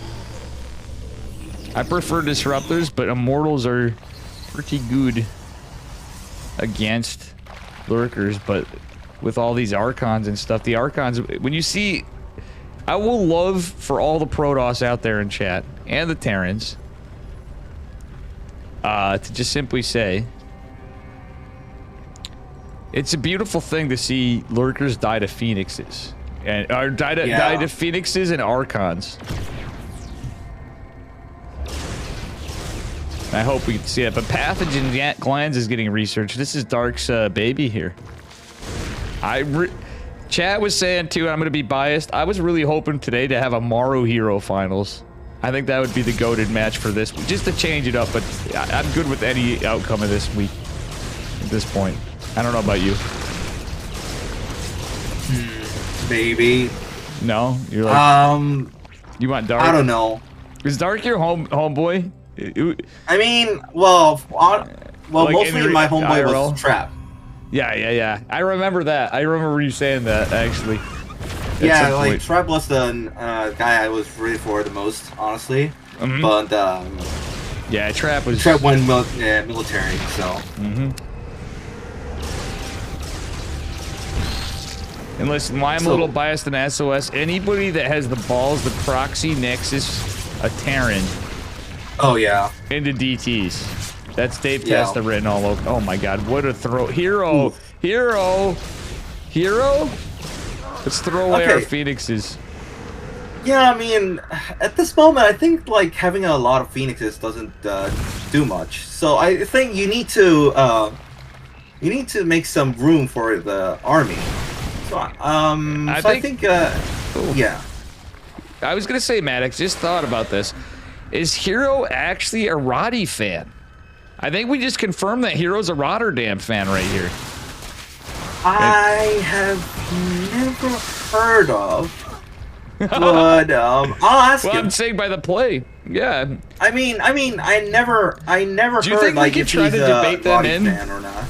I prefer disruptors, but immortals are pretty good against lurkers. But with all these archons and stuff, the archons, when you see, I will love for all the Protoss out there in chat and the Terrans to just simply say, it's a beautiful thing to see lurkers die to phoenixes, and or die to phoenixes and archons. I hope we can see it. But pathogen glands is getting researched. This is Dark's baby here. Chat was saying too, and I'm gonna be biased, I was really hoping today to have a Maru Hero finals. I think that would be the goated match for this, just to change it up. But I'm good with any outcome of this week at this point. I don't know about you. Maybe. No, you're like, you want Dark? I don't know. Is Dark your homeboy? I mean, well, like mostly my homeboy IRL? was Trap. Yeah. I remember that. I remember you saying that actually. Yeah, like Trap was the guy I was ready for the most, honestly. Mm-hmm. But yeah, Trap went military, so. Mm-hmm. And listen, why I'm a little biased in SOS, anybody that has the balls to proxy Nexus a Terran. Oh, yeah. Into DTs. That's Dave Yeah. Testa written all over. Oh my god, what a throw. Hero! Hero! Let's throw away our Phoenixes. Yeah, I mean, at this moment, I think, like, having a lot of Phoenixes doesn't do much. So I think you need to make some room for the army. So, I think yeah. I was gonna say, Maddox, just thought about this. Is Hero actually a Roddy fan? I think we just confirmed that Hero's a Rotterdam fan right here. I have never heard of, but I'll ask well, him. I'm saying by the play, yeah. I mean, I never Do you heard think like we if could try he's to debate a them Roddy in? fan or not.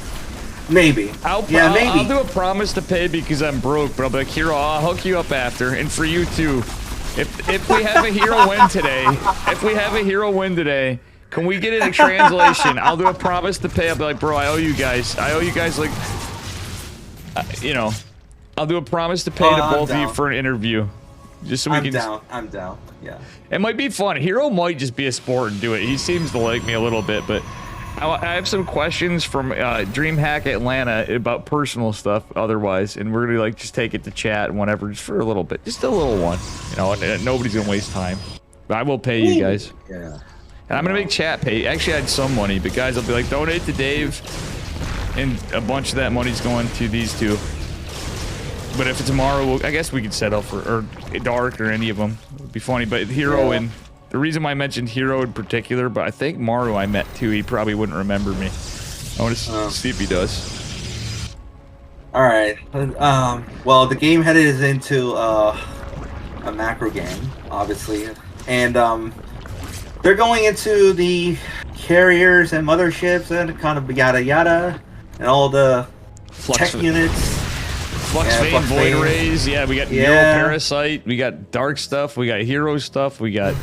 Maybe. I'll maybe. do a promise to pay because I'm broke, but I'll be like, Hero, I'll hook you up after, and for you too. If we have a Hero win today, can we get it in translation? I'll do a promise to pay. I'll be like, bro, I owe you guys like, you know, I'll do a promise to pay to both of you for an interview, just so we can. I'm down. Yeah. It might be fun. Hero might just be a sport and do it. He seems to like me a little bit, but I have some questions from DreamHack Atlanta about personal stuff otherwise, and we're gonna like just take it to chat and whatever, just for a little bit, just a little one, you know, and nobody's gonna waste time. But I will pay you guys. Yeah. And I'm gonna make chat pay. Actually, I had some money, but guys, I'll be like, donate to Dave, and a bunch of that money's going to these two. But if it's tomorrow, I guess we could set up for or Dark or any of them. It'd be funny. But Hero and the reason why I mentioned Hero in particular, but I think Maru I met too. He probably wouldn't remember me. I want to see if he does. All right. Well, the game headed into a macro game, obviously, and they're going into the carriers and motherships and kind of yada yada, and all the tech units. Flux Vein, Void Rays, yeah, we got Neural Parasite, we got Dark stuff, we got Hero stuff, we got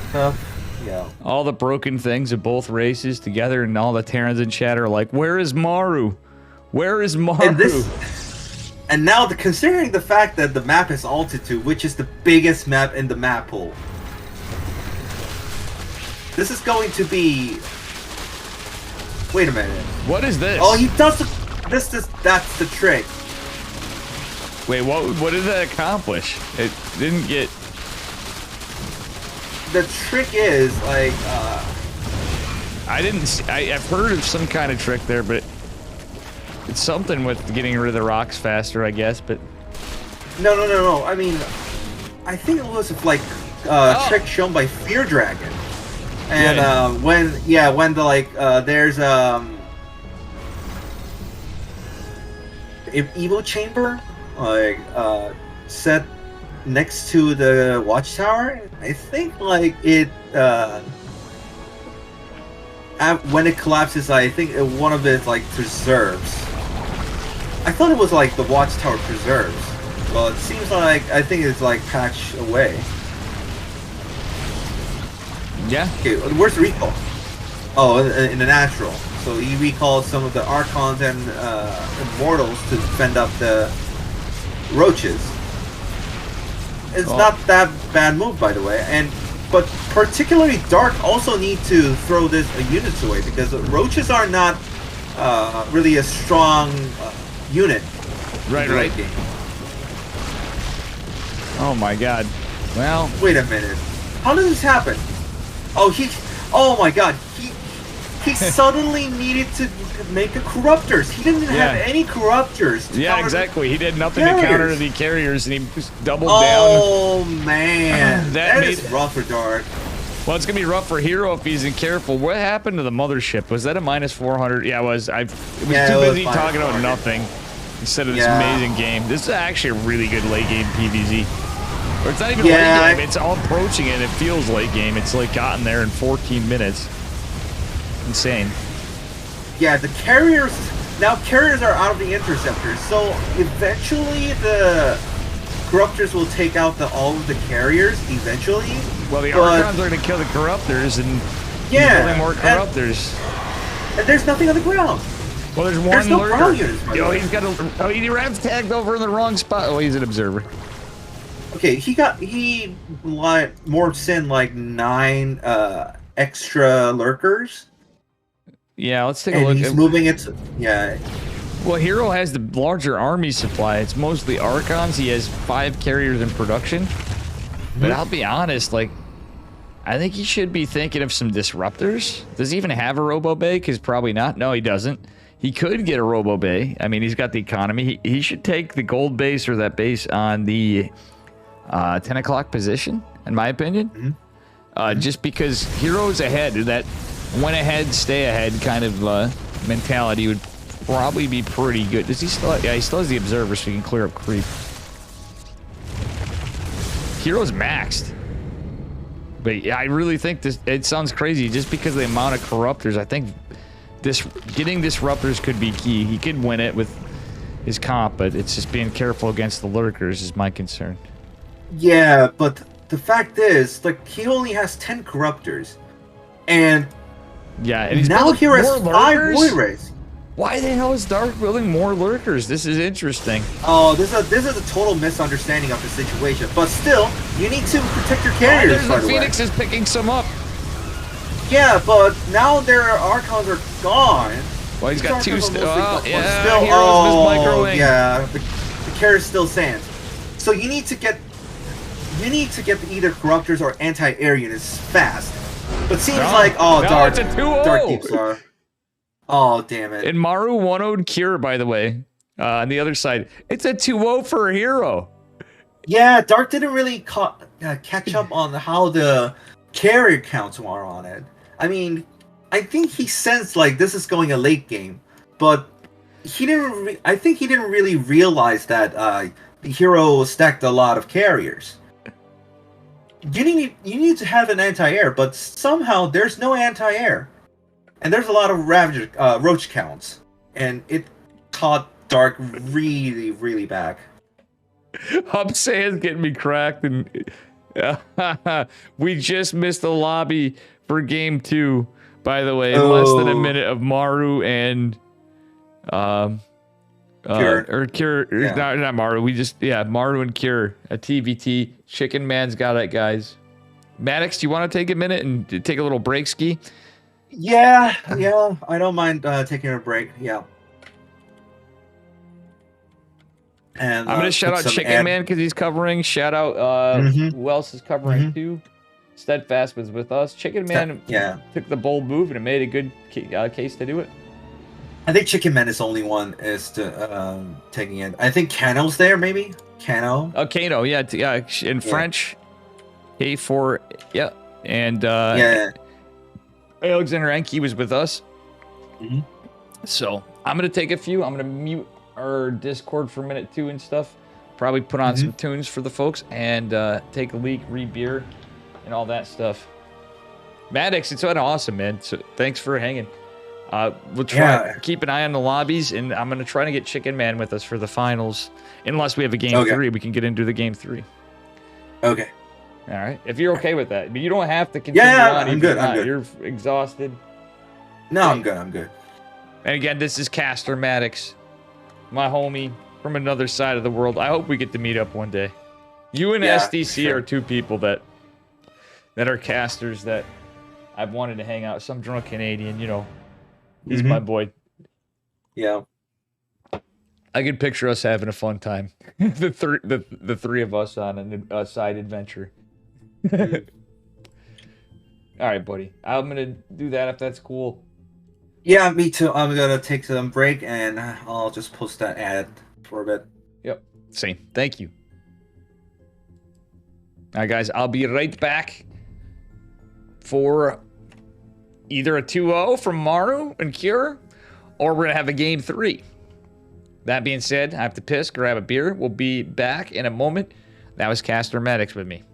all the broken things of both races together, and all the Terrans in chat are like, where is Maru? Where is Maru? And now, considering the fact that the map is Altitude, which is the biggest map in the map pool, this is going to be... Wait a minute. What is this? Oh, he does that's the trick. Wait, what did that accomplish? It didn't get... The trick is, like, I've heard of some kind of trick there, but It's something with getting rid of the rocks faster, I guess, but... No. I mean, I think it was like trick shown by Fear Dragon. And when the like there's Evo chamber like set next to the watchtower, I think like it when it collapses, I think one of it like preserves. I thought it was like the watchtower preserves. Well, it seems like I think it's like patched away. Yeah. Okay, where's the recall? Oh, in the natural. So he recalled some of the Archons and Immortals to fend up the Roaches. It's not that bad move, by the way. But particularly Dark also need to throw this units away because Roaches are not really a strong unit. Right. Game. Oh my god. Well... Wait a minute. How does this happen? Oh my god. He suddenly needed to make a Corruptors. He didn't have any Corruptors. Yeah, exactly. He did nothing to counter the carriers, and he just doubled down. Oh man, that is rough for Dark. Well, it's gonna be rough for Hero if he's careful. What happened to the mothership? Was that a -400? Yeah, it was. It was too busy talking about nothing instead of this amazing game. This is actually a really good late game PvZ. Or it's not even late game. It's all approaching it. It feels late game. It's like gotten there in 14 minutes. Insane. Yeah, the carriers are out of the interceptors, so eventually the Corruptors will take out all of the carriers eventually. Well, the Archons are going to kill the Corruptors and building more Corruptors. And there's nothing on the ground. Well, there's one There's no lurker. ground units, by the way. He's got a. He Rav's tagged over in the wrong spot. Oh, he's an observer. Okay, he morphs in like 9 extra lurkers. Yeah, let's take a look. He's moving it. Well, Hero has the larger army supply. It's mostly Archons. He has 5 carriers in production. But I'll be honest, like, I think he should be thinking of some disruptors. Does he even have a Robo Bay? Because probably not. No, he doesn't. He could get a Robo Bay. I mean, he's got the economy. He should take the gold base or that base on the 10 o'clock position, in my opinion. Just because Hero's ahead. That went ahead, stay ahead kind of mentality would probably be pretty good. Does he still? Yeah, he still has the observer, so he can clear up creep. Hero's maxed. But yeah, I really think this. It sounds crazy just because of the amount of Corruptors. I think getting Disruptors could be key. He could win it with his comp, but it's just being careful against the Lurkers is my concern. Yeah, but the fact is, like, he only has 10 Corruptors, and and now he has 5 Void Rays. Why the hell is Dark building more Lurkers? This is interesting. Oh, this is a total misunderstanding of the situation. But still, you need to protect your carriers. The Phoenix is picking some up. Yeah, but now their Archons are gone. Well, he's got 2 still. The carrier still stands. So you need to get either Corruptors or anti-air units fast. But seems Dark keeps are. Oh, damn it. And Maru 1-0'd Cure, by the way. On the other side, it's a 2-0 for a Hero. Yeah, Dark didn't really catch up on how the carrier counts are on it. I mean, I think he sensed like this is going a late game, but I think he didn't really realize that the Hero stacked a lot of carriers. You need to have an anti-air, but somehow there's no anti-air. And there's a lot of Roach counts. And it caught Dark really, really back. Upsand's getting me cracked. And we just missed the lobby for game 2, by the way. In less than a minute of Maru and... Cure. Not Maru. Maru and Cure. A TVT. Chicken Man's got it, guys. Maddox, do you want to take a minute and take a little break ski? Yeah, I don't mind taking a break. Yeah. And I'm gonna shout out Chicken Man because he's covering. Shout out who else is covering too? Steadfast was with us. Chicken Man took the bold move and it made a good case to do it. I think Chicken Man is the only one is taking it. I think Cano's there, maybe? Cano? Oh, Kano, yeah, in French. K4, yeah. And Yeah. Alexander Enke was with us. Mhm. So I'm going to take a few. I'm going to mute our Discord for a minute too and stuff. Probably put on some tunes for the folks and take a leak, read beer, and all that stuff. Maddox, it's been awesome, man. So thanks for hanging. We'll try keep an eye on the lobbies, and I'm gonna try to get Chicken Man with us for the finals. Unless we have a game 3, we can get into the game 3. Okay. All right. If you're okay with that, but you don't have to continue on. I'm good. I'm good. You're exhausted. No, I'm good. I'm good. And again, this is Caster Maddox, my homie from another side of the world. I hope we get to meet up one day. You and SDC are two people that are casters that I've wanted to hang out. Some drunk Canadian, you know. He's my boy. Yeah. I can picture us having a fun time. the three of us on a side adventure. All right, buddy. I'm gonna do that if that's cool. Yeah, me too. I'm gonna take some break and I'll just post that ad for a bit. Yep. Same. Thank you. All right, guys. I'll be right back for either a 2-0 from Maru and Cure, or we're gonna have a game 3. That being said, I have to piss, grab a beer. We'll be back in a moment. That was Caster Maddox with me.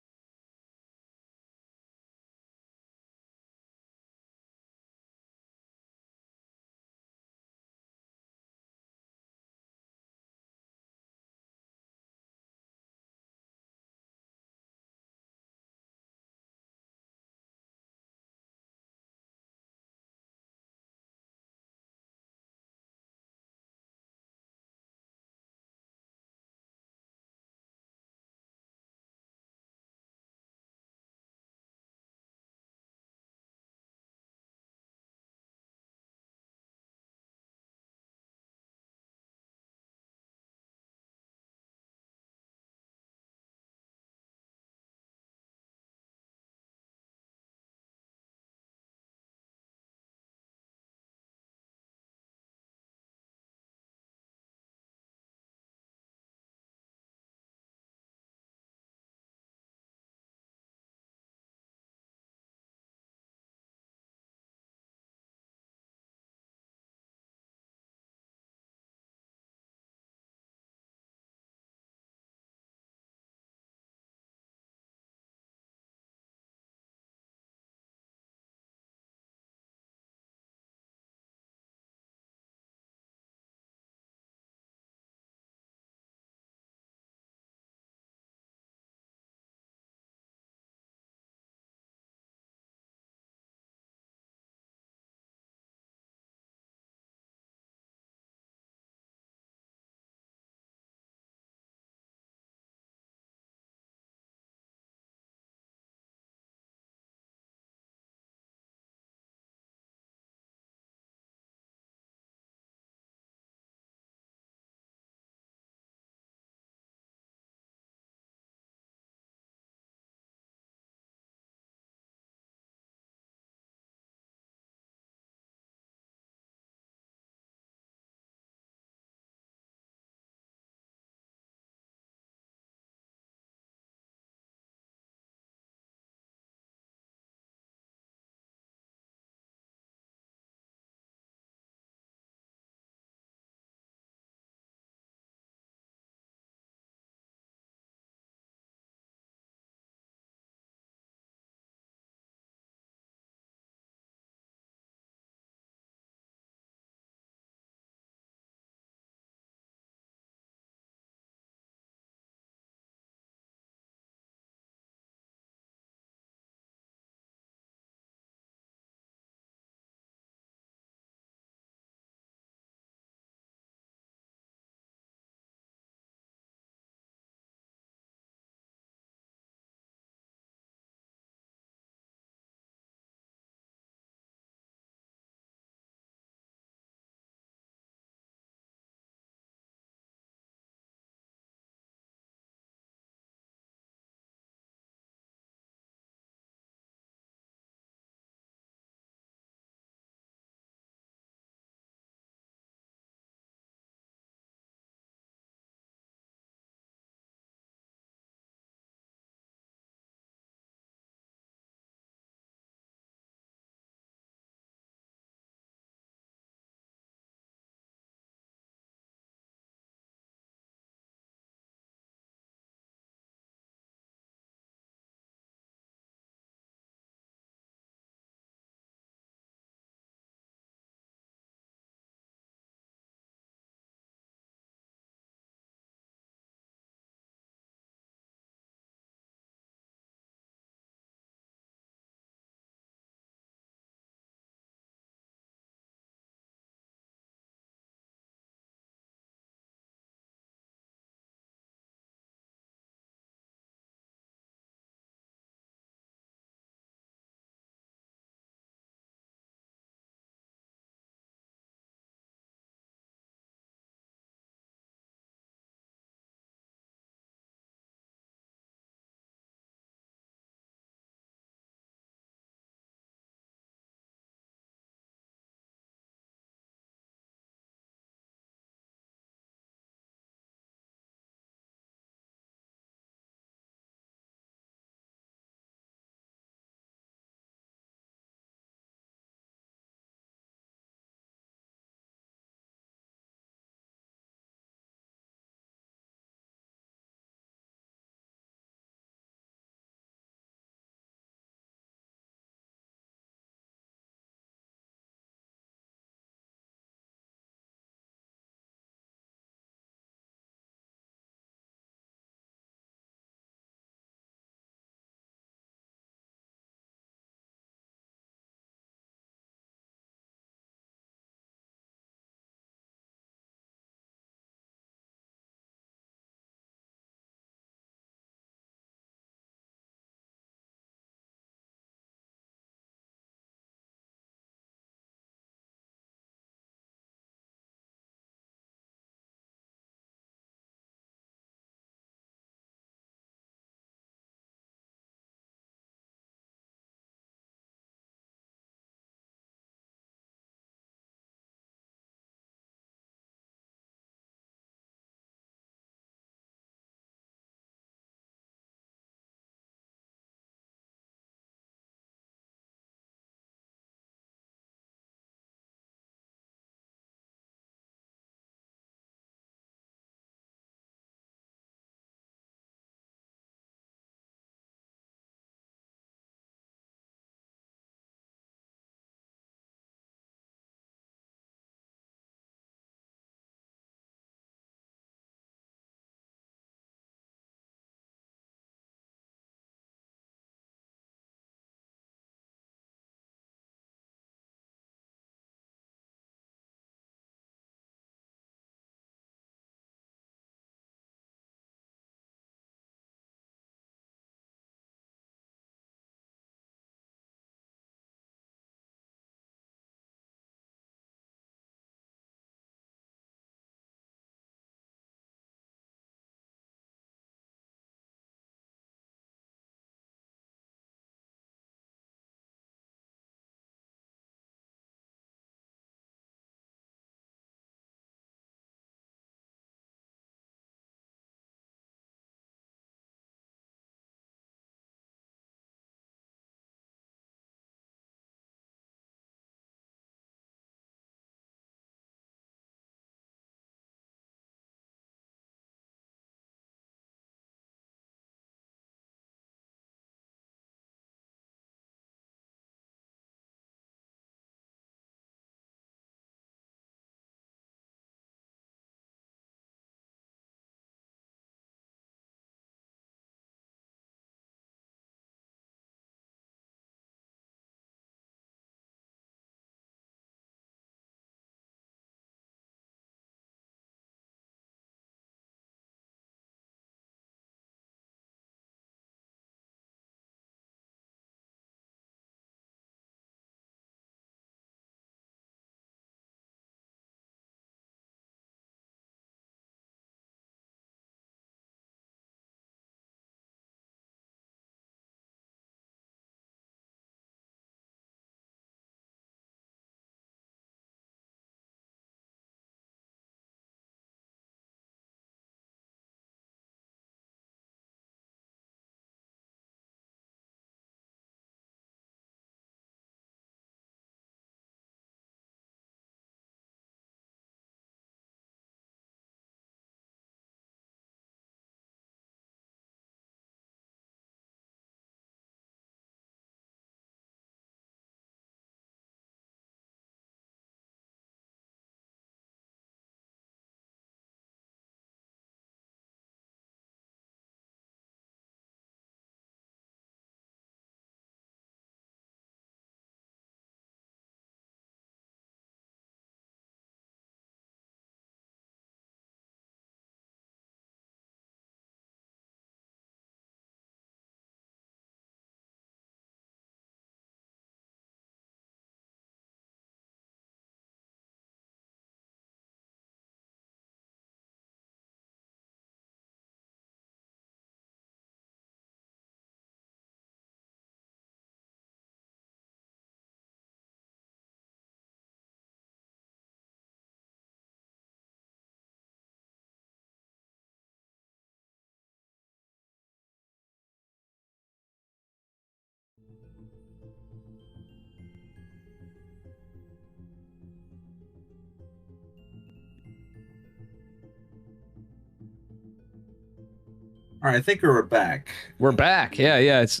All right, I think we're back. We're back. Yeah. It's.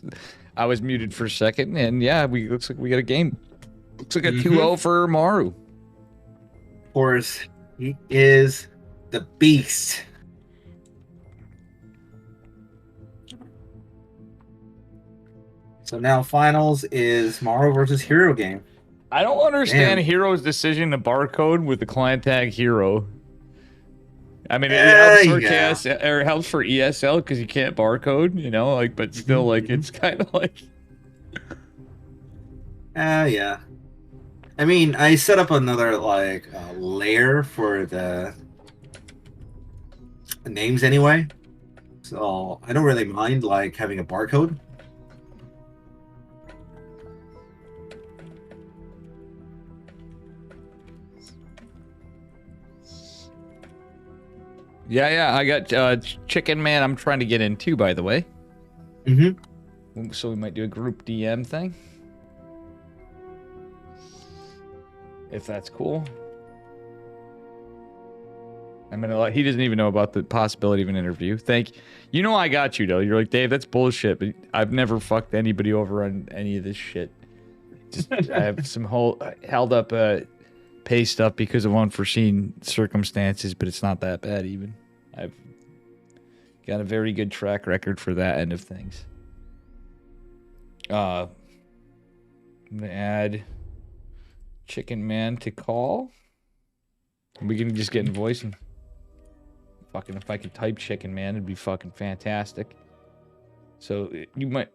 I was muted for a second, and yeah, looks like we got a game. Looks like a 2-0 for Maru. Of course, he is the beast. So now finals is Maru versus Hero game. I don't understand Damn. Hero's decision to barcode with the client tag Hero. I mean, it helps for KS, or it helps for ESL because you can't barcode, you know, like, but still, like, it's kind of like. Yeah. I mean, I set up another like layer for the names anyway, so I don't really mind like having a barcode. Yeah, I got Chicken Man I'm trying to get in too, by the way. Mm-hmm. So we might do a group DM thing. If that's cool. I mean, he doesn't even know about the possibility of an interview. You know I got you, though. You're like, Dave, that's bullshit, but I've never fucked anybody over on any of this shit. Just, I have some held up pay stuff because of unforeseen circumstances, but it's not that bad even. I've got a very good track record for that end of things. I'm gonna add Chicken Man to call. We can just get in voice and fucking, if I could type Chicken Man, it'd be fucking fantastic. So you might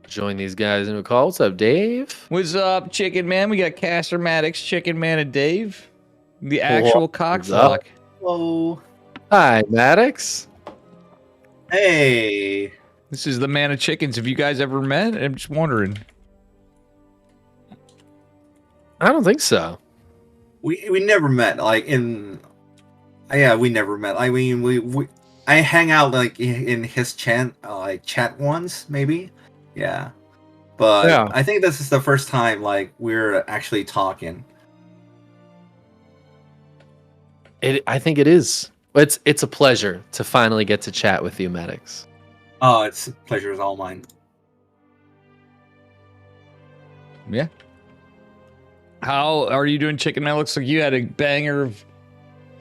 join these guys in a call. What's up, Dave? What's up, Chicken Man? We got Caster Maddox, Chicken Man, and Dave. The actual cockflock. Hello. Hi, Maddox. Hey. This is the man of chickens. Have you guys ever met? I'm just wondering. I don't think so. We never met like in. Yeah, we never met. I mean, I hang out like in his chat once maybe. Yeah, but Yeah. I think this is the first time like we're actually talking. I think it is. It's a pleasure to finally get to chat with you, Maddox. Oh, it's pleasure is all mine. Yeah. How are you doing, Chicken Man? Looks like you had a banger of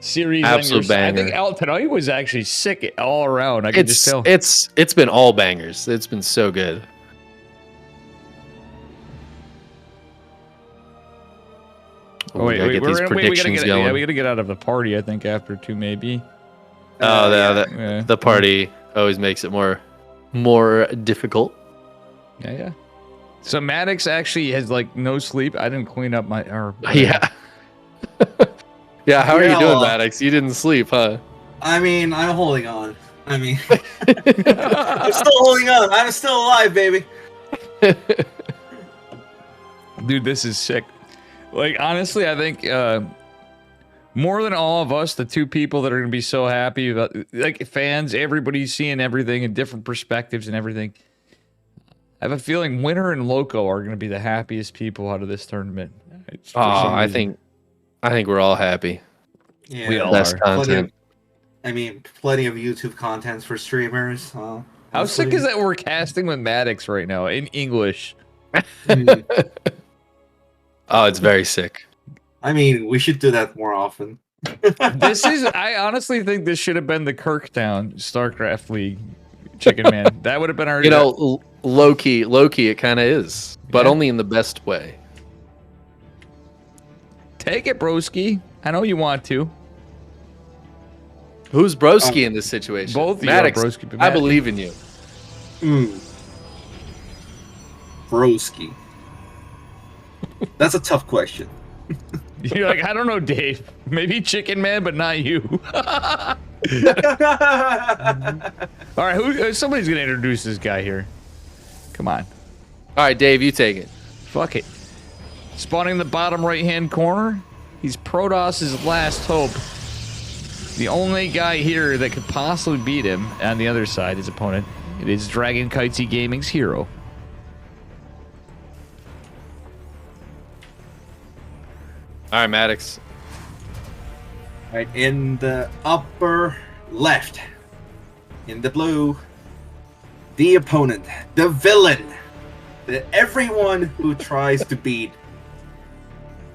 series. Absolute banger. I think Al tonight was actually sick all around. I can just tell. It's been all bangers. It's been so good. Oh, wait, we gotta get these predictions going. Yeah, we gotta get out of the party. I think after 2 maybe. Oh, Yeah. the party always makes it more difficult. Yeah. So Maddox actually has like no sleep. I didn't clean up my. Yeah. Yeah. How are you Yeah, doing, well, Maddox? You didn't sleep, huh? I mean, I'm holding on. I mean, I'm still holding on. I'm still alive, baby. Dude, this is sick. Like, honestly, I think more than all of us, the 2 people that are going to be so happy about, like, fans, everybody's seeing everything in different perspectives and everything. I have a feeling Winter and Loco are going to be the happiest people out of this tournament. I think we're all happy. Yeah, We all Best are. content. Plenty of YouTube contents for streamers. How sick is that we're casting with Maddox right now in English? Oh, it's very sick. I mean, we should do that more often. I honestly think this should have been the Kirktown Starcraft League, Chicken Man. That would have been our. You know, low key, it kind of is, but Yeah. only in the best way. Take it, broski. I know you want to. Who's broski in this situation? Both of you are Maddox. broski, but I Matt- believe in you. Broski. That's a tough question. You're like, I don't know, Dave. Maybe Chicken Man, but not you. All right, somebody's gonna introduce this guy here. Come on. All right, Dave, you take it. Fuck it. Spawning in the bottom right-hand corner, he's Protos's last hope. The only guy here that could possibly beat him on the other side, his opponent, it is Dragon Kitesy Gaming's Hero. All right, Maddox. Right in the upper left, in the blue, the opponent, the villain, everyone who tries to beat.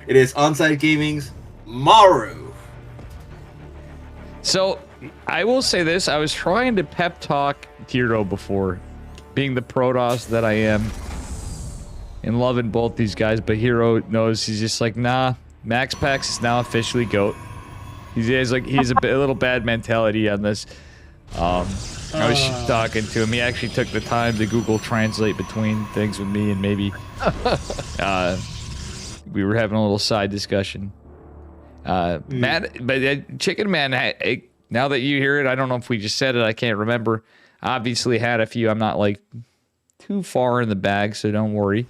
It is Onsite Gaming's Maru. So I will say this: I was trying to pep talk Hero before, being the Protoss that I am, and loving both these guys. But Hero knows he's just like, nah. Max Pax is now officially GOAT. He's a little bad mentality on this. I was talking to him. He actually took the time to Google Translate between things with me, and maybe we were having a little side discussion. Matt, but Chicken Man, now that you hear it, I don't know if we just said it. I can't remember. Obviously had a few. I'm not like too far in the bag, so don't worry.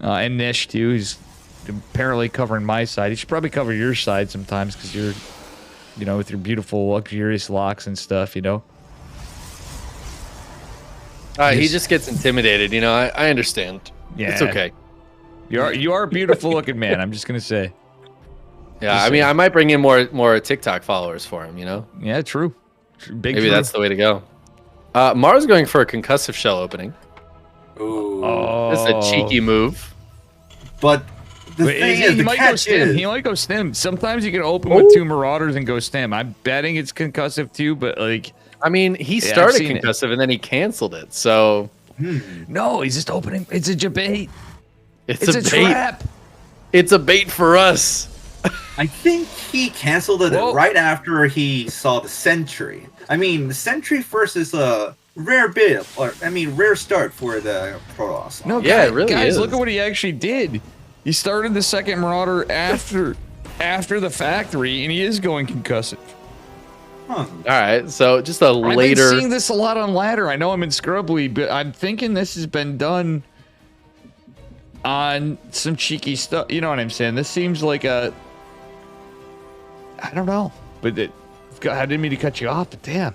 And Nish too. He's apparently covering my side. He should probably cover your side sometimes because you're, with your beautiful, luxurious locks and stuff, He just gets intimidated, I understand. Yeah. It's okay. You are a beautiful looking man, I'm just gonna say. Yeah, I mean, I might bring in more TikTok followers for him, Yeah, true. Maybe that's the way to go. Mars going for a concussive shell opening. Ooh. Oh. This is a cheeky move. But the thing is, he might go stim. He might go stim. Sometimes you can open with 2 Marauders and go stim. I'm betting it's concussive too, but like... I mean, he started concussive and then he canceled it, so... No, he's just opening. It's a bait. It's a bait. trap. It's a bait for us. I think he canceled it right after he saw the Sentry. I mean, the Sentry first is a rare bit, rare start for the Protoss. No, yeah, guys, it really is. Look at what he actually did. He started the second Marauder after the factory, and he is going concussive. Huh. All right, so just a later... I've been seeing this a lot on ladder. I know I'm in Scrubly, but I'm thinking this has been done on some cheeky stuff. You know what I'm saying? This seems like a... I don't know, but I didn't mean to cut you off, but damn.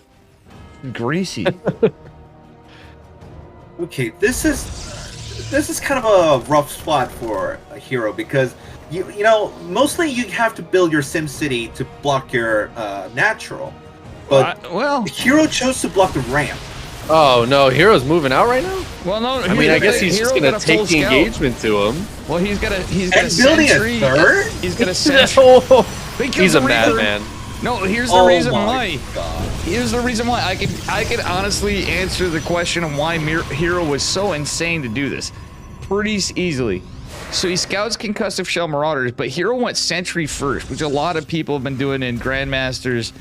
Greasy. Okay, this is kind of a rough spot for a Hero because mostly you have to build your Sim City to block your natural, but Hero chose to block the ramp. Oh no, Hero's moving out right now. Well, no, I mean, I guess he's just gonna take the engagement to him. Well, he's got a building sentry. a third. He's got a sentry. He's a madman. No, here's the reason my why. God. Here's the reason why. I could honestly answer the question of why Hero was so insane to do this pretty easily. So he scouts concussive shell Marauders, but Hero went Sentry first, which a lot of people have been doing in Grandmasters.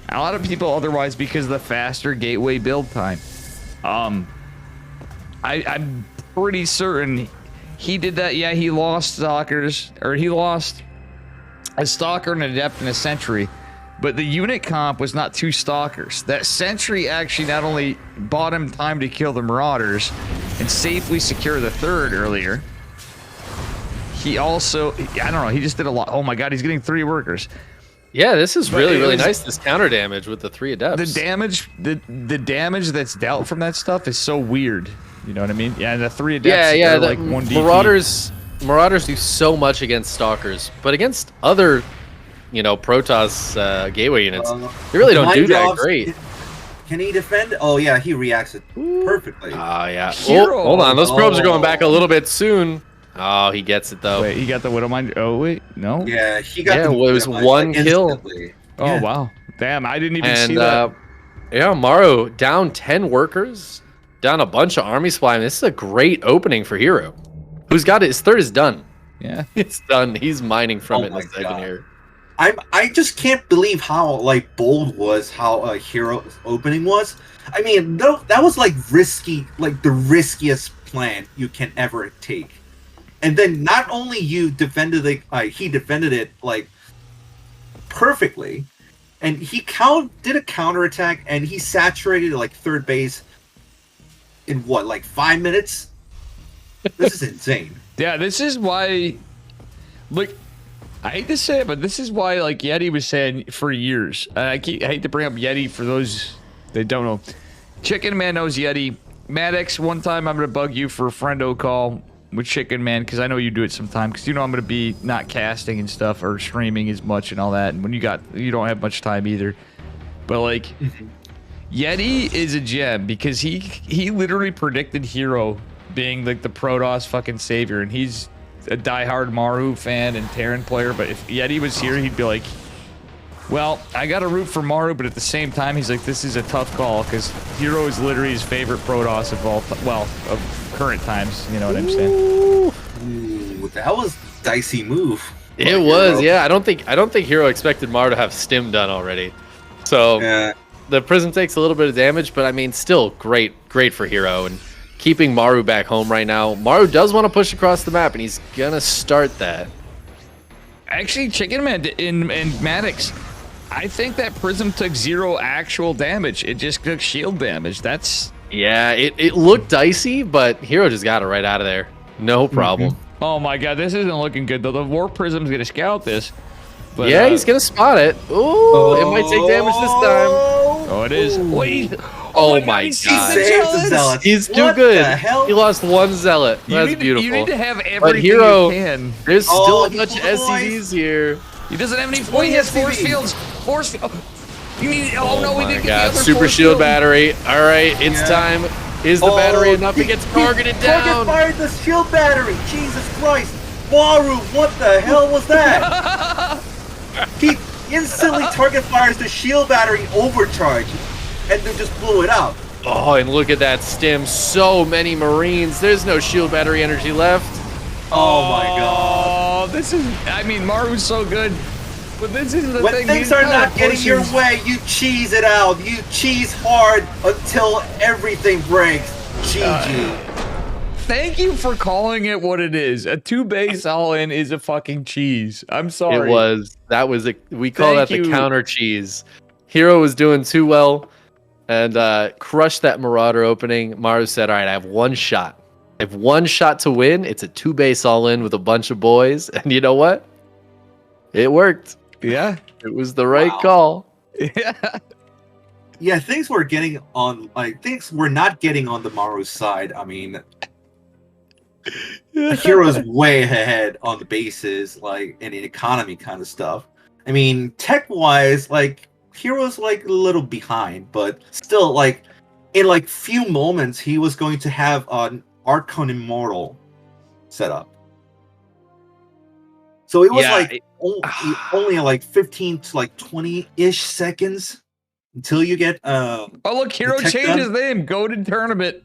A lot of people otherwise because of the faster gateway build time. I'm pretty certain he did that. Yeah, he lost Stalkers, or he lost a Stalker, an Adept, and a Sentry. But the unit comp was not 2 Stalkers. That Sentry actually not only bought him time to kill the Marauders and safely secure the third earlier, he also, I don't know, he just did a lot. Oh my god, he's getting 3 workers. Yeah, this is really nice, this counter damage with the 3 Adepts. The damage that's dealt from that stuff is so weird. You know what I mean? Yeah, and the 3 Adepts are like 1 DP. Marauders do so much against Stalkers, but against other... Protoss gateway units. They really don't do that great. Can he defend? Oh yeah, he reacts it perfectly. Oh yeah. Hold on, those probes are going back a little bit soon. Oh, he gets it though. Wait, he got the Widowmind. Oh wait, no. Yeah, he got. Yeah, well, it was 1 kill. Oh wow, damn! I didn't even see that. Yeah, Maru down 10 workers, down a bunch of army supply. This is a great opening for Hero, who's got it. His third is done. Yeah, it's done. He's mining from it in a second here. I just can't believe how bold was how a Hero opening was. I mean, that was risky, the riskiest plan you can ever take. And then not only you defended it, he defended it perfectly, and he did a counterattack and he saturated third base in what 5 minutes. This is insane. Yeah, this is why. Look. I hate to say it, but this is why, Yeti was saying for years. I hate to bring up Yeti for those that don't know. Chicken Man knows Yeti. Maddox, one time I'm going to bug you for a friendo call. with Chicken Man, because I know you do it sometime, because you know I'm going to be not casting and stuff or streaming as much and all that, and when you don't have much time either. But like, Yeti is a gem because he literally predicted Hero being like the Protoss fucking savior, and he's a diehard Maru fan and Terran player. But if Yeti was here, he'd be like, well, I got to root for Maru, but at the same time, he's like, this is a tough call because Hero is literally his favorite Protoss of all, of current times. You know what I'm saying? Ooh, that was a dicey move. It was, yeah. I don't think Hero expected Maru to have stim done already. So the Prism takes a little bit of damage, but I mean, still great for Hero and keeping Maru back home right now. Maru does want to push across the map, and he's gonna start that. Actually, Chicken Man and Maddox, I think that Prism took 0 actual damage. It just took shield damage. That's... Yeah, it looked dicey, but Hero just got it right out of there. No problem. Oh my god, this isn't looking good, though. The Warp Prism's going to scout this. But, yeah, he's going to spot it. Ooh, it might take damage this time. Oh, it is. Wait. Oh my god. He's too good. He lost 1 Zealot. That's beautiful. You need to have everything but Hero, you can. There's still a bunch of SCVs here. He doesn't have any. He has force fields. Force field. You need. Oh no, we didn't get the other Super shield battery. All right, it's time. Is the battery enough? It gets targeted down. Target fired the shield battery. Jesus Christ, Maru! What the hell was that? He instantly target fires the shield battery overcharge, and then just blew it up. Oh, and look at that stim. So many Marines. There's no shield battery energy left. Oh my god. Oh, this is. I mean, Maru's so good. But this is the thing. When things are not getting your way, you cheese it out. You cheese hard until everything breaks. GG. Thank you for calling it what it is. A 2-base all-in is a fucking cheese. I'm sorry. It was. That was a. We call that the counter cheese. Hero was doing too well, and crushed that Marauder opening. Maru said, "All right, I have 1 shot. I have 1 shot to win. It's a 2-base all-in with a bunch of boys, and you know what? It worked. Yeah, it was the right call. Yeah, things were getting on. Like things were not getting on the Maru side. I mean, Hero's way ahead on the bases, like in the economy kind of stuff. I mean, tech-wise, like Hero's like a little behind, but still, like in like few moments, he was going to have an Archon Immortal set up. So it was only like 15 to like 20-ish seconds until you get oh look, Hero changed his name. Goated Tournament.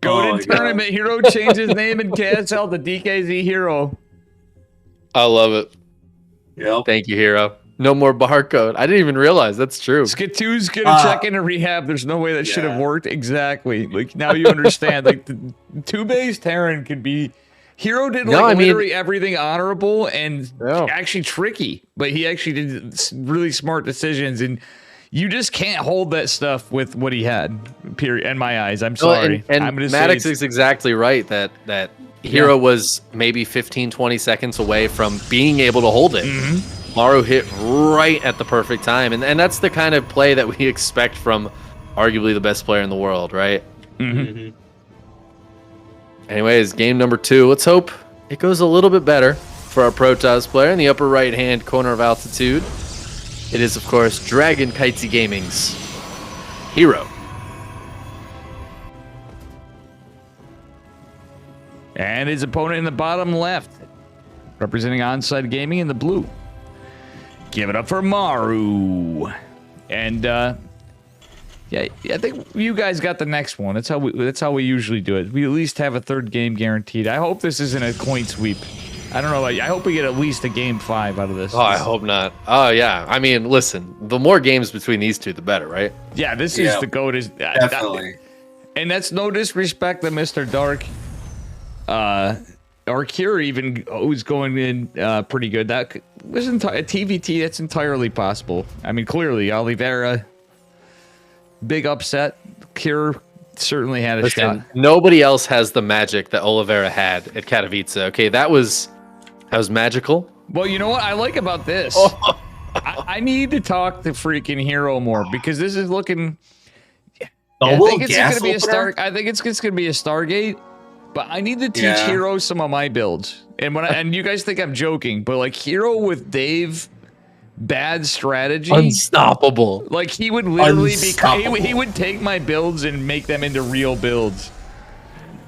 Goated Tournament. Hero changed his name in KSL to DKZ Hero. I love it. Yep. Thank you, Hero. No more barcode. I didn't even realize that's true. Skitoo's gonna check into rehab. There's no way that should have worked. Exactly. Like now you understand. Like the 2-base Terran could be. Hero did literally everything honorable and actually tricky, but he actually did really smart decisions, and you just can't hold that stuff with what he had. Period. In my eyes, I'm sorry. And I'm Maddox is exactly right that Hero was maybe 15, 20 seconds away from being able to hold it. Maru hit right at the perfect time, and that's the kind of play that we expect from arguably the best player in the world, right? Anyways, game number 2. Let's hope it goes a little bit better for our Protoss player in the upper right-hand corner of altitude. It is, of course, Dragon Kitesy Gaming's Hero. And his opponent in the bottom left, representing Onside Gaming in the blue. Give it up for Maru. And yeah, I think you guys got the next one. That's how we usually do it. We at least have a 3rd game guaranteed. I hope this isn't a coin sweep. I don't know. I hope we get at least a game 5 out of this. Oh, I hope not. Oh yeah. I mean, listen, the more games between these two, the better, right? Yeah, this is the GOAT. Definitely. And that's no disrespect to Mr. Dark. Or Cure even was going in pretty good. That was a TVT. That's entirely possible. I mean, clearly, Oliveira, big upset. Cure certainly had a shot. Nobody else has the magic that Oliveira had at Katowice. Okay, that was magical. Well, you know what I like about this? I need to talk to freaking Hero more because this is looking. I think it's going to be a Stargate. But I need to teach Yeah. Hero some of my builds. And and you guys think I'm joking, but like Hero with Dave, bad strategy. Unstoppable. Like he would literally Unstoppable. he would take my builds and make them into real builds.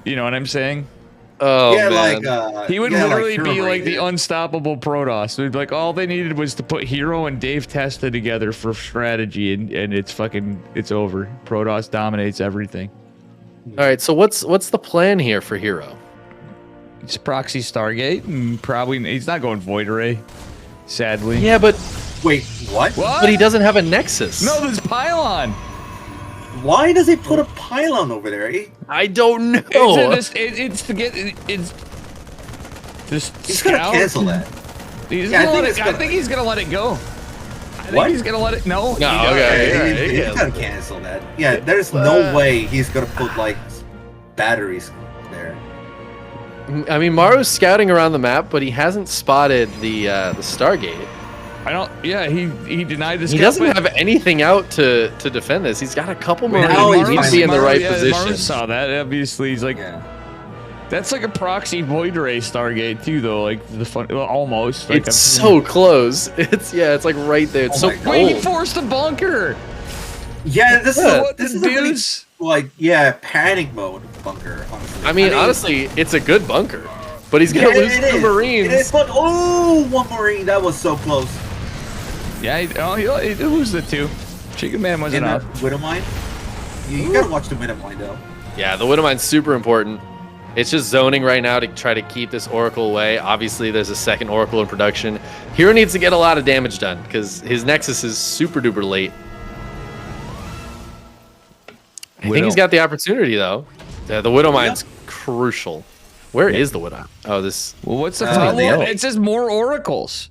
You know what I'm saying? Oh yeah, man. like He would yeah, literally like be Hero like the Rated. unstoppable Protoss. It'd be like all they needed was to put Hero and Dave Testa together for strategy, and it's over. Protoss dominates everything. All right, so what's the plan here for Hero? It's proxy Stargate, and probably he's not going Void Array. Sadly. Yeah, but Wait, what? What? he doesn't have a Nexus. No, there's Pylon. Why does he put a pylon over there? I don't know. It's to get it's just He's gonna cancel that. He's Yeah, I gonna think let it's it, I gonna- think he's gonna let it go. I think What? he's gonna let it. No. No, he- okay. Yeah, yeah, he's yeah. gonna cancel that. Yeah, there's no way he's gonna put like batteries there. I mean, Maru's scouting around the map, but he hasn't spotted the Stargate. I don't. Yeah, he denied this. He doesn't have anything out to defend this. He's got a couple more. Now He he's needs to be in the right position. Maru saw that. Obviously, he's like, Yeah. that's like a proxy Void Ray Stargate too, though. Like the fun, well, almost. Like It's so close. It's like right there. It's Oh so my God. Wait, he cold. forced a bunker. Yeah, this Yeah. is this is a really, like panic mode bunker. Honestly, I mean, honestly, it's a good bunker, but he's gonna yeah, lose it two is. Marines. It is, but one Marine that was so close. Yeah, he lose the two. Chicken Man was In enough. that Widow Mine. You gotta watch the Widow Mine though. Yeah, the Widow Mine's super important. It's just zoning right now to try to keep this Oracle away. Obviously, there's a second Oracle in production. Hero needs to get a lot of damage done because his Nexus is super duper late. I think Widow. he's got the opportunity though. The Widow Mine's crucial. Where is the Widow? Oh, this. Well, what's the Uh, problem? no. It says more oracles.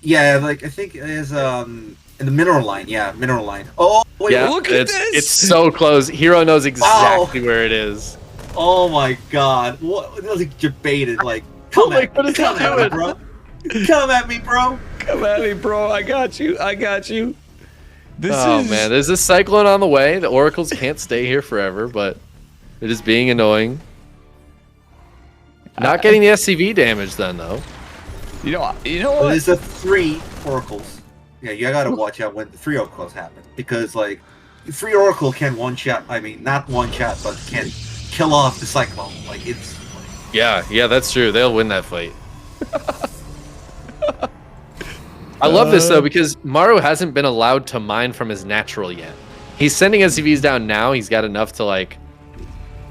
Yeah, like I think it is in the mineral line. Yeah, mineral line. Oh wait, Yeah, look at it's, this! It's so close. Hero knows exactly where it is. oh my God! What? It was like debated. Like, come my at God, me, what is he come at me, doing? bro. Come at me, bro. Come at me, bro. I got you. I got you. This Oh is man, there's a Cyclone on the way. The Oracles can't stay here forever, but it is being annoying. Not getting the SCV damage then though. you know But what? it's the 3 oracles. Yeah, you gotta watch out when the 3 oracles happen because like 3 oracle can one shot. I mean, not one shot, but can kill off the cyclone. Like it's. Yeah, that's true. They'll win that fight. I love this though because Maru hasn't been allowed to mine from his natural yet. He's sending SCVs down now. He's got enough to like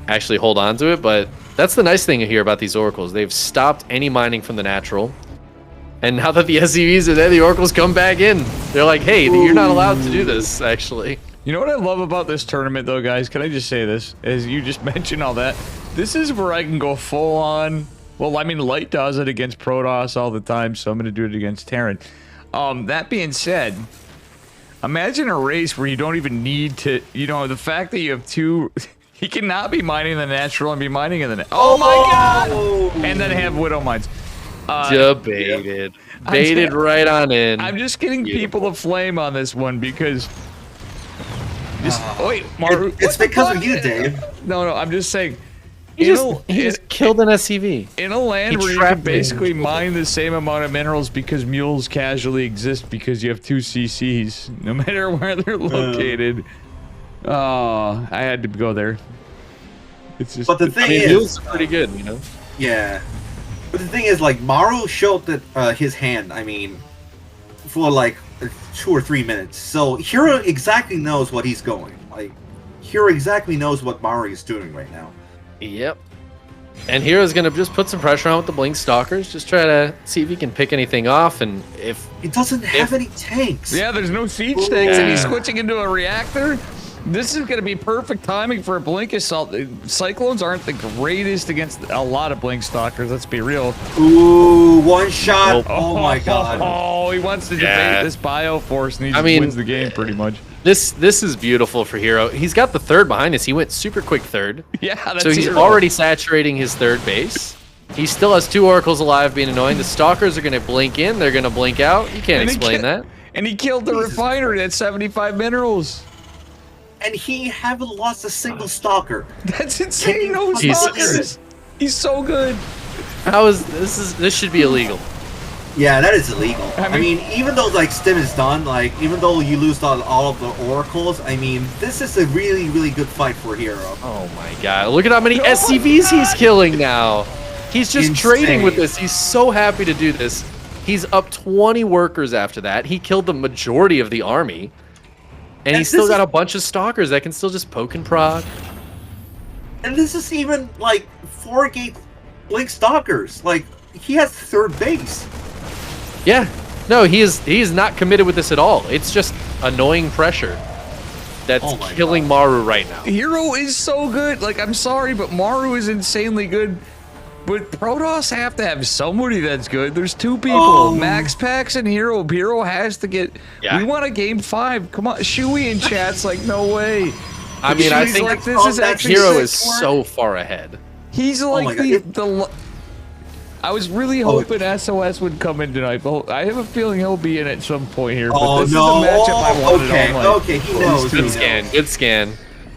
actually hold on to it, but that's the nice thing here about these oracles. They've stopped any mining from the natural. And now that the SCVs are there, the oracles come back in. They're like, hey, you're not allowed to do this, actually. You know what I love about this tournament, though, guys? Can I just say this? As you just mentioned all that, this is where I can go full on. Well, I mean, Light does it against Protoss all the time, so I'm going to do it against Terran. That being said, imagine a race where you don't even need to, you know, the fact that you have two, he cannot be mining the natural and be mining in the oh my god, and then have Widow mines. Debated. I'm Baited just- right on in. I'm just getting Beautiful. people to flame on this one because. Wait, Maru. It's what the because fuck? of you, Dave. No, I'm just saying. he in just killed an SCV. in a land He where you trapped can me. basically mine the same amount of minerals because mules casually exist because you have 2 CCs, no matter where they're located. Oh, I had to go there. It's just. But the thing I mean, is, Mules are pretty good, you know? yeah. But the thing is, like Maru showed that his hand. I mean, for like 2 or 3 minutes. So Hero exactly knows what he's going. Like Hero exactly knows what Maru is doing right now. Yep. And Hero's gonna just put some pressure on with the Blink Stalkers, just try to see if he can pick anything off, and if He doesn't have any tanks. Yeah, there's no siege tanks, and he's Yeah. switching into a reactor. This is going to be perfect timing for a Blink Assault. Cyclones aren't the greatest against a lot of Blink Stalkers, let's be real. Ooh, one shot. Oh my god. Oh, he wants to Yeah. debate this Bioforce, and he I just mean, wins the game pretty much. this is beautiful for Hero. He's got the third behind us. He went super quick third. Yeah, that's So he's Hero. already saturating his third base. He still has 2 Oracles alive being annoying. The Stalkers are going to blink in. They're going to blink out. You can't And he explain ki- that. And he killed the Jesus refinery at 75 minerals. and he haven't lost a single stalker. That's insane. No Jesus. stalkers. He's so good. How is this should be illegal. Yeah, that is illegal. I I mean- mean, even though like Stim is done, like even though you lose all of the oracles, I mean, this is a really, really good fight for Hero. Oh my god. Look at how many Oh my SCVs he's God. killing now. He's just Insane. trading with this. He's so happy to do this. He's up 20 workers after that. He killed the majority of the army. And he's this still got is- a bunch of stalkers that can still just poke and prod. And this is even like 4-gate Blink Stalkers. Like he has third base. Yeah. No, he is not committed with this at all. It's just annoying pressure that's Oh my killing Maru right now. Hero is so good. Like, I'm sorry, but Maru is insanely good. But Protoss have to have somebody that's good. There's two people, Oh. Max Pax and Hero. Hero has to get. Yeah. We want a game 5. Come on, Shui in chat's like, no way. I mean, I Shui's think like, this is actually Hero sick is for it. so far ahead. He's my like God. I was really hoping SOS would come in tonight, but I have a feeling he'll be in at some point here. But Oh this no! is a matchup I wanted Okay, all night. okay, he knows. Good he scan. knows. Good scan.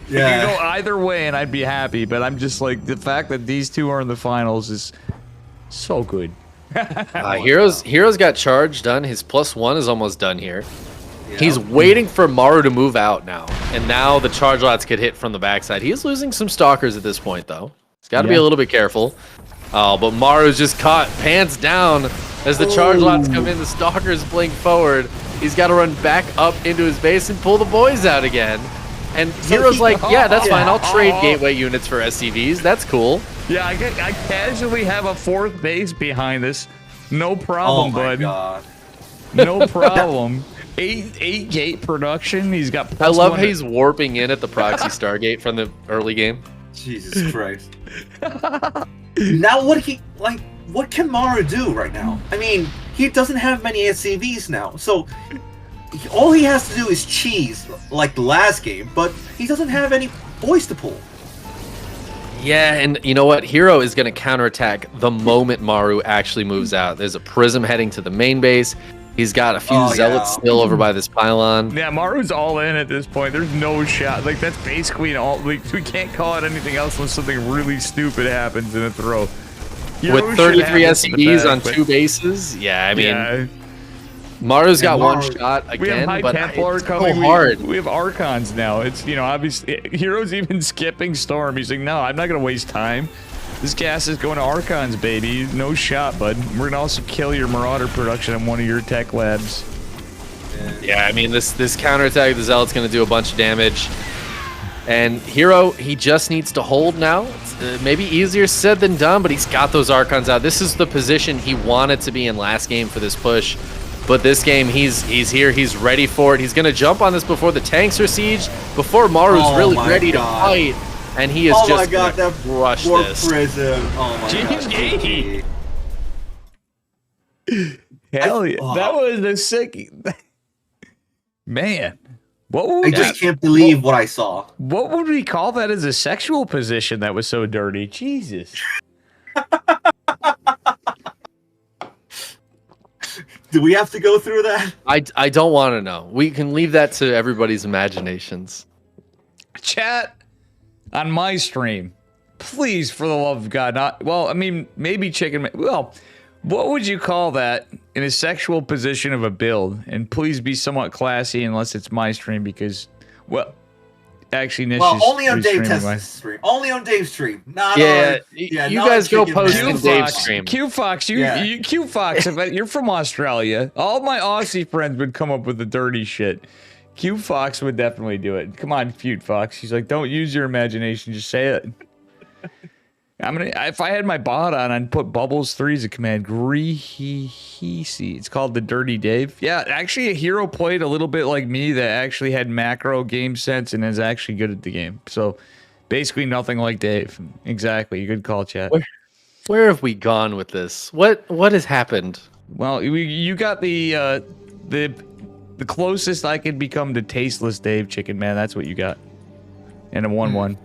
You Yeah. know, either way, and I'd be happy. But I'm just like, the fact that these two are in the finals is so good. Hero's got charge done. His +1 is almost done here. Yeah. He's waiting for Maru to move out now. And now the charge lots could hit from the backside. He is losing some stalkers at this point, though. He's got to be Yeah. a little bit careful. Oh, but Maru's just caught pants down as the charge lots come in. The stalkers blink forward. He's got to run back up into his base and pull the boys out again. And Hero's like, yeah, that's fine. I'll trade gateway units for SCVs. That's cool. Yeah, I casually have a 4th base behind this. No Oh problem, my bud. god. No problem. 8 gate production. He's got. I love +1 how he's warping in at the proxy Stargate from the early game. Jesus Christ. Now what can Maru do right now? I mean, he doesn't have many SCVs now, so all he has to do is cheese like the last game, but he doesn't have any boys to pull. Yeah, and you know what? Hero is going to counterattack the moment Maru actually moves out. There's a prism heading to the main base. He's got a few Oh, zealots yeah. still over by this pylon. Yeah, Maru's all in at this point. There's no shot. Like, that's basically all. Like, we can't call it anything else unless something really stupid happens in a throw. Hero With should 33 have this in the SCVs bag, on but- 2 bases. Yeah, I mean, yeah. Maru's got And one Maru- shot We have again, High but Templar it's coming. so hard. We have Archons now. It's, you know, obviously, Hero's even skipping Storm. He's like, no, I'm not going to waste time. This gas is going to Archons, baby. No shot, bud. We're going to also kill your Marauder production in one of your tech labs. Yeah, I mean, this counterattack of the Zealot's going to do a bunch of damage. And Hero, he just needs to hold now. It's maybe easier said than done, but he's got those Archons out. This is the position he wanted to be in last game for this push. But this game, he's here. He's ready for it. He's going to jump on this before the tanks are sieged, before Maru's Oh really my ready God. to fight. And he is Oh my just god, gonna that crush poor this. prism. Oh my GG. god. Hell yeah. oh. That was a sick... Man. What would I we, just can't believe what I saw. what would we call that as a sexual position that was so dirty? Jesus. Do we have to go through that? I don't want to know. We can leave that to everybody's imaginations. Chat on my stream, please, for the love of God, not, well, I mean, maybe well, what would you call that in a sexual position of a build? And please be somewhat classy unless it's my stream because, well, actually, Nish Well, is only on Dave restreaming mine. Test's stream. Only on Dave's stream. Not Yeah, on. Yeah, you not guys on go Chicken post Man. in Q Dave's Fox, stream. Q Fox, Yeah. Q Fox, you're from Australia. All my Aussie friends would come up with the dirty shit. Q Fox would definitely do it. Come on, Cute Fox. He's like, don't use your imagination, just say it. If I had my bot on, I'd put Bubbles 3 as a command. Greehisi. It's called the Dirty Dave. Yeah, actually, a hero played a little bit like me that actually had macro game sense and is actually good at the game. So basically, nothing like Dave. Exactly. Good call, chat. Where have we gone with this? What has happened? Well, you got the closest I could become to tasteless Dave Chicken Man. That's what you got. And a 1-1.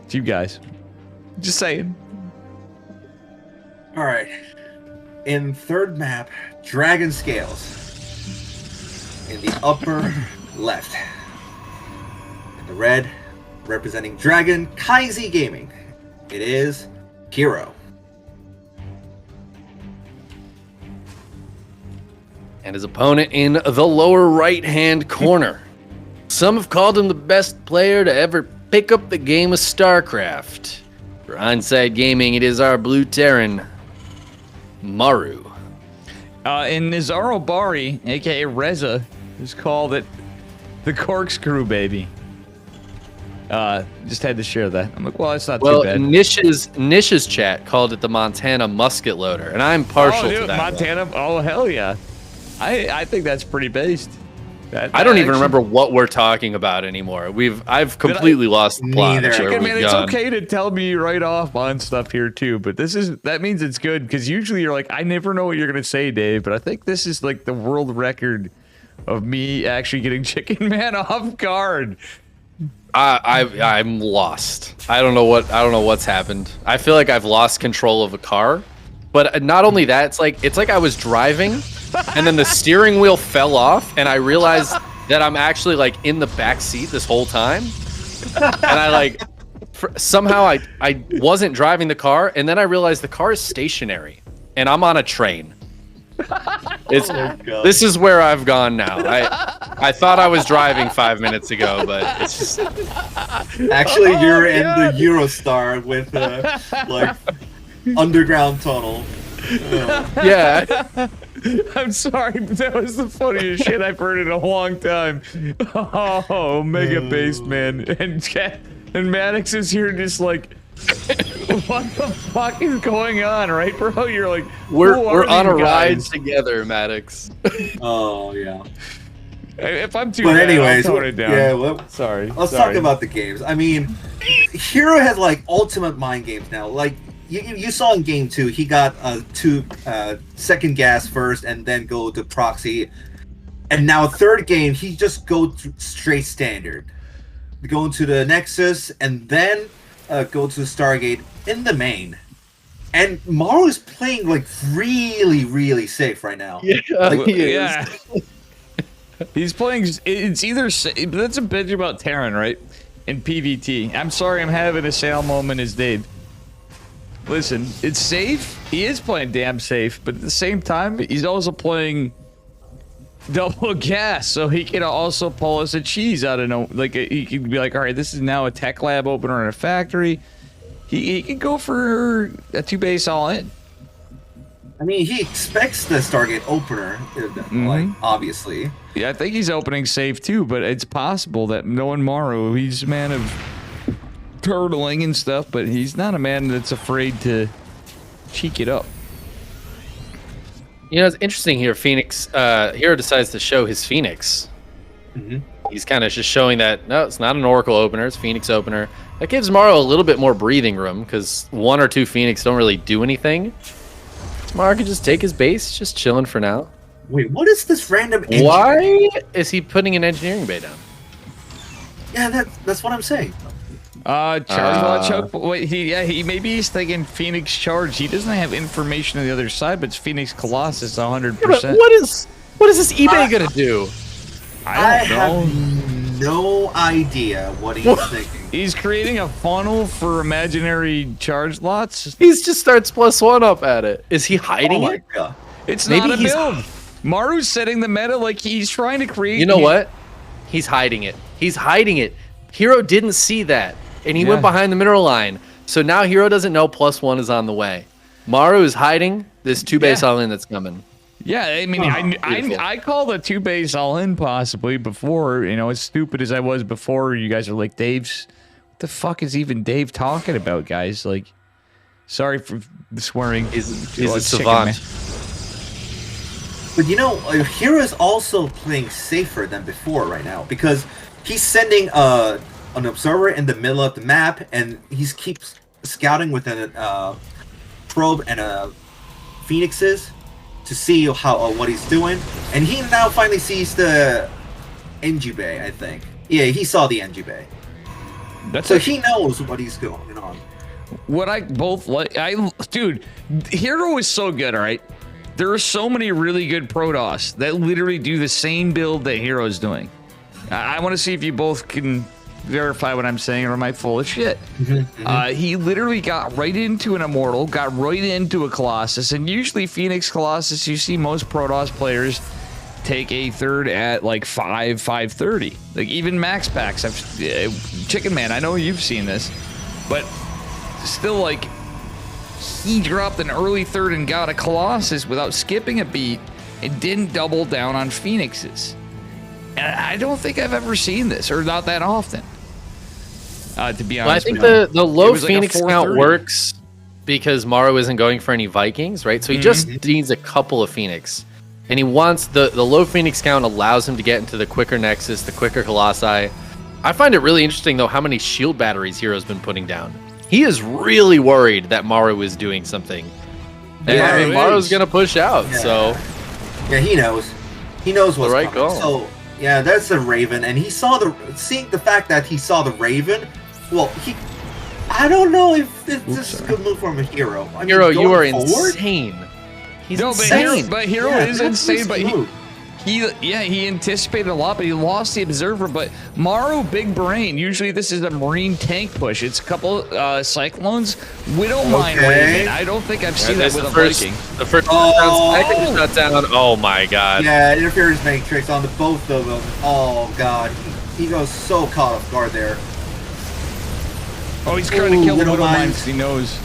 It's you guys. Just saying. All right. In third map, Dragon Scales. In the upper left. And the red, representing Dragon Kaizi Gaming. It is Hero. And his opponent in the lower right-hand corner. Some have called him the best player to ever pick up the game of Starcraft. For Hindsight Gaming, it is our Blue Terran, Maru. And Nizaro Bari, aka Reza, has called it the Corkscrew Baby. Just had to share that. I'm like, well, it's not too bad. Nish's chat called it the Montana Musket Loader, and I'm partial to that. Montana, oh hell yeah. I think that's pretty based. I don't even remember what we're talking about anymore. I've completely lost the plot. Chicken Man, it's okay to tell me right off on stuff here too, but that means it's good because usually you're like, I never know what you're gonna say, Dave. But I think this is like the world record of me actually getting Chicken Man off guard. I'm lost. I don't know what's happened. I feel like I've lost control of a car. But not only that, it's like I was driving and then the steering wheel fell off and I realized that I'm actually like in the back seat this whole time. And I somehow I wasn't driving the car, and then I realized the car is stationary and I'm on a train. This is where I've gone now. I thought I was driving 5 minutes ago, but it's just actually you're in the Eurostar with like underground tunnel. Yeah. I'm sorry, but that was the funniest shit I've heard in a long time. Oh, Mega Based Man. And Maddox is here just like, what the fuck is going on, right, bro? You're like, we're on a ride together, Maddox. Oh, yeah. If I'm too but bad, anyways, I'll tone it down. Yeah, well, sorry. Let's talk about the games. I mean, Hero has like ultimate mind games now. Like, you saw in game 2, he got two second gas first and then go to proxy. And now third game, he just go straight standard. Go into the Nexus and then go to Stargate in the main. And Maru is playing like really, really safe right now. Yeah, like, yeah. He's playing. It's either. That's a bitch about Terran, right? In PvT. I'm sorry, I'm having a sale moment as Dave. Listen, it's safe. He is playing damn safe, but at the same time, he's also playing double gas, so he can also pull us a cheese out of no. Like he can be like, all right, this is now a tech lab opener in a factory. He can go for a 2-base all in. I mean, he expects the Stargate opener, like obviously. Yeah, I think he's opening safe too, but it's possible that knowing Maru, he's a man of turtling and stuff, but he's not a man that's afraid to cheek it up. You know, it's interesting here. Phoenix, Hero decides to show his Phoenix. He's kind of just showing that, no, it's not an Oracle opener, it's Phoenix opener. That gives Maru a little bit more breathing room, because 1 or 2 Phoenix don't really do anything. So Maru can just take his base, just chilling for now. Wait, what is this random engine? Why is he putting an engineering bay down? Yeah, that's what I'm saying. Charge choke. Wait, maybe he's thinking Phoenix charge. He doesn't have information on the other side, but it's Phoenix Colossus 100%. Yeah, what is this eBay gonna do? I don't know. Have no idea what he's thinking. He's creating a funnel for imaginary charge lots. He just starts +1 up at it. Is he hiding Oh my it? god. It's Maybe not a build. Maru's setting the meta like he's trying to create. You know what? He's hiding it. He's hiding it. Hero didn't see that, and he went behind the mineral line. So now Hero doesn't know +1 is on the way. Maru is hiding this 2-base all-in that's coming. Yeah, I mean, I called a 2-base all-in possibly before. You know, as stupid as I was before, you guys are like, Dave's... What the fuck is even Dave talking about, guys? Like, sorry for the swearing. He's a savant. But you know, Hero is also playing safer than before right now, because he's sending an observer in the middle of the map, and he keeps scouting with a probe and phoenixes to see what he's doing. And he now finally sees the NG Bay, I think. Yeah, he saw the NG Bay. So he knows what he's going on. What I both like, dude, Hero is so good, all right? There are so many really good Protoss that literally do the same build that Hero's doing. I want to see if you both can verify what I'm saying, or am I full of shit? He literally got right into an Immortal, got right into a Colossus, and usually Phoenix Colossus, you see most Protoss players take a third at like 5:30. Like even max packs. Chicken Man, I know you've seen this, but still, like, he dropped an early third and got a Colossus without skipping a beat and didn't double down on Phoenixes. And I don't think I've ever seen this, or not that often. To be honest, Well, I think the low Phoenix count works because Maru isn't going for any Vikings, right? So he just needs a couple of Phoenix. And he wants the low Phoenix count allows him to get into the quicker Nexus, the quicker Colossi. I find it really interesting, though, how many shield batteries Hero's been putting down. He is really worried that Maru is doing something. And Yeah, I mean, he Maru's is. going to push out, Yeah. so... Yeah, he knows. He knows what's right coming. call. So yeah, that's the Raven, and he saw seeing the fact that he saw the Raven. Well, I don't know if this is a good move from a Hero. I mean, Hero, you are going forward, insane. He's No, insane. but Hero Yeah, is that's insane. But move. he anticipated a lot, but he lost the Observer. But Maru, big brain. Usually this is a Marine tank push. It's a couple Cyclones. Widowmine Raven. I don't think I've seen that with a Viking. The first shut down. Oh my god. Yeah, interference matrix on the both of them. Oh god, he goes so caught off guard there. Oh, he's trying to kill the Widowmine. Widowmine because he knows.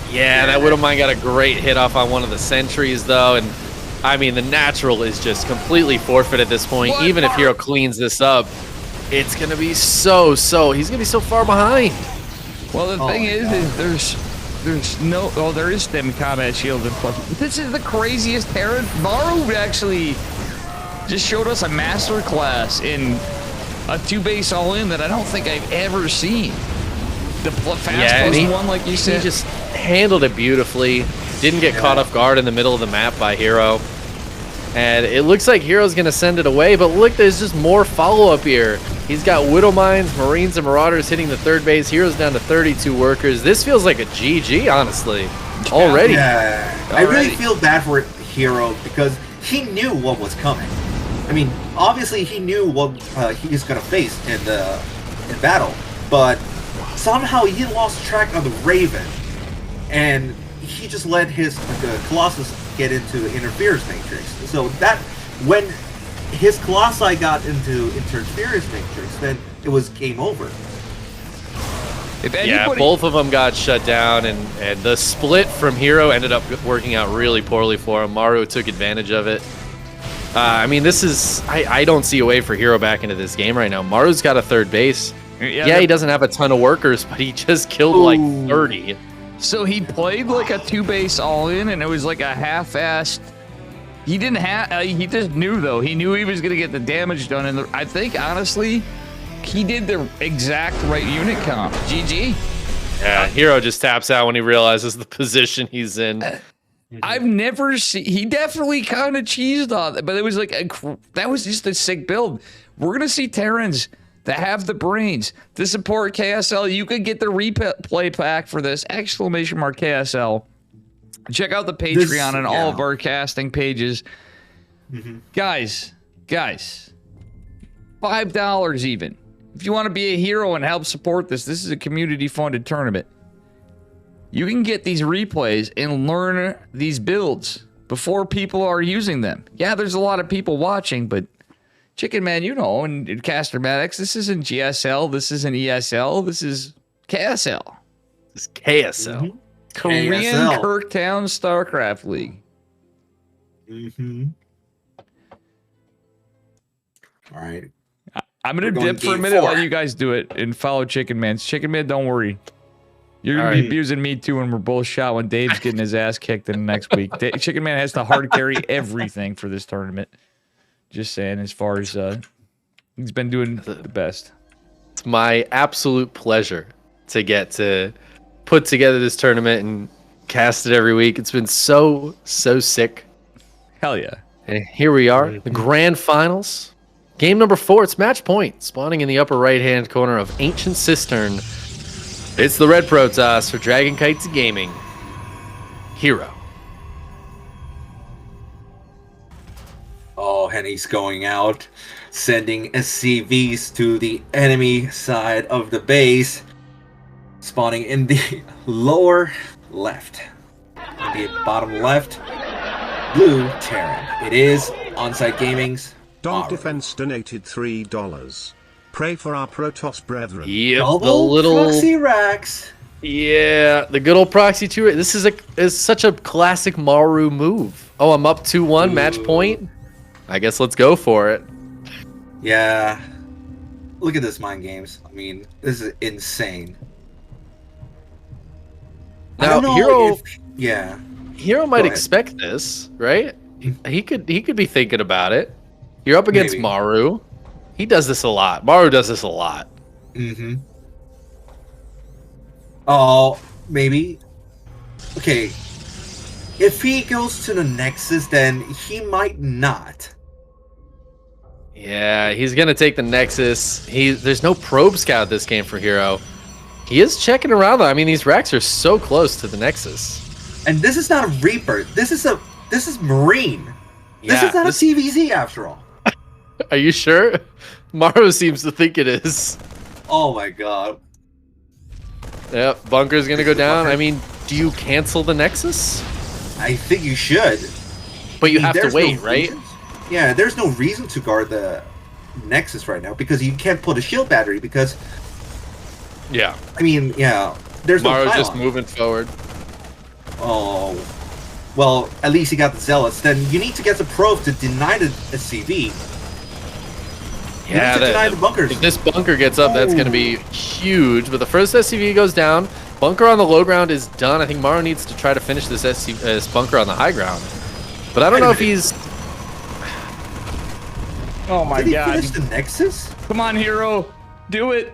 Yeah, that Widowmine got a great hit off on one of the sentries, though, and I mean, the natural is just completely forfeit at this point. Even if Hero cleans this up, it's going to be he's going to be so far behind. Well, the thing is there's no, there is stem combat shield and plus. This is the craziest Terran. Maru actually just showed us a master class in a 2-base all-in that I don't think I've ever seen. The fast plus one, like you said. He just handled it beautifully. Didn't get caught off guard in the middle of the map by Hero. And it looks like Hero's going to send it away, but look, there's just more follow-up here. He's got Widowmines, Marines, and Marauders hitting the third base. Hero's down to 32 workers. This feels like a GG, honestly. Already. Yeah, I really feel bad for Hero because he knew what was coming. I mean, obviously he knew what he was going to face in battle, but somehow he lost track of the Raven, and he just let his Colossus get into the interference matrix. So that when his Colossi got into interference matrix, then it was game over. Yeah, both of them got shut down, and the split from Hero ended up working out really poorly for him. Maru took advantage of it. I mean, this is... I don't see a way for Hero back into this game right now. Maru's got a third base. Yeah, he doesn't have a ton of workers, but he just killed like 30. So he played like a 2-base all-in, and it was like a half-assed... He didn't have... he just knew, though. He knew he was going to get the damage done, and I think, honestly, he did the exact right unit comp. GG. Yeah, Hero just taps out when he realizes the position he's in. I've never seen... He definitely kind of cheesed on it, but it was like... that was just a sick build. We're going to see Terrans that have the brains to support KSL. You could get the replay pack for this, ! KSL. Check out the Patreon and all of our casting pages. Guys, $5 even. If you want to be a hero and help support this is a community-funded tournament. You can get these replays and learn these builds before people are using them. Yeah, there's a lot of people watching, but Chicken Man, you know, and Castermatics, this isn't GSL, this isn't ESL, this is KSL. This is KSL. Korean KSL. Kirktown Starcraft League. All right. I'm going to We're going dip for a game minute, 4. let you guys do it, and follow Chicken Man. Chicken Man, don't worry. You're going to be abusing me too when we're both shot when Dave's getting his ass kicked in the next week. Chicken Man has to hard carry everything for this tournament. Just saying, as far as he's been doing the best. It's my absolute pleasure to get to put together this tournament and cast it every week. It's been so sick. Hell yeah. And here we are, the grand finals. Game number 4, it's match point. Spawning in the upper right-hand corner of Ancient Cistern. It's the Red Protoss for Dragon Kites Gaming. Hero. Oh, and he's going out, sending SCVs to the enemy side of the base, spawning in the lower left. In the bottom left, blue Terran. It is On-Site Gaming's Dog Maru. Defense donated $3. Pray for our Protoss brethren. Yep, Double the little proxy racks. yeah, the good old proxy 2. This is such a classic Maru move. Oh, I'm up 2-1, match point. I guess let's go for it. Yeah. Look at this mind games. I mean, this is insane. I Now, don't know Hero if, yeah. Hero Go might ahead. expect this, right? He could be thinking about it. You're up against Maybe. Maru. He does this a lot. Maru does this a lot. Mm-hmm. Oh, maybe. Okay. If he goes to the Nexus, then he might not. Yeah, he's gonna take the Nexus. There's no probe scout this game for Hero. He is checking around though. I mean, these racks are so close to the Nexus. And this is not a Reaper. This is Marine. This Yeah, is not a CVZ after all. Are you sure? Maru seems to think it is. Oh my god. Yep, bunker's gonna go down. Bunker. I mean, do you cancel the Nexus? I think you should. But you I mean, have to there's wait, no right? reason- Yeah, there's no reason to guard the Nexus right now because you can't put a shield battery because, Yeah. I mean, yeah, there's no Maru's pylon. just moving forward. Oh, well, at least he got the Zealots. Then you need to get the probe to deny the SCV. You need to deny the bunkers. If this bunker gets up, that's going to be huge. But the first SCV goes down. Bunker on the low ground is done. I think Maru needs to try to finish this bunker on the high ground. But I don't know if he's... Oh my Did he god. finish the Nexus? Come on, Hero. Do it.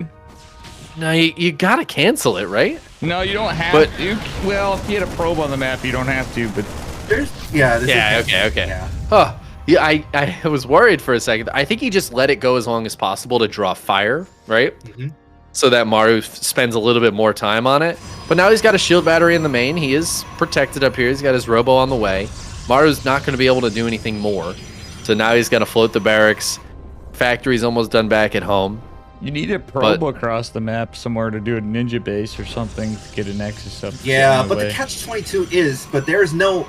No, you got to cancel it, right? No, you don't have But- to. Well, if you had a probe on the map, you don't have to, but There's yeah. This Yeah, is, okay. Yeah. Huh. Yeah, I was worried for a second. I think he just let it go as long as possible to draw fire, right? Mhm. So that Maru spends a little bit more time on it. But now he's got a shield battery in the main. He is protected up here. He's got his robo on the way. Maru's not going to be able to do anything more. So now he's got to float the barracks. Factory's almost done back at home. you need a probe across the map somewhere to do a ninja base or something to get a Nexus up. Yeah, in but the way. catch-22 is, but there's no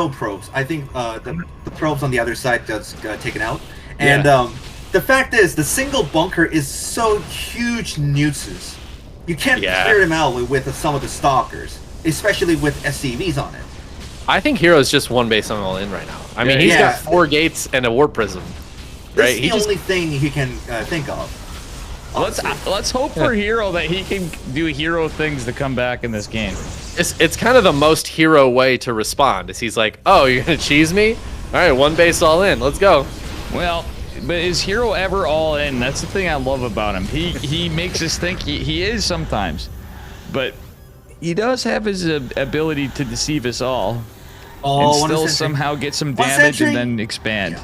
probes. I think the probes on the other side gets taken out, and the fact is, the single bunker is so huge nuisance. You can't clear them out with some of the stalkers, especially with SCVs on it. I think Hero's just one base on all in right now. I mean, Yeah, he's yeah. got 4 gates and a warp prism. This Right, is he the just- only thing he can think of. Let's hope for Hero that he can do Hero things to come back in this game. It's kind of the most Hero way to respond. Is he's like, oh, you're going to cheese me? All right, one base all in. Let's go. Well, but is Hero ever all in? That's the thing I love about him. He makes us think he is sometimes, but he does have his ability to deceive us all Oh, and still somehow get some One damage century? and then expand.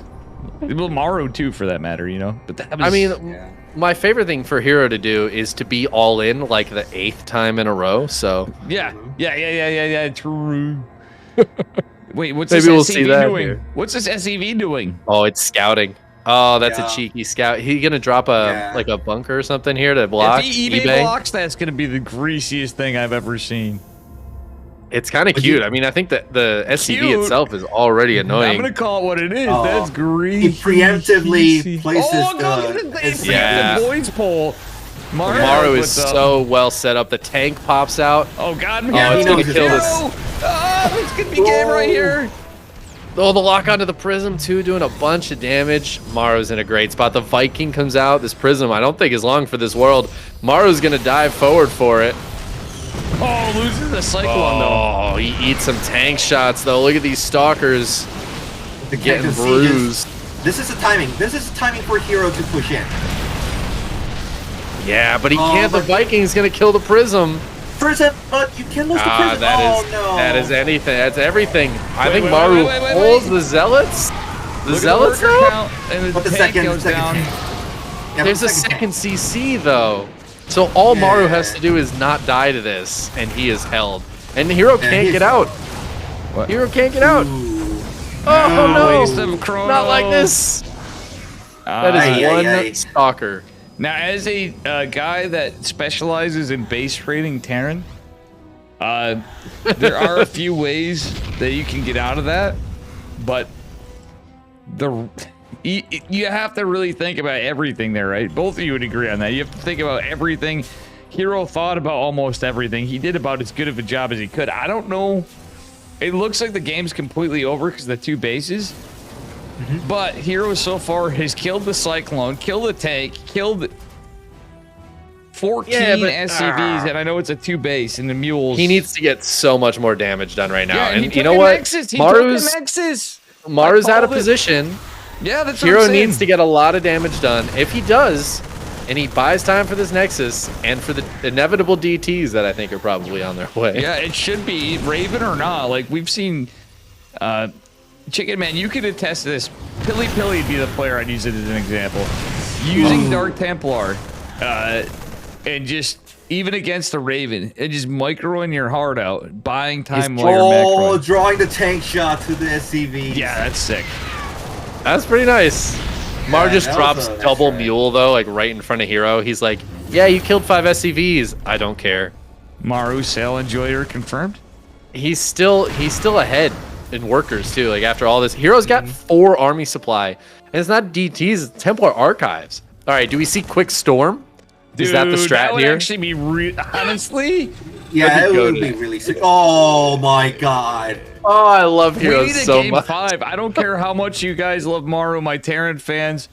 Well, Maru too, for that matter, you know. But that was, I mean, my favorite thing for Hero to do is to be all in like the 8th time in a row. So yeah, true. Wait, what's Maybe this we'll SCV see that doing? here. What's this SCV doing? oh, it's scouting. Oh, that's Yeah. a cheeky scout. He gonna drop like a bunker or something here to block If he eBay eBay? blocks, that's gonna be the greasiest thing I've ever seen. It's kind of cute. I mean, I think that the SCV Cute. itself is already annoying. I'm gonna call it what it is. Oh. That's He greasy. preemptively places Oh, look at the Yeah. voids pole. Maru is puts up- so well set up. The tank pops out. Oh God! Yeah, it's he gonna knows his kill guys. this. Oh, it's gonna be game right here. Oh, the lock onto the prism too, doing a bunch of damage. Maru's in a great spot. The Viking comes out. This prism, I don't think is long for this world. Maru's gonna dive forward for it. Oh, loses the cyclone though. Oh, he eats some tank shots though. Look at these stalkers The getting Captain Siege bruised. This is the timing. This is the timing for Hero to push in. Yeah, but he Oh, can't. The but- Viking's gonna kill the prism. Prison, but you can lose the Ah, prison. that Oh is no. anything. That's everything. I think wait, Maru wait, holds the zealots. The Look zealots at the worker though. count, and the But the tank second goes down. tank. Yeah, There's but a the second tank. CC though. So all Maru Yeah. has to do is not die to this, and he is held. And Hero Yeah, can't he's- get out. Hero can't get out. Ooh. Oh no! Waste of chrono. Not like this. That is Ay, one ay, ay. stalker. Now, as a guy that specializes in base trading Terran, there are a few ways that you can get out of that, but you have to really think about everything there, right? Both of you would agree on that. You have to think about everything. Hero thought about almost everything. He did about as good of a job as he could. I don't know. It looks like the game's completely over because of the 2 bases. But Hero so far has killed the Cyclone, killed the tank, killed 14 SCVs, and I know it's a 2 base, and the mules. He needs to get so much more damage done right now. Yeah, and he you know took a what? Nexus. He Maru's took a Nexus. Maru's I out of called it. position. Yeah, that's what Hero I'm saying. needs to get a lot of damage done. If he does, and he buys time for this Nexus and for the inevitable DTs that I think are probably on their way. Yeah, it should be Raven or not. Like we've seen, Chicken Man, you could attest to this. Pilly would be the player I'd use it as an example. Using Dark Templar, and just even against the Raven, and just microing your heart out, buying time while you're macroing. Drawing the tank shot to the SCV. Yeah, that's sick. That's pretty nice. Mar Yeah, just that drops was a nice double try. mule though, like right in front of Hero. He's like, "Yeah, you killed 5 SCVs. I don't care." Maru Sail Enjoyer confirmed. He's still ahead in workers too. Like after all this, Hero's got 4 army supply, and it's not DTs, it's Templar archives. All right, do we see Quick Storm? Is that the Dude, strat that would here? actually be honestly. Yeah, it go would to be that. really sick. Oh my god. Oh, I love We Heroes need a so game much. 5. I don't care how much you guys love Maru, my Terran fans.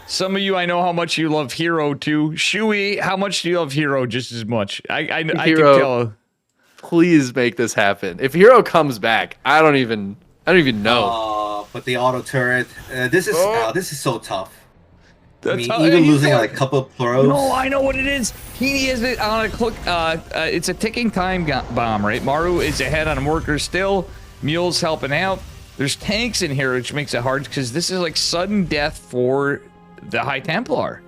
Some of you, I know how much you love Hero too. Shui, how much do you love Hero just as much? I can Hero. tell. Please make this happen. If Hero comes back, I don't even know. But the auto turret. This is so tough. I mean, how- even he's losing got- like a couple of pros. No, I know what it is. He is it on a click. It's a ticking time bomb, right? Maru is ahead on workers still. Mule's helping out. There's tanks in here, which makes it hard because this is like sudden death for the High Templar.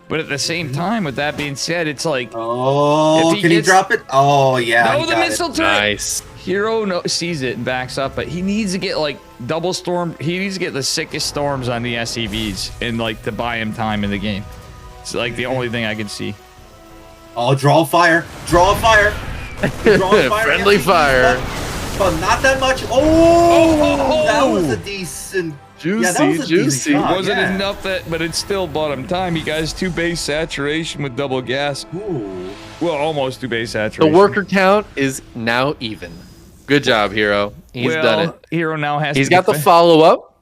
But at the same time, with that being said, it's like Oh, If he can he gets- drop it? Oh yeah. no, he the got missile it. turret. Nice. Hero sees it and backs up, but he needs to get like double storm. He needs to get the sickest storms on the SCVs and like to buy him time in the game. It's like the only thing I can see. Oh, draw fire! Draw fire! Draw fire! Friendly fire. But not that much. Oh, that oh. was a decent. Juicy, yeah, that was a juicy. decent shot, Wasn't yeah. enough but it still bought him time. You guys 2 base saturation with double gas. Ooh. Well, almost 2 base The saturation. worker count is now even. Good job, Hero. He's done it. Hero now has. He's to got the defend. follow up.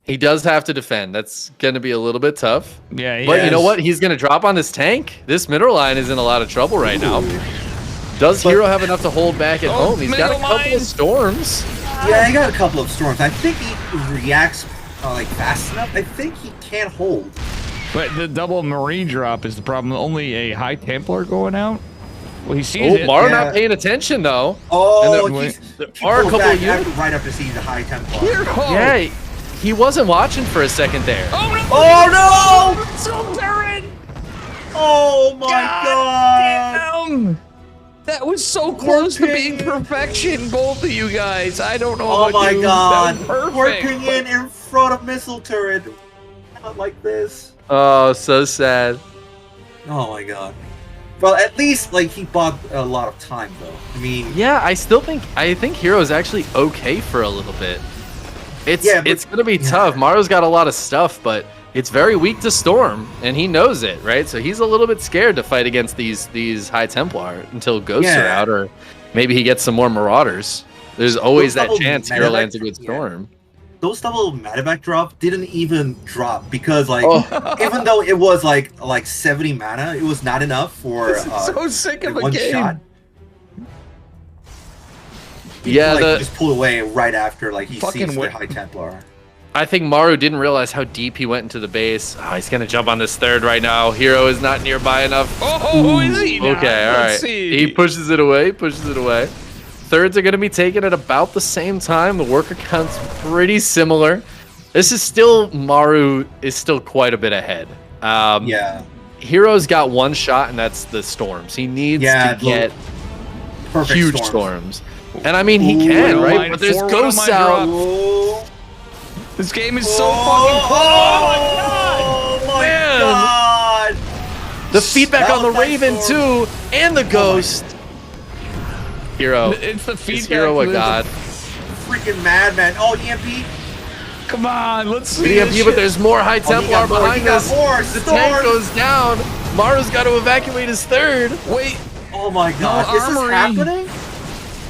He does have to defend. That's going to be a little bit tough. Yeah, he But you know has- what? He's going to drop on this tank. This middle line is in a lot of trouble right now. Does Hero have enough to hold back at home? He's got a middle couple line. of storms. Yeah, he got a couple of storms. I think he reacts like fast enough. I think he can't hold. But the double marine drop is the problem. Only a High Templar going out. Well, he sees Oh, it. Mara Yeah. not paying attention though. Oh, And he's, there he are a pulls couple back of units. right after seeing the High Templar. Hero. Yeah, he wasn't watching for a second there. Oh no! Oh no! So Terran! Oh my god! Damn! That was so close to being perfection, both of you guys. I don't know Oh about my you. god! That was perfect. Working in front of missile turret. Not like this. Oh, so sad. Oh my god. Well, at least like he bought a lot of time though. I mean, Yeah, I think Hero's actually okay for a little bit. It's Yeah, but- it's gonna be tough. Maro's got a lot of stuff, but it's very weak to Storm, and he knows it, right? So he's a little bit scared to fight against these High Templar until Ghosts are Yeah. out, or maybe he gets some more Marauders. There's always that double chance Hero medevac- lands a good yeah. Storm. those double medevac drop didn't even drop because like Oh. even though it was like 70 mana, it was not enough for This is so sick of a one game. shot. Yeah, like, the just pulled away right after like he Fucking sees wi- the High Templar. I think Maru didn't realize how deep he went into the base. Oh, he's gonna jump on this third right now. Hero is not nearby enough. Oh, who is he now? Okay, all Let's right. see. He pushes it away, Thirds are going to be taken at about the same time. The worker count's pretty similar. This is still, Maru is still quite a bit ahead. Yeah, Hero's got one shot, and that's the storms. He needs Yeah, to get perfect huge storms. storms. And I mean, he Ooh, can, don't right? mind But there's forward ghosts on my out. Ooh. This game is so fucking close. Oh my Man. god! The feedback That on the was nice Raven storm. too, and the Ghost. Hero. It's the feedback. Is Hero a for god? Freaking madman. Oh, EMP. Come on, let's see. EMP, this but shit. there's more High Oh, he Templar got more, behind he got us. more. The Storm. tank goes down. Maru's got to evacuate his third. Wait, Oh my god. No Is this armory. happening?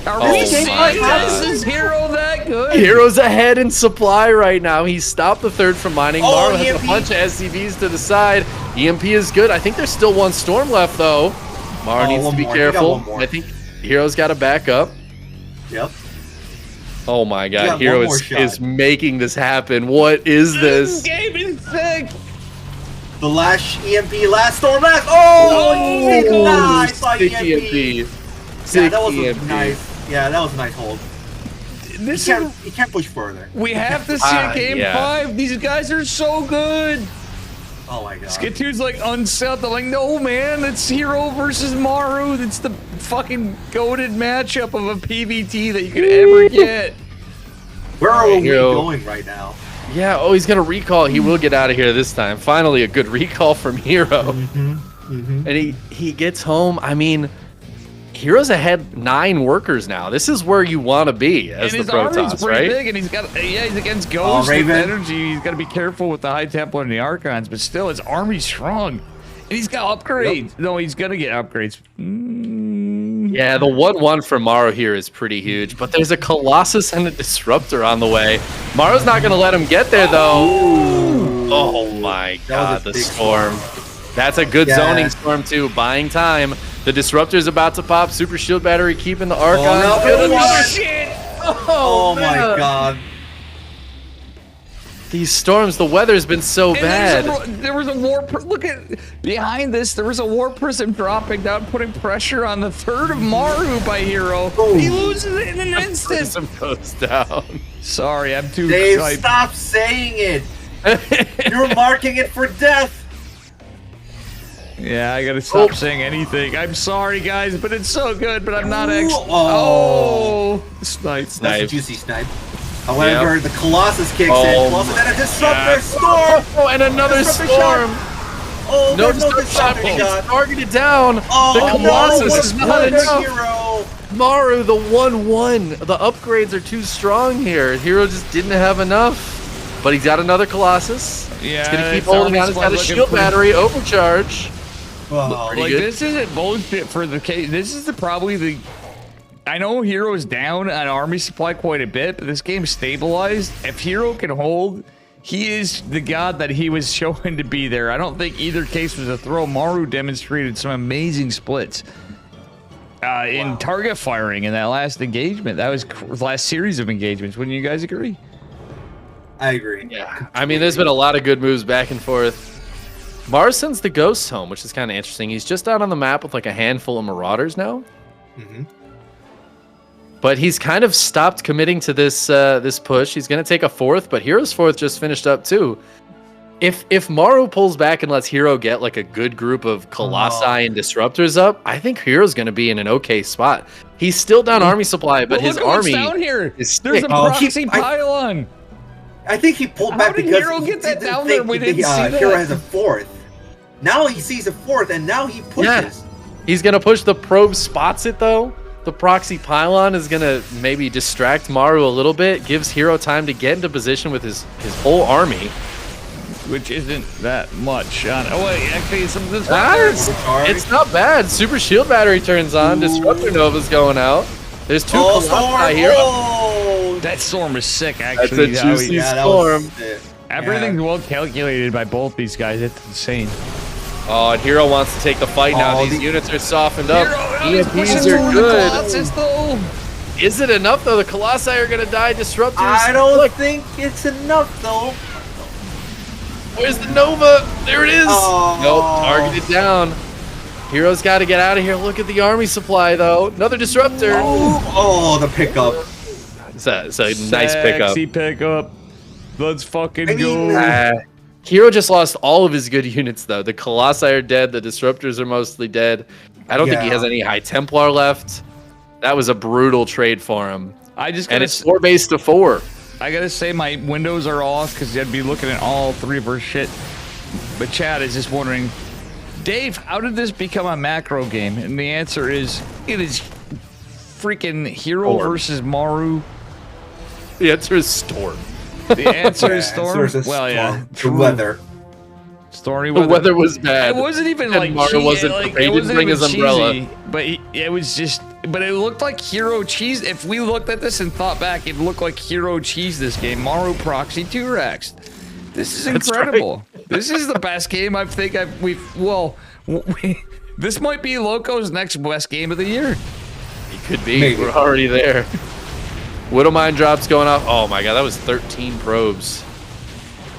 are Oh we my seeing God. this? Is Hero that good? Hero's ahead in supply right now. He's stopped the third from mining. Oh, Maru has EMP. a bunch of SCVs to the side. EMP is good. I think there's still one storm left though. Maru Oh, needs to one be more. He got careful. one more. I think Hero's got to back up. Yep. Oh my got god, Hero one more is, shot. is making this happen. What is This this? game is sick. The last EMP, last storm, last. Oh, he did nice by Sick EMP. EMP. Yeah, Sick that was a EMP. nice. Yeah, that was a nice hold. This is, He can't push further. we have to see a game yeah. 5. These guys are so good. Oh my god. Skitu's like unsettled. I'm like, no, man, it's Hero versus Maru. It's the fucking goated matchup of a PvT that you could ever get. Where are we Hero. going right now? Yeah, oh, he's gonna recall. He will get out of here this time. Finally, a good recall from Hero. And he gets home. I mean, Hero's ahead 9 workers now. This is where you want to be as And the his army's Protoss, pretty right? big, and he's against Ghost with Raven. energy. He's got to be careful with the High Templar and the Archons, but still, his army's strong. And he's got upgrades. No, he's gonna get upgrades. Yeah, the 1-1 for Maru here is pretty huge, but there's a Colossus and a Disruptor on the way. Maru's not gonna let him get there though. Oh my god, a the big storm. That's a good Yeah. zoning storm too, buying time. The Disruptor's about to pop. Super Shield Battery keeping the Archons. no. Good Oh, enough. Shit! Oh my man. god. These storms, the weather's been so And bad. there was a war. Look at behind this. There was a war prism dropping down, putting pressure on the third of Maru by Hero. He loses it in an instant. Prism goes down. Sorry, I'm too Dave, hyped. stop saying it. You're marking it for death. Yeah, I gotta stop saying anything. I'm sorry, guys, but it's so good. But I'm not actually. Oh. Snipe. That's a Snipe. juicy snipe. However, the Colossus kicks Oh in. Colossus my and a Disruptor God. storm. Oh, and another Disruptor storm. Oh, No there's no Disruptor shot. Disruptor He's shot. targeted down. Oh, The Colossus no, is not what a enough. hero. Maru, the 1-1. The upgrades are too strong here. Hero just didn't have enough. But he's got another Colossus. Yeah, He's gonna keep it's holding Army on. He's got a Squad shield looking pretty- battery, overcharge. Oh, Pretty Like good. this isn't bullshit for the case. This is probably the. I know Hero's down on army supply quite a bit, but this game's stabilized. If Hero can hold, he is the god that he was showing to be there. I don't think either case was a throw. Maru demonstrated some amazing splits in target firing in that last engagement. That was last series of engagements. Wouldn't you guys agree? I agree. Yeah. I mean, there's been a lot of good moves back and forth. Mars sends the Ghosts home, which is kind of interesting. He's just out on the map with like a handful of Marauders now. But he's kind of stopped committing to this this push. He's going to take a 4th, but Hero's 4th just finished up too. If Maru pulls back and lets Hero get like a good group of Colossi and Disruptors up, I think Hero's going to be in an okay spot. He's still down army supply, but his look at what's army down here. is There's sick. a Oh, proxy pylon. I think he pulled How back did because Hero he get that didn't down think there? We that, didn't see Hero that. has a 4th. Now he sees a 4th, and now he pushes. Yeah. He's going to push. The probe spots it though. The proxy pylon is going to maybe distract Maru a little bit, gives Hero time to get into position with his whole army. Which isn't that much. Oh, wait, actually, some of this. It's not bad. Super shield battery turns on. Disruptor Nova's going out. There's 2 Oh, Colossi here. oh, That storm is sick, That's actually. a how juicy he- yeah, that storm. was it. Everything's well calculated by both these guys. It's insane. Oh, and Hero wants to take the fight now. Oh, These the- units are softened up. He's pushing EMPs through are the good. Colossus, though. Is it enough though? The Colossi are going to die. Disruptors. I don't Look, think it's enough, though. where's the Nova? There it is. Oh. Nope, targeted down. Hero's got to get out of here. Look at the army supply though. Another Disruptor. Oh, the pickup. It's a nice pickup. Sexy pickup. Let's fucking I mean, go. Hero just lost all of his good units though. The Colossi are dead. The Disruptors are mostly dead. I don't think he Yeah. has any High Templar left. That was a brutal trade for him. I just And gotta it's 4 base to 4. I gotta say my windows are off because I'd be looking at all three of our shit. But Chad is just wondering, Dave, how did this become a macro game? And the answer is, it is freaking Hero versus Maru. The answer is Storm. The answer is Storm. Well, yeah, the weather. Stormy The weather. weather was bad. It wasn't even And like Mario wasn't like, prepared. it He didn't wasn't bring even his umbrella. cheesy, but it was just. But it looked like Hero cheese. If we looked at this and thought back, it looked like Hero cheese. This game, Maru Proxy 2-Rex. This is incredible. This is the best game I think this might be Loco's next best game of the year. It could be. Maybe. We're already there. Widowmine drops going off. Oh my god, that was 13 probes.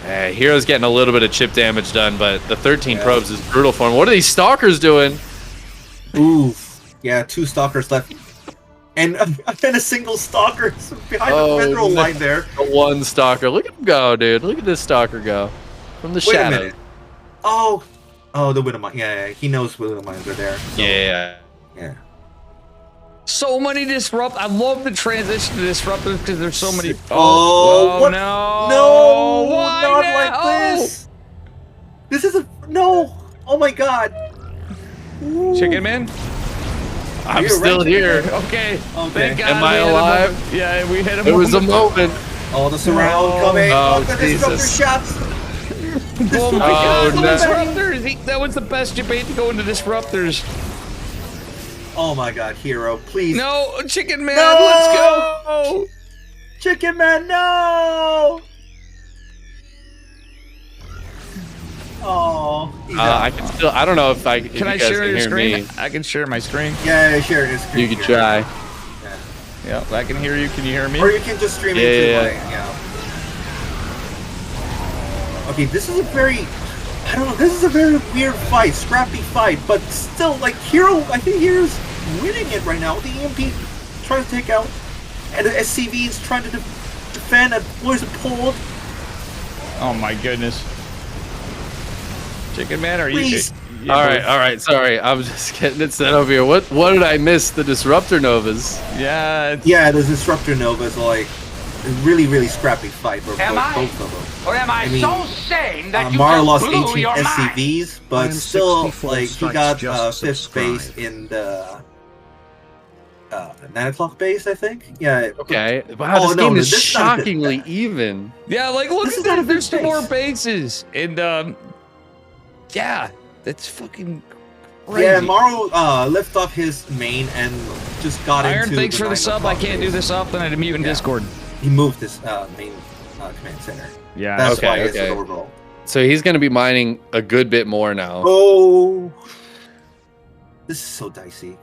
Hero's getting a little bit of chip damage done, but the 13 probes is brutal for him. What are these stalkers doing? Ooh. Yeah, 2 stalkers left. And a single stalker behind the mineral line there. The one stalker. Look at him go, dude. Look at this stalker go. From the Wait a shadows. minute. Oh, the Widowmine. Yeah, he knows Widowmines are there. So, Yeah. Yeah. So many disrupt. I love the transition to disruptors because there's so many. Oh, what? No! No, Why not now? like this. This is a no. Oh my god. Chicken Man. I'm You're still right, here. Okay. Okay. Thank God Am I we had a alive? moment. Yeah, we hit him. There was a moment. Oh, the surround No. coming. Oh, the disruptor Jesus. shots. Oh my God! no. The disruptors. That was the best debate to go into disruptors. Oh my god, Hero, please. No, Chicken Man. No! Let's go. Chicken Man, no! Oh. I can still. I don't know if I. If Can I you guys share can your hear screen? me. I can share my screen. Yeah, share it. You can try. Yeah, I can hear you. Can you hear me? Or you can just stream it Yeah, to yeah. Okay, this is a very, I don't know, this is a very weird fight, scrappy fight, but still, like, Hero, I think Hero's winning it right now. The EMP trying to take out, and the SCV is trying to defend, and Poison pulled. Oh my goodness. Chicken Man, are you? Please. Yeah, All right. Sorry, I'm just getting it set over here. What did I miss? The disruptor novas. Yeah. Yeah, the Disruptor Nova is like a really, really scrappy fight for Am I? both of them. Or am I, I mean, so sane that you Mara just lost blew 18 your mind? SCVs, but Iron still, 64 like, he strikes got just 5th subscribe. base in the 9 o'clock base, I think. Yeah. Okay. Wow, Oh, this no, game is this is not good. shockingly even. Yeah, like look This at is not that. a There's good 2 more base. bases, and yeah, that's fucking crazy. Yeah, Maru lift off his main and just got Iron, into thanks the for the 9 sub. I o'clock can't do base. this often. I had to mute in Yeah. Discord. He moved his main command center. Yeah. That's Okay, why it's okay. an overall. So he's going to be mining a good bit more now. Oh, this is so dicey.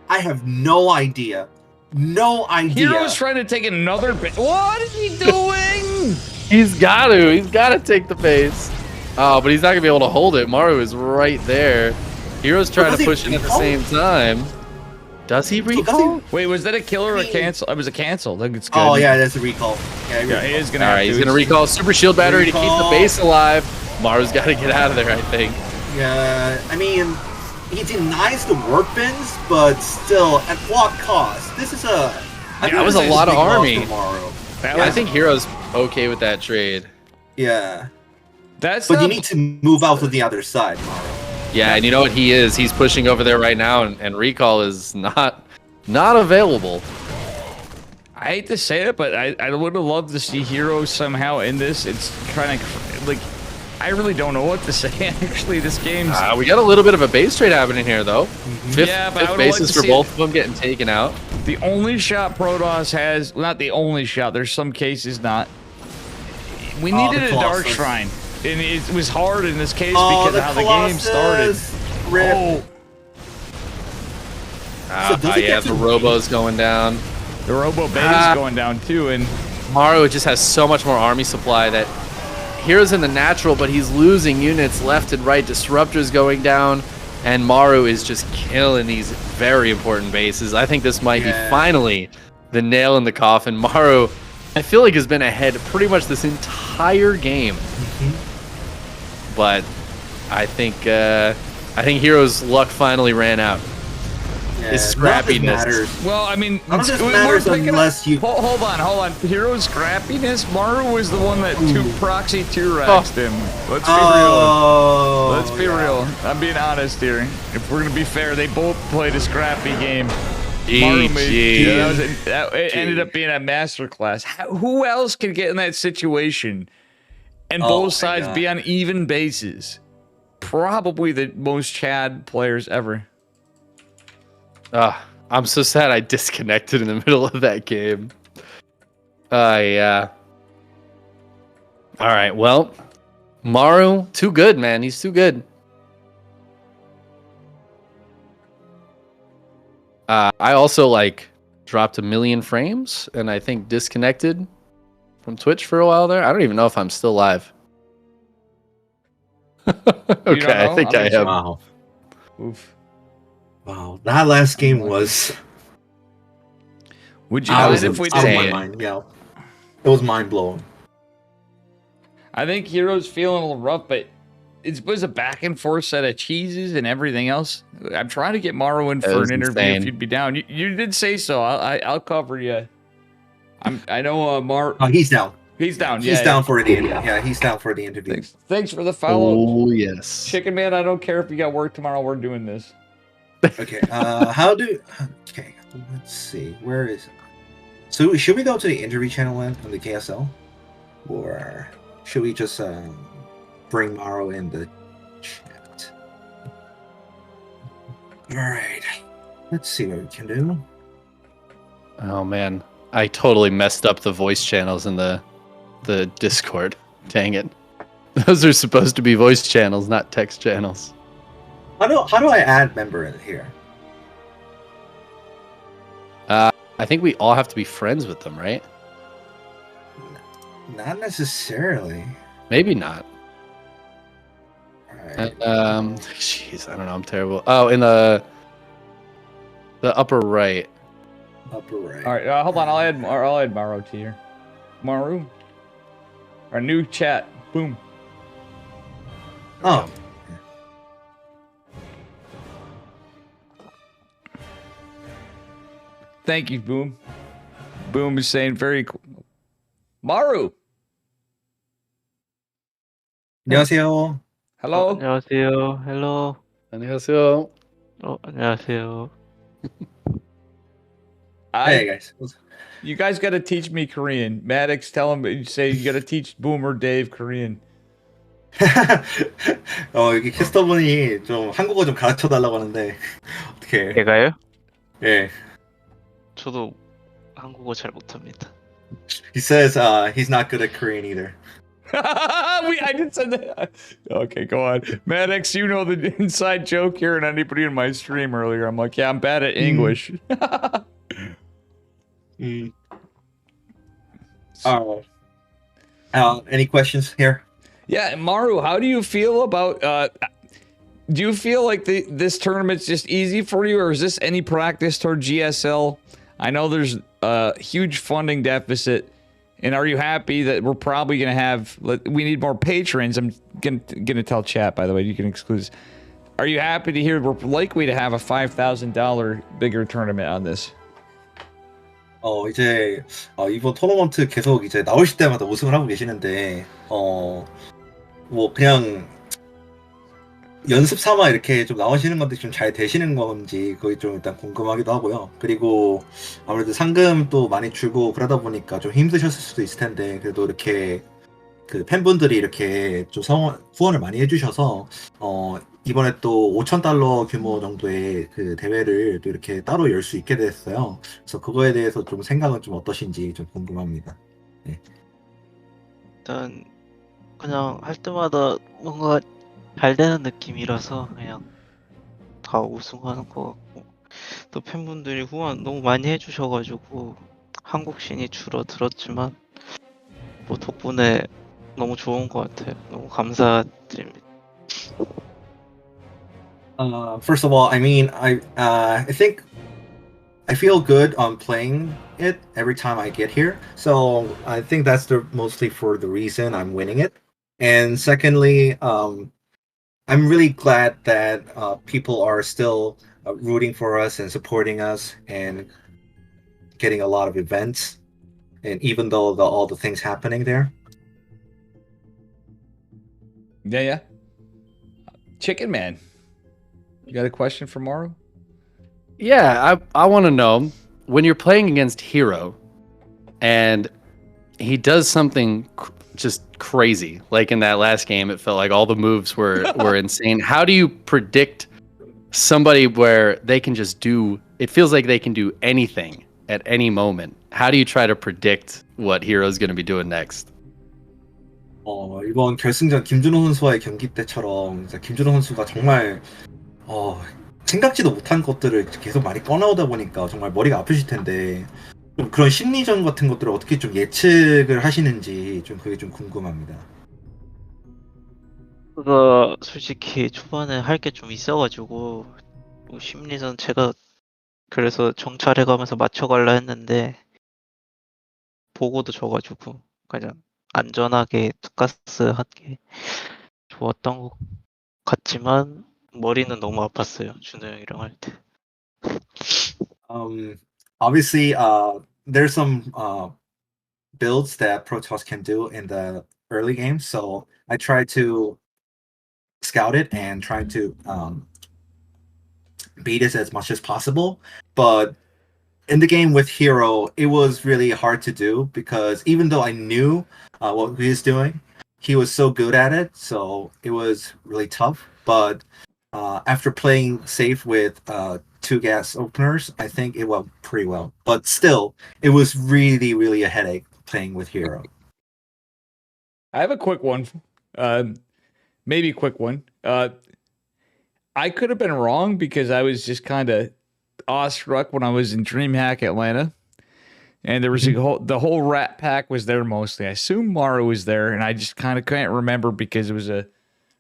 I have no idea. No idea. Hero's trying to take another bit. What is he doing? He's got to take the base. Oh, but he's not going to be able to hold it. Maru is right there. Hero's trying does to he push in at the recall? same time. Does he So does recall? he- Wait, was that a kill or a He- cancel? It was a cancel. I think it's good. Oh yeah, that's a recall. Yeah, he is gonna. All have right, he's to. going to recall Super Shield Battery to keep the Recall. base alive. Maru's got to get out of there, I think. Yeah, I mean, he denies the workbins, but still, at what cost? This is a. I think that was this a is lot of big loss army. for Maru. That I was- think Hero's okay with that trade. Yeah, That's. but you not- need to move out to the other side, Maru. Yeah, and you know what he is? He's pushing over there right now, and recall is not available. I hate to say it, but I would have loved to see Hero somehow in this. It's kind of like I really don't know what to say. Actually, this game's We got a little bit of a base trade happening here, though. Fifth, Yeah, but I fifth would've liked bases to for see both it. of them getting taken out. the only shot Protoss has. Well, not the only shot. There's some cases not. We Oh, needed the a Dark Colossus. Shrine, and it was hard in this case Oh, because of how the game started. Rip. Oh, So does he Yeah, get the to- Robo's going down. the Robo Bay Ah. is going down too, and Maru just has so much more army supply that Hero's in the natural, but he's losing units left and right. Disruptors going down, and Maru is just killing these very important bases. I think this might be Yeah. finally the nail in the coffin. Maru, I feel like, has been ahead pretty much this entire game. But I think Hero's luck finally ran out. is none of this scrappiness. matters. Well, I mean, None of this we're matters picking up- unless you. Hold on. Hero's scrappiness. Maru was the one that two proxy 2-raxed him. Let's be real. Let's be real. I'm being honest here. If we're gonna be fair, they both played a scrappy game. Maru it ended up being a masterclass. Who else could get in that situation and both sides be on even bases? Probably the most Chad players ever. I'm so sad I disconnected in the middle of that game. Yeah. All right, well, Maru, too good, man. He's too good. I also dropped 1 million frames and I think disconnected from Twitch for a while there. I don't even know if I'm still live. Okay, I think I am. Wow. Oof. Wow. That last game was. Would you I mind was if we out of did my it? mind. Yeah. It was mind blowing. I think Hero's feeling a little rough, but it was a back and forth set of cheeses and everything else. I'm trying to get Maru in for an interview if you'd be down. You did say so. I'll cover you. I know Maru. Oh, he's down. He's down. He's down for the interview. Yeah, he's down for the interview. Thanks for the follow. Oh, yes. Chicken Man, I don't care if you got work tomorrow. We're doing this. Okay. Okay. Let's see. Where is it? So should we go to the interview channel on the KSL, or should we just bring Maru in the chat? All right. Let's see what we can do. Oh man, I totally messed up the voice channels in the Discord. Dang it. Those are supposed to be voice channels, not text channels. How do I add member in here? I think we all have to be friends with them, right? Not necessarily. Maybe not. All right. Jeez, I don't know. I'm terrible. Oh, in the upper right. Upper right. All right, hold on. I'll add Maru to here. Maru, our new chat. Boom. Oh. Thank you, Boom. Boom is saying very cool. Maru. 안녕하세요. Hello. 안녕하세요. 헬로. 안녕하세요. 안녕하세요. Hey guys. You guys got to teach me Korean. Maddox, tell him. You say you got to teach Boomer Dave Korean. 여기 캐스터분이 좀 한국어 좀 가르쳐 달라고 하는데 어떻게? 제가요? 예. 저도 한국어 잘 못합니다. He says he's not good at Korean either. I just said that. Okay, go on. Maddox, you know the inside joke here, and anybody in my stream earlier. I'm like, yeah, I'm bad at English. Any questions here? Yeah, Maru, how do you feel about? Do you feel like this tournament's just easy for you, or is this any practice toward GSL? I know there's a huge funding deficit, and are you happy that we're probably gonna have? We need more patrons. I'm gonna tell chat, by the way. You can exclude this. Are you happy to hear we're likely to have a $5,000 bigger tournament on this? 이제 이번 토너먼트 계속 이제 나오실 때마다 우승을 하고 계시는데 뭐 그냥 연습 삼아 이렇게 좀 나오시는 건데 좀 잘 되시는 건지 그게 좀 일단 궁금하기도 하고요. 그리고 아무래도 상금도 많이 주고 그러다 보니까 좀 힘드셨을 수도 있을 텐데 그래도 이렇게 그 팬분들이 이렇게 좀 후원을 많이 해주셔서 이번에 또 $5,000 규모 정도의 그 대회를 또 이렇게 따로 열 수 있게 됐어요. 그래서 그거에 대해서 좀 생각은 좀 어떠신지 좀 궁금합니다. 네. 일단 그냥 할 때마다 뭔가 잘 되는 느낌이라서 그냥 다 우승하는 것 같고 또 팬분들이 후원 너무 많이 해주셔가지고 한국 신이 줄어들었지만 뭐 덕분에 너무 좋은 것 같아요. 너무 감사드립니다. First of all, I mean, I think I feel good on playing it every time I get here. So I think that's mostly for the reason I'm winning it. And secondly, I'm really glad that people are still rooting for us and supporting us and getting a lot of events. And even though all the things happening there. Yeah. Chicken Man, you got a question for Maru? Yeah, I want to know when you're playing against Hero and he does something just crazy. Like in that last game, it felt like all the moves were insane. How do you predict somebody where they can just do, it feels like they can do anything at any moment? How do you try to predict what Hero's going to be doing next? 이번 결승전 김준호 선수와의 경기 때처럼 김준호 선수가 정말 생각지도 못한 것들을 계속 많이 꺼나오다 보니까 정말 머리가 아프실 텐데 좀 그런 심리전 같은 것들을 어떻게 좀 예측을 하시는지 좀 그게 좀 궁금합니다. 그거 솔직히 초반에 할 게 좀 있어가지고 뭐 심리전 제가 그래서 정찰해가면서 맞춰갈라 했는데 보고도 져가지고 그냥 안전하게 투가스 한 게 좋았던 것 같지만 머리는 너무 아팠어요. 준호 형이랑 할 때. Obviously, there's some builds that Protoss can do in the early game, so I try to scout it and try to beat it as much as possible. But in the game with Hero, it was really hard to do because even though I knew what he was doing, he was so good at it, so it was really tough. But after playing safe with 2 gas openers, I think it went pretty well. But still, it was really, really a headache playing with Hero. I have a quick one. Maybe a quick one. I could have been wrong because I was just kind of awestruck when I was in DreamHack Atlanta. And there was the whole Rat Pack was there mostly. I assume Maru was there, and I just kind of can't remember because it was a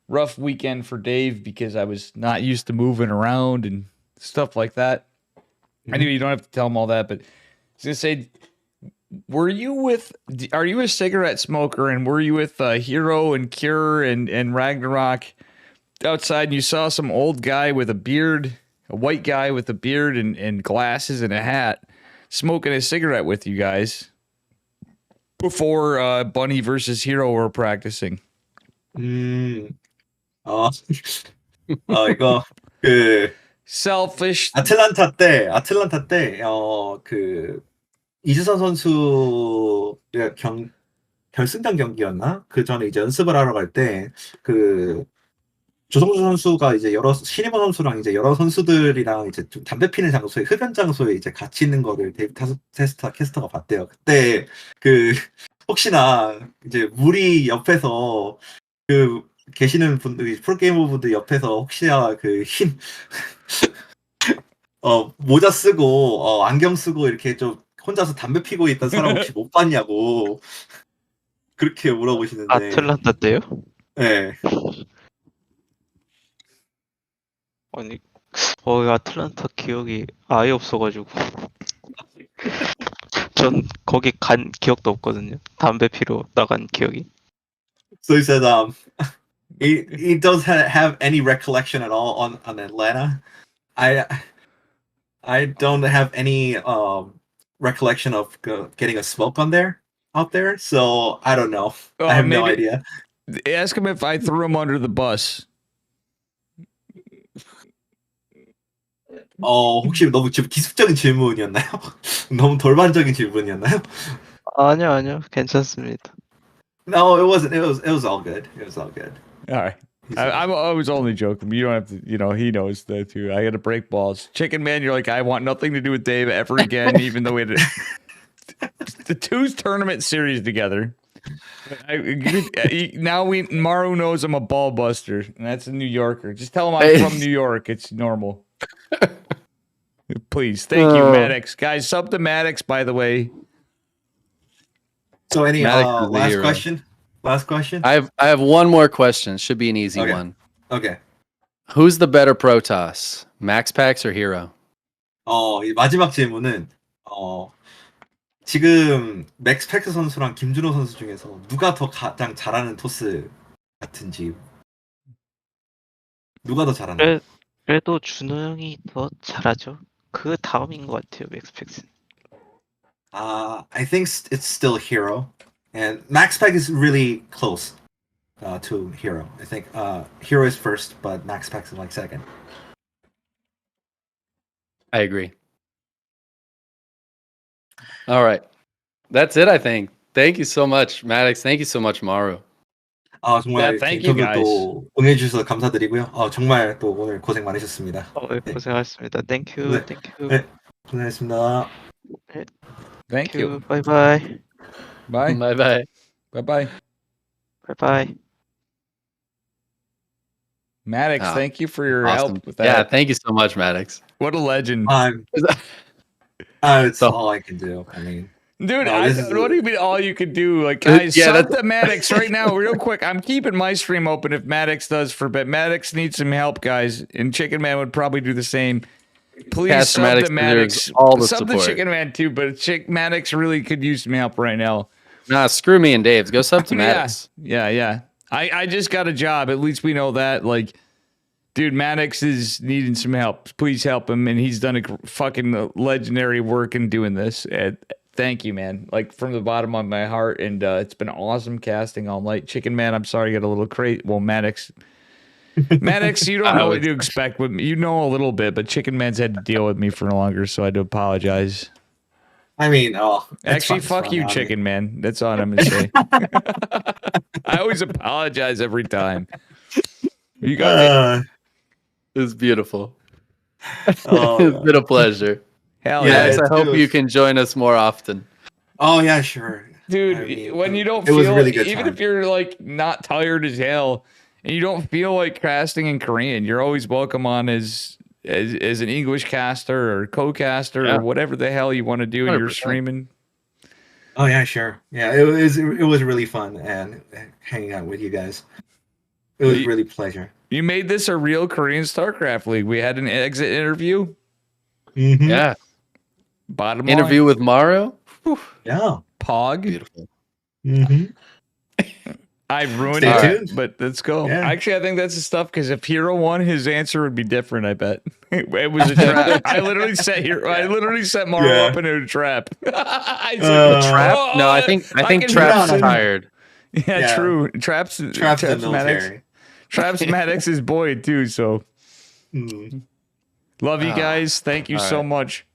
rough weekend for Dave because I was not used to moving around and stuff like that. I knew you don't have to tell him all that, but I was gonna say, are you a cigarette smoker, and were you with Hero and Cure and Ragnarok outside, and you saw some old guy with a beard, a white guy with a beard and glasses and a hat, smoking a cigarette with you guys before Bunny versus Hero were practicing? 이거 그 Selfish. 아틀란타 때 그 이주선 선수 결승전 경기였나? 그 전에 이제 연습을 하러 갈 때 그 조성주 선수가 이제 여러 신임원 선수랑 이제 여러 선수들이랑 이제 좀 담배 피는 장소에 흡연 장소에 이제 같이 있는 거를 데이브 캐스터가 봤대요. 그때 그 혹시나 이제 무리 옆에서 그 계시는 분들 프로게이머 분들 옆에서 혹시나 그 흰 모자 쓰고 안경 쓰고 이렇게 좀 혼자서 담배 피고 있던 사람 혹시 못 봤냐고 그렇게 물어보시는데. 아틀란타 때요? 네. 아니 아틀란타 기억이 아예 없어가지고 전 거기 간 기억도 없거든요. 담배 피러 나간 기억이. So he said he doesn't have any recollection at all on Atlanta. I don't have any recollection of getting a smoke out there, so I don't know. I have no idea. Ask him if I threw him under the bus. 혹시 너무 기습적인 질문이었나요? 너무 돌반적인 질문이었나요? 아니요, 괜찮습니다. No, it wasn't. It was all good. It was all good. All right. I was only joking. You don't have to, he knows that too. I got to break balls. Chicken Man, you're like, I want nothing to do with Dave ever again, even though we had the 2 tournament series together. Now Maru knows I'm a ball buster, and that's a New Yorker. Just tell him I'm from New York. It's normal. Please. Thank you, Maddox. Guys, sub to Maddox, by the way. So any last question? Last question? I have one more question. Should be an easy one. Okay. Who's the better Protoss? Max Pax or Hero? 이 마지막 질문은 지금 맥스 팩스 선수랑 김준호 선수 중에서 누가 더 가장 잘하는 토스 같은지. 누가 더 잘하나? 그래도 준호 형이 더 잘하죠. 그 다음인 것 같아요, 맥스팩은. I think it's still Hero, and Max Pack is really close to Hero. I think Hero is first, but Max Pack is like second. I agree. All right. That's it, I think. Thank you so much, Maddox. Thank you so much, Maru. 정말 thank you, 인터뷰 guys. 또 응해주셔서 감사드리고요. 정말 또 오늘 고생 많으셨습니다. 네, 고생하셨습니다. 땡큐, 네. 땡큐, 네, 고생하셨습니다. Thank you. 바이바이, Bye. Bye bye. Bye-bye. 바이바이. Maddox, Ah, thank you for your Awesome. help with that. Yeah, thank you so much, Maddox. What a legend. It's So- all I can do. I mean, Dude, No, this is what do you mean all you could do? Like, guys, Yeah, sub that's- to Maddox right now, real quick. I'm keeping my stream open if Maddox does for bit. Maddox needs some help, guys, and Chicken Man would probably do the same. Please Pastor sub Maddox to Maddox. deserves all the Sub support. to Chicken Man too, but Maddox really could use some help right now. Nah, screw me and Dave's. Go sub to Maddox. Yeah. I just got a job. At least we know that. Like, dude, Maddox is needing some help. Please help him, and he's done a fucking legendary work in doing this. Thank you, man. Like, from the bottom of my heart, and it's been awesome casting all night. Chicken Man, I'm sorry, you got a little crazy. Well, Maddox, you don't know what to expect with me. You know a little bit, but Chicken Man's had to deal with me for longer, so I do apologize. I mean, Actually, fuck you, Chicken Man. That's all I'm gonna say. I always apologize every time. You got It was beautiful. Oh, It's been a pleasure. hell Yeah, yeah. Maddox, I it hope was- you can join us more often. oh yeah, sure. Dude, I mean, when you don't it was a feel, really good even time. if you're like not tired as hell and you don't feel like casting in Korean, you're always welcome on as an English caster or co-caster Yeah. or whatever the hell you want to do, and you're 100%. streaming. Oh yeah, sure. Yeah, it was really fun and hanging out with you guys. It was really a pleasure. You made this a real Korean Starcraft League. We had an exit interview. Mm-hmm. Yeah. Bottom Interview line, with Mario. Yeah. Pog. Beautiful. Mm-hmm. I ruined Stay it, tuned. but let's go. Yeah. Actually, I think that's the stuff because if Hero won, his answer would be different. I bet it was a trap. I literally set Mario Yeah. up into a trap. I said, Trap? "Oh, No, I think can Trap's hear him." tired. Yeah, Yeah. true. Traps the Maddox. military. Traps Maddox's boy too. So Mm. love you guys. Thank you All so right. much.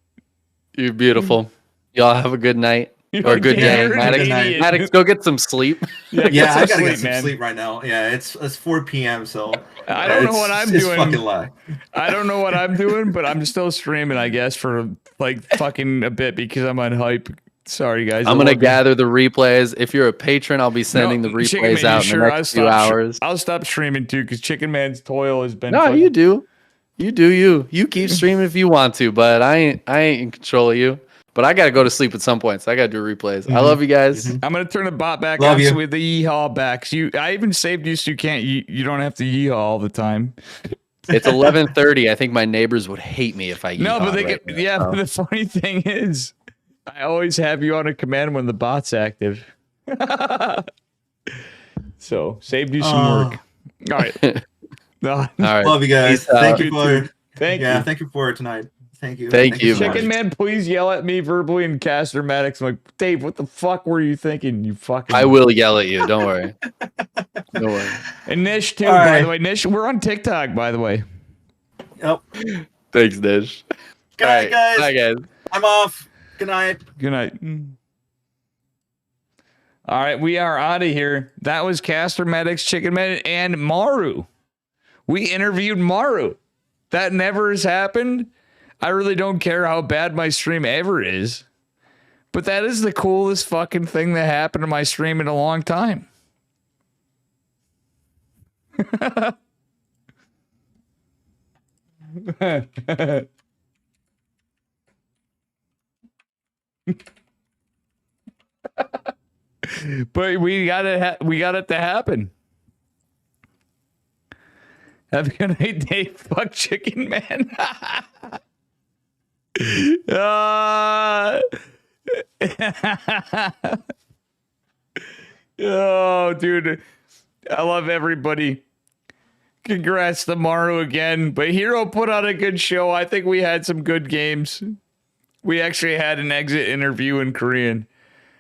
You're beautiful. Y'all have a good night. You're Or a good day. you're an Maddox, idiot. Maddox, go get some sleep. Yeah, Yeah, I gotta sleep, get some man. sleep right now. Yeah, it's 4 p.m. So I don't know what I'm it's doing. fucking live. I don't know what I'm doing, but I'm still streaming, I guess, for like fucking a bit because I'm on hype. Sorry, guys. I'm I gonna love you. gather the replays. If you're a patron, I'll be sending No, the Chicken replays Man, out you in the sure? next few hours. I'll stop streaming too because Chicken Man's toil has been. No, fucking- you do. You do you. You keep streaming if you want to, but I ain't in control of you. But I gotta go to sleep at some point, so I gotta do replays. I love you guys. I'm gonna turn the bot back Love on you. so with the yeehaw back. So I even saved you so you can't. You don't have to yeehaw all the time. It's 11:30. I think my neighbors would hate me if I No, but yeehaw they right get. now, Yeah, so. but the funny thing is, I always have you on a command when the bot's active. So saved you some work. All right. No, All right. Love you guys. Peace out. Thank you for thank yeah, you. thank you for tonight. Thank you. Thank you, so much. Chicken Man, please yell at me verbally and Caster Maddox. I'm like, Dave, what the fuck were you thinking? You fucking. I will yell at you. Don't worry. Don't worry. And Nish too, All by right. the way. Nish, we're on TikTok, by the way. Yep. Thanks, Dish. Good All night, right. guys. Bye, guys. I'm off. Good night. Good night. All right, we are out of here. That was Caster Maddox, Chicken Man, and Maru. We interviewed Maru. That never has happened. I really don't care how bad my stream ever is. But that is the coolest fucking thing that happened to my stream in a long time. But we got it to happen. Have a good night, Dave. Fuck Chicken Man. Oh, dude. I love everybody. Congrats to Maru again. But Hero put on a good show. I think we had some good games. We actually had an exit interview in Korean.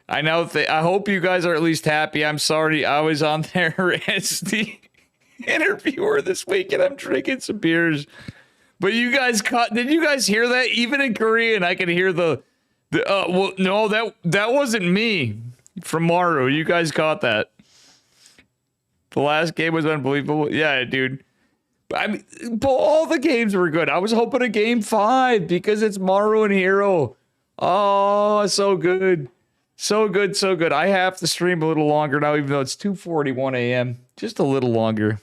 I know. I hope you guys are at least happy. I'm sorry I was on there as the interviewer this week and I'm drinking some beers. But you guys caught? Did you guys hear that? Even in Korean, I could hear the. Well, no, that wasn't me from Maru. You guys caught that. The last game was unbelievable. Yeah, dude. I mean, all the games were good. I was hoping a game 5 because it's Maru and Hero. Oh, so good. So good, so good. I have to stream a little longer now, even though it's 2:41 a.m. Just a little longer.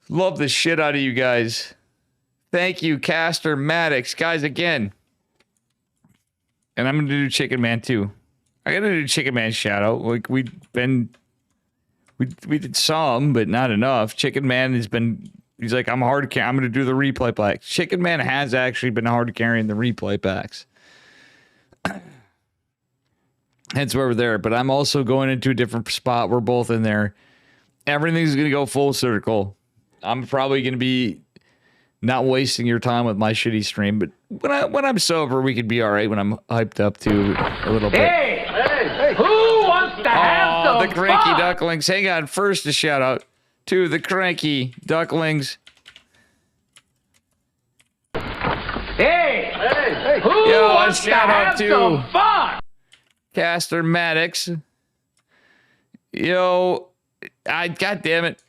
Love the shit out of you guys. Thank you, Caster Maddox. Guys, again. And I'm going to do Chicken Man, too. I got to do Chicken Man shout out. Like, we did some, but not enough. Chicken Man has been... He's like, I'm going to do the replay packs. Chicken Man has actually been hard carrying the replay packs. Hence why we're there. But I'm also going into a different spot. We're both in there. Everything's going to go full circle. I'm probably going to be not wasting your time with my shitty stream. But when I'm sober, we could be all right when I'm hyped up too a little bit. Hey, who wants to have some the Cranky fun? Ducklings. Hang on. First, a shout out to the Cranky Ducklings. Hey, who Yo, a wants to shout out have to some fun? Caster Maddox. Yo, God damn it.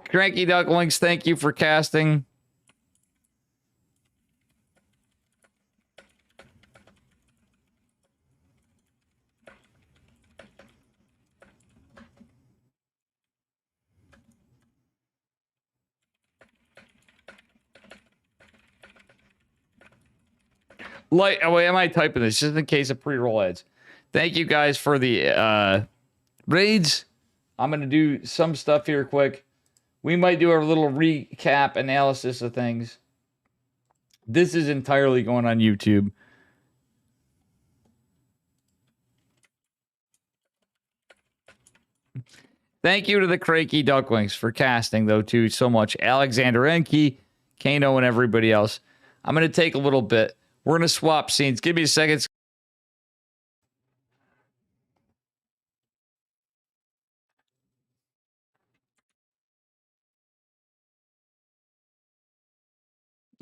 Cranky Ducklings, thank you for casting. Like, oh, wait, am I typing this just in case of pre-roll ads? Thank you guys for the raids. I'm going to do some stuff here quick. We might do a little recap analysis of things. This is entirely going on YouTube. Thank you to the Cranky Ducklings for casting, though, too, so much. Alexander Enke, Kano, and everybody else. I'm going to take a little bit. We're going to swap scenes. Give me a second.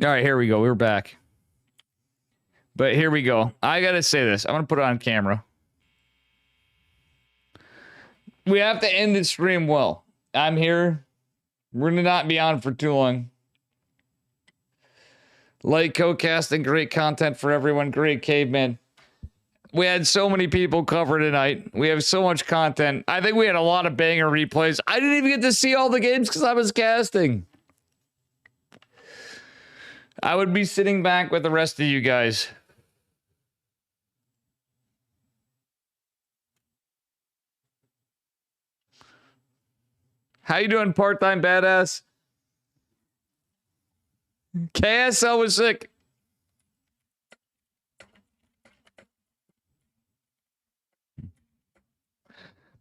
All right, here we go. We're back. But here we go. I got to say this. I'm going to put it on camera. We have to end the stream well. I'm here. We're going to not be on for too long. Light co-casting, great content for everyone. Great caveman. We had so many people cover tonight. We have so much content. I think we had a lot of banger replays. I didn't even get to see all the games because I was casting. I would be sitting back with the rest of you guys. How you doing, part-time badass? KSL was sick.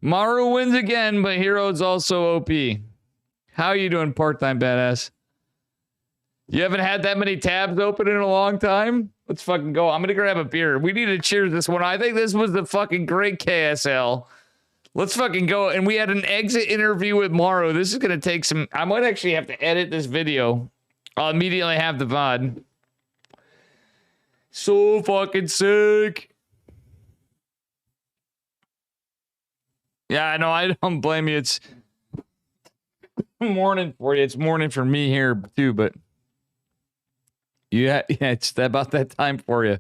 Maru wins again, but Hero's also OP. How you doing, part-time badass? You haven't had that many tabs open in a long time? Let's fucking go. I'm gonna grab a beer. We need to cheers this one. I think this was the fucking great KSL. Let's fucking go. And we had an exit interview with Maru. This is gonna take some... I might actually have to edit this video. I'll immediately have the VOD. So fucking sick. Yeah, I know. I don't blame you. It's morning for you. It's morning for me here too, but yeah, it's about that time for you.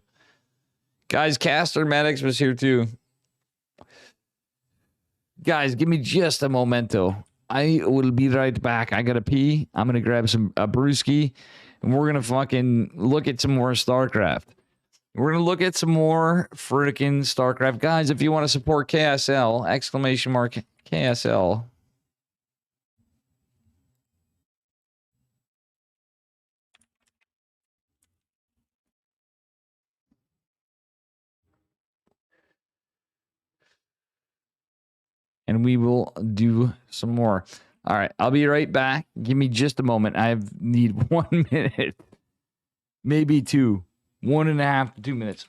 Guys, Caster Maddox was here too. Guys, give me just a momento. I will be right back. I gotta pee. I'm gonna grab some brewski, and we're gonna fucking look at some more StarCraft. We're gonna look at some more freaking StarCraft. Guys, if you want to support KSL, exclamation mark KSL. and we will do some more. All right, I'll be right back. Give me just a moment. I need 1 minute, maybe 2, 1.5 to 2 minutes.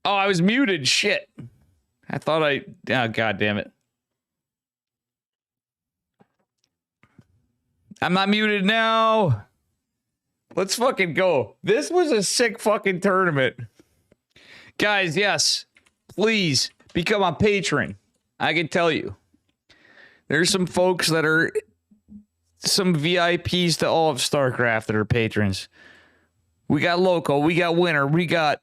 Oh, I was muted. Shit. I thought oh, God damn it. I'm not muted now. Let's fucking go. This was a sick fucking tournament. Guys, yes. Please become a patron. I can tell you. There's some folks that are some VIPs to all of StarCraft that are patrons. We got Loco. We got Winter. We got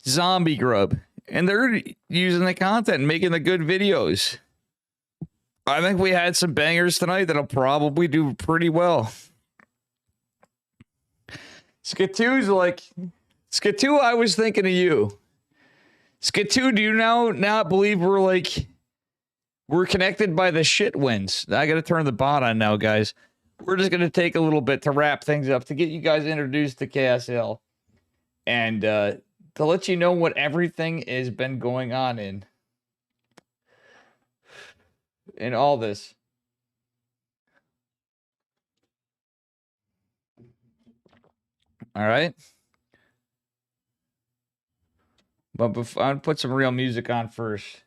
Zombie Grub. And they're using the content and making the good videos. I think we had some bangers tonight that'll probably do pretty well. Skitoo's like, Skitoo, I was thinking of you. Skitoo, do you now not believe we're connected by the shit winds? I got to turn the bot on now, guys. We're just going to take a little bit to wrap things up to get you guys introduced to KSL and to let you know what everything has been going on in all this. All right. But before, I'll put some real music on first.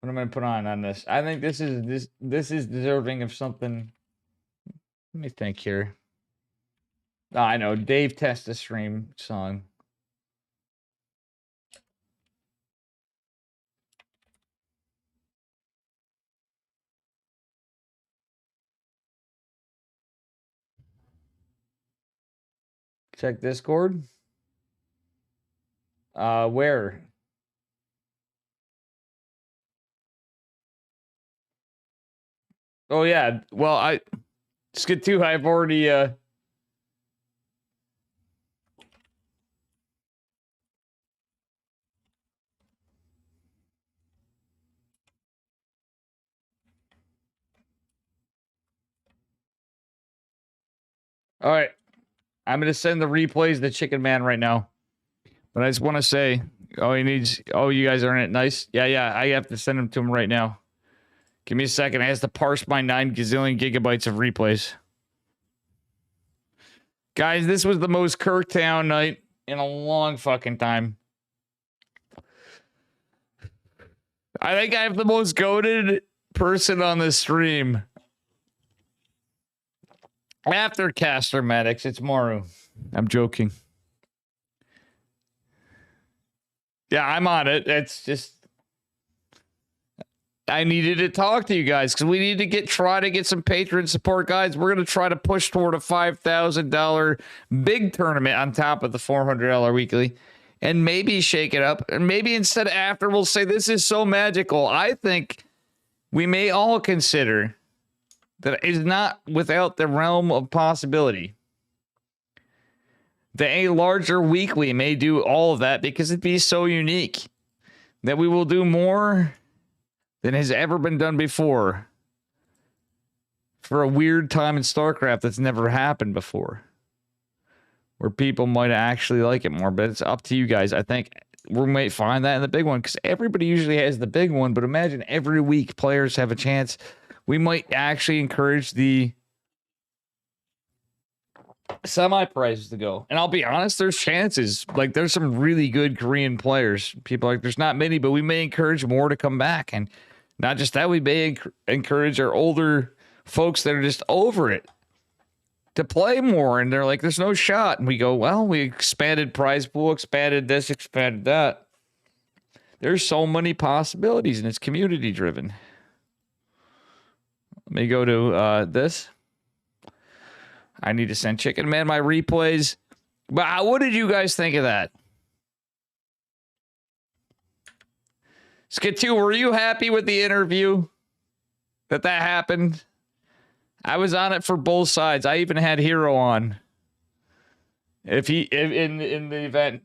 What am I going to put on this? I think this is deserving of something. Let me think here. Oh, I know. Dave Testa stream song. Check Discord. Where? Oh yeah. Well, Skitoo, I've already all right. I'm gonna send the replays to Chicken Man right now. But I just want to say, you guys are in it. Nice. Yeah, I have to send them to him right now. Give me a second. I have to parse my 9 gazillion gigabytes of replays. Guys, this was the most Kirktown night in a long fucking time. I think I have the most goated person on the stream. After Caster Maddox, it's Maru. I'm joking. Yeah, I'm on it. It's just I needed to talk to you guys because we need to try to get some patron support, guys. We're gonna try to push toward a $5,000 big tournament on top of the $400 weekly, and maybe shake it up. And maybe instead after we'll say this is so magical. I think we may all consider that it is not without the realm of possibility The larger weekly may do all of that because it'd be so unique that we will do more than has ever been done before for a weird time in StarCraft that's never happened before, where people might actually like it more. But it's up to you guys. I think we might find that in the big one because everybody usually has the big one. But imagine every week players have a chance. We might actually encourage the semi prizes to go. And I'll be honest, there's chances. Like, there's some really good Korean players. People like, there's not many, but we may encourage more to come back. And not just that, we may encourage our older folks that are just over it to play more. And they're like, there's no shot. And we go, well, we expanded prize pool, expanded this, expanded that. There's so many possibilities, and it's community driven. Let me go to this. I need to send Chicken Man my replays. But what did you guys think of that? Skitoo, were you happy with the interview that happened? I was on it for both sides. I even had Hero on. If in the event.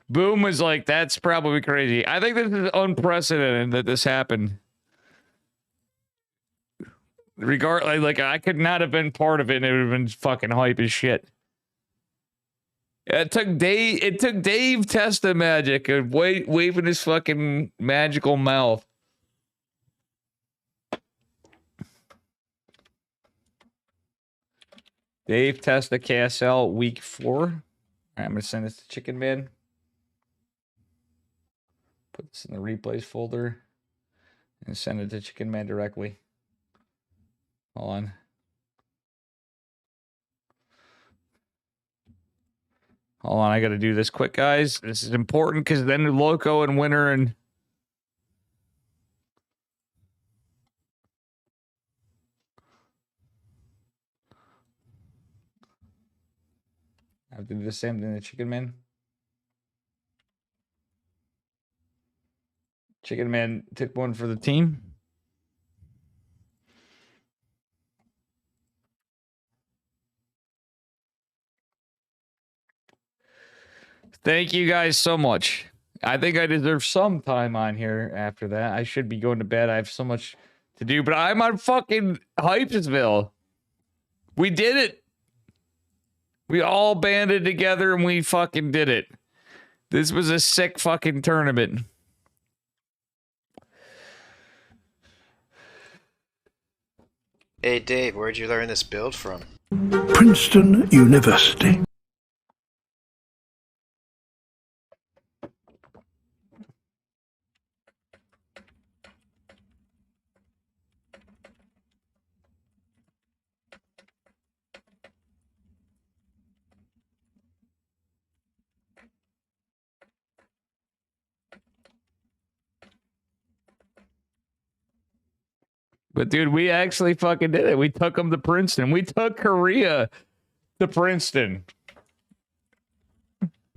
Boom was like, that's probably crazy. I think this is unprecedented that this happened. Regardless, like I could not have been part of it, and it would have been fucking hype as shit. It took Dave Testa magic and waving his fucking magical mouth. Dave Testa KSL week 4. Right, I'm gonna send this to Chicken Man. Put this in the replays folder and send it to Chicken Man directly. Hold on. Hold on, I got to do this quick, guys. This is important because then Loco and Winter and... I have to do the same thing to Chicken Man. Chicken Man took one for the team. Thank you guys so much. I think I deserve some time on here after that. I should be going to bed. I have so much to do, but I'm on fucking Hypesville. We did it. We all banded together and we fucking did it. This was a sick fucking tournament. Hey Dave, where'd you learn this build from? Princeton University. But dude, we actually fucking did it. We took them to Princeton. We took Korea to Princeton.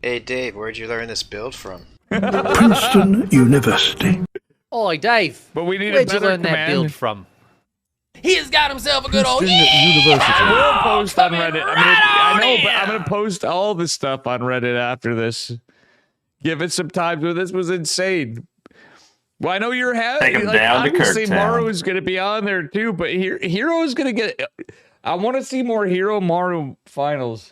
Hey Dave, where'd you learn this build from? Princeton University. Oh, Dave. But we need Where'd a you better learn that command. build from? He's got himself a good old University. I will post on Reddit. I know, in. but I'm gonna post all this stuff on Reddit after this. Give it some time. Dude, this was insane. Well, I know you're happy. Take him down to obviously, Kirktown. Maru is going to be on there too, but Hero is going to get. I want to see more Hero Maru finals.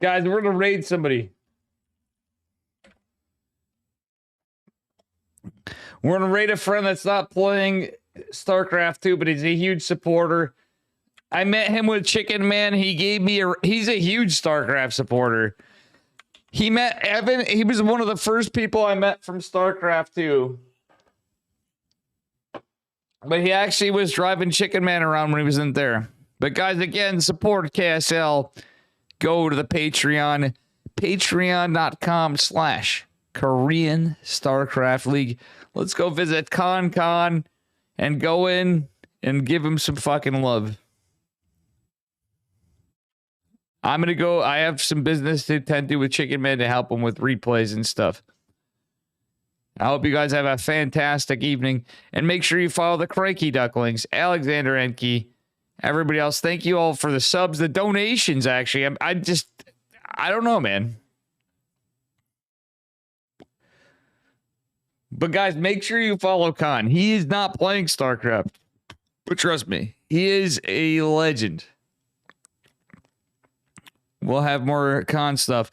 Guys, we're gonna raid somebody. We're gonna raid a friend that's not playing StarCraft 2, but he's a huge supporter. I met him with Chicken Man. He gave me he's a huge StarCraft supporter. He met Evan. He was one of the first people I met from StarCraft 2. But he actually was driving Chicken Man around when he was in there. But guys, again, support KSL. Go to the Patreon, patreon.com/ Korean Starcraft League. Let's go visit Con and go in and give him some fucking love. I'm going to go. I have some business to attend to with Chicken Man to help him with replays and stuff. I hope you guys have a fantastic evening. And make sure you follow the Cranky Ducklings, Alexander Enke, everybody else. Thank you all for the subs, the donations, actually. I don't know, man. But guys, make sure you follow Khan. He is not playing StarCraft. But trust me, he is a legend. We'll have more Khan stuff.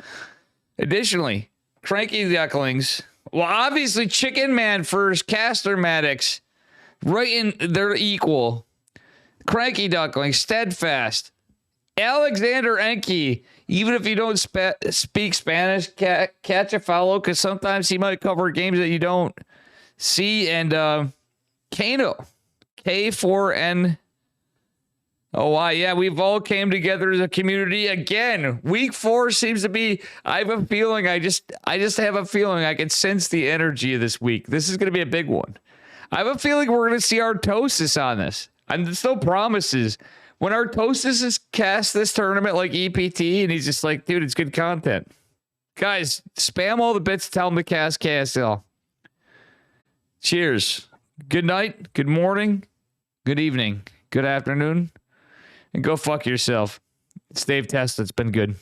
Additionally, Cranky Ducklings. Well, obviously, Chicken Man first, Caster Maddox. Right in, they're equal. Cranky Duckling, Steadfast. Alexander Enke, even if you don't speak Spanish, catch a follow, because sometimes he might cover games that you don't see. And Kano, K4N. Oh, wow. Yeah, we've all came together as a community again. Week 4 seems to be, I have a feeling, I just have a feeling I can sense the energy of this week. This is going to be a big one. I have a feeling we're going to see Artosis on this. And there's no promises. When Artosis is cast this tournament like EPT, and he's just like, dude, it's good content. Guys, spam all the bits, tell him to cast KSL. Cheers. Good night, good morning, good evening, good afternoon. And go fuck yourself. It's Dave Testa. It's been good.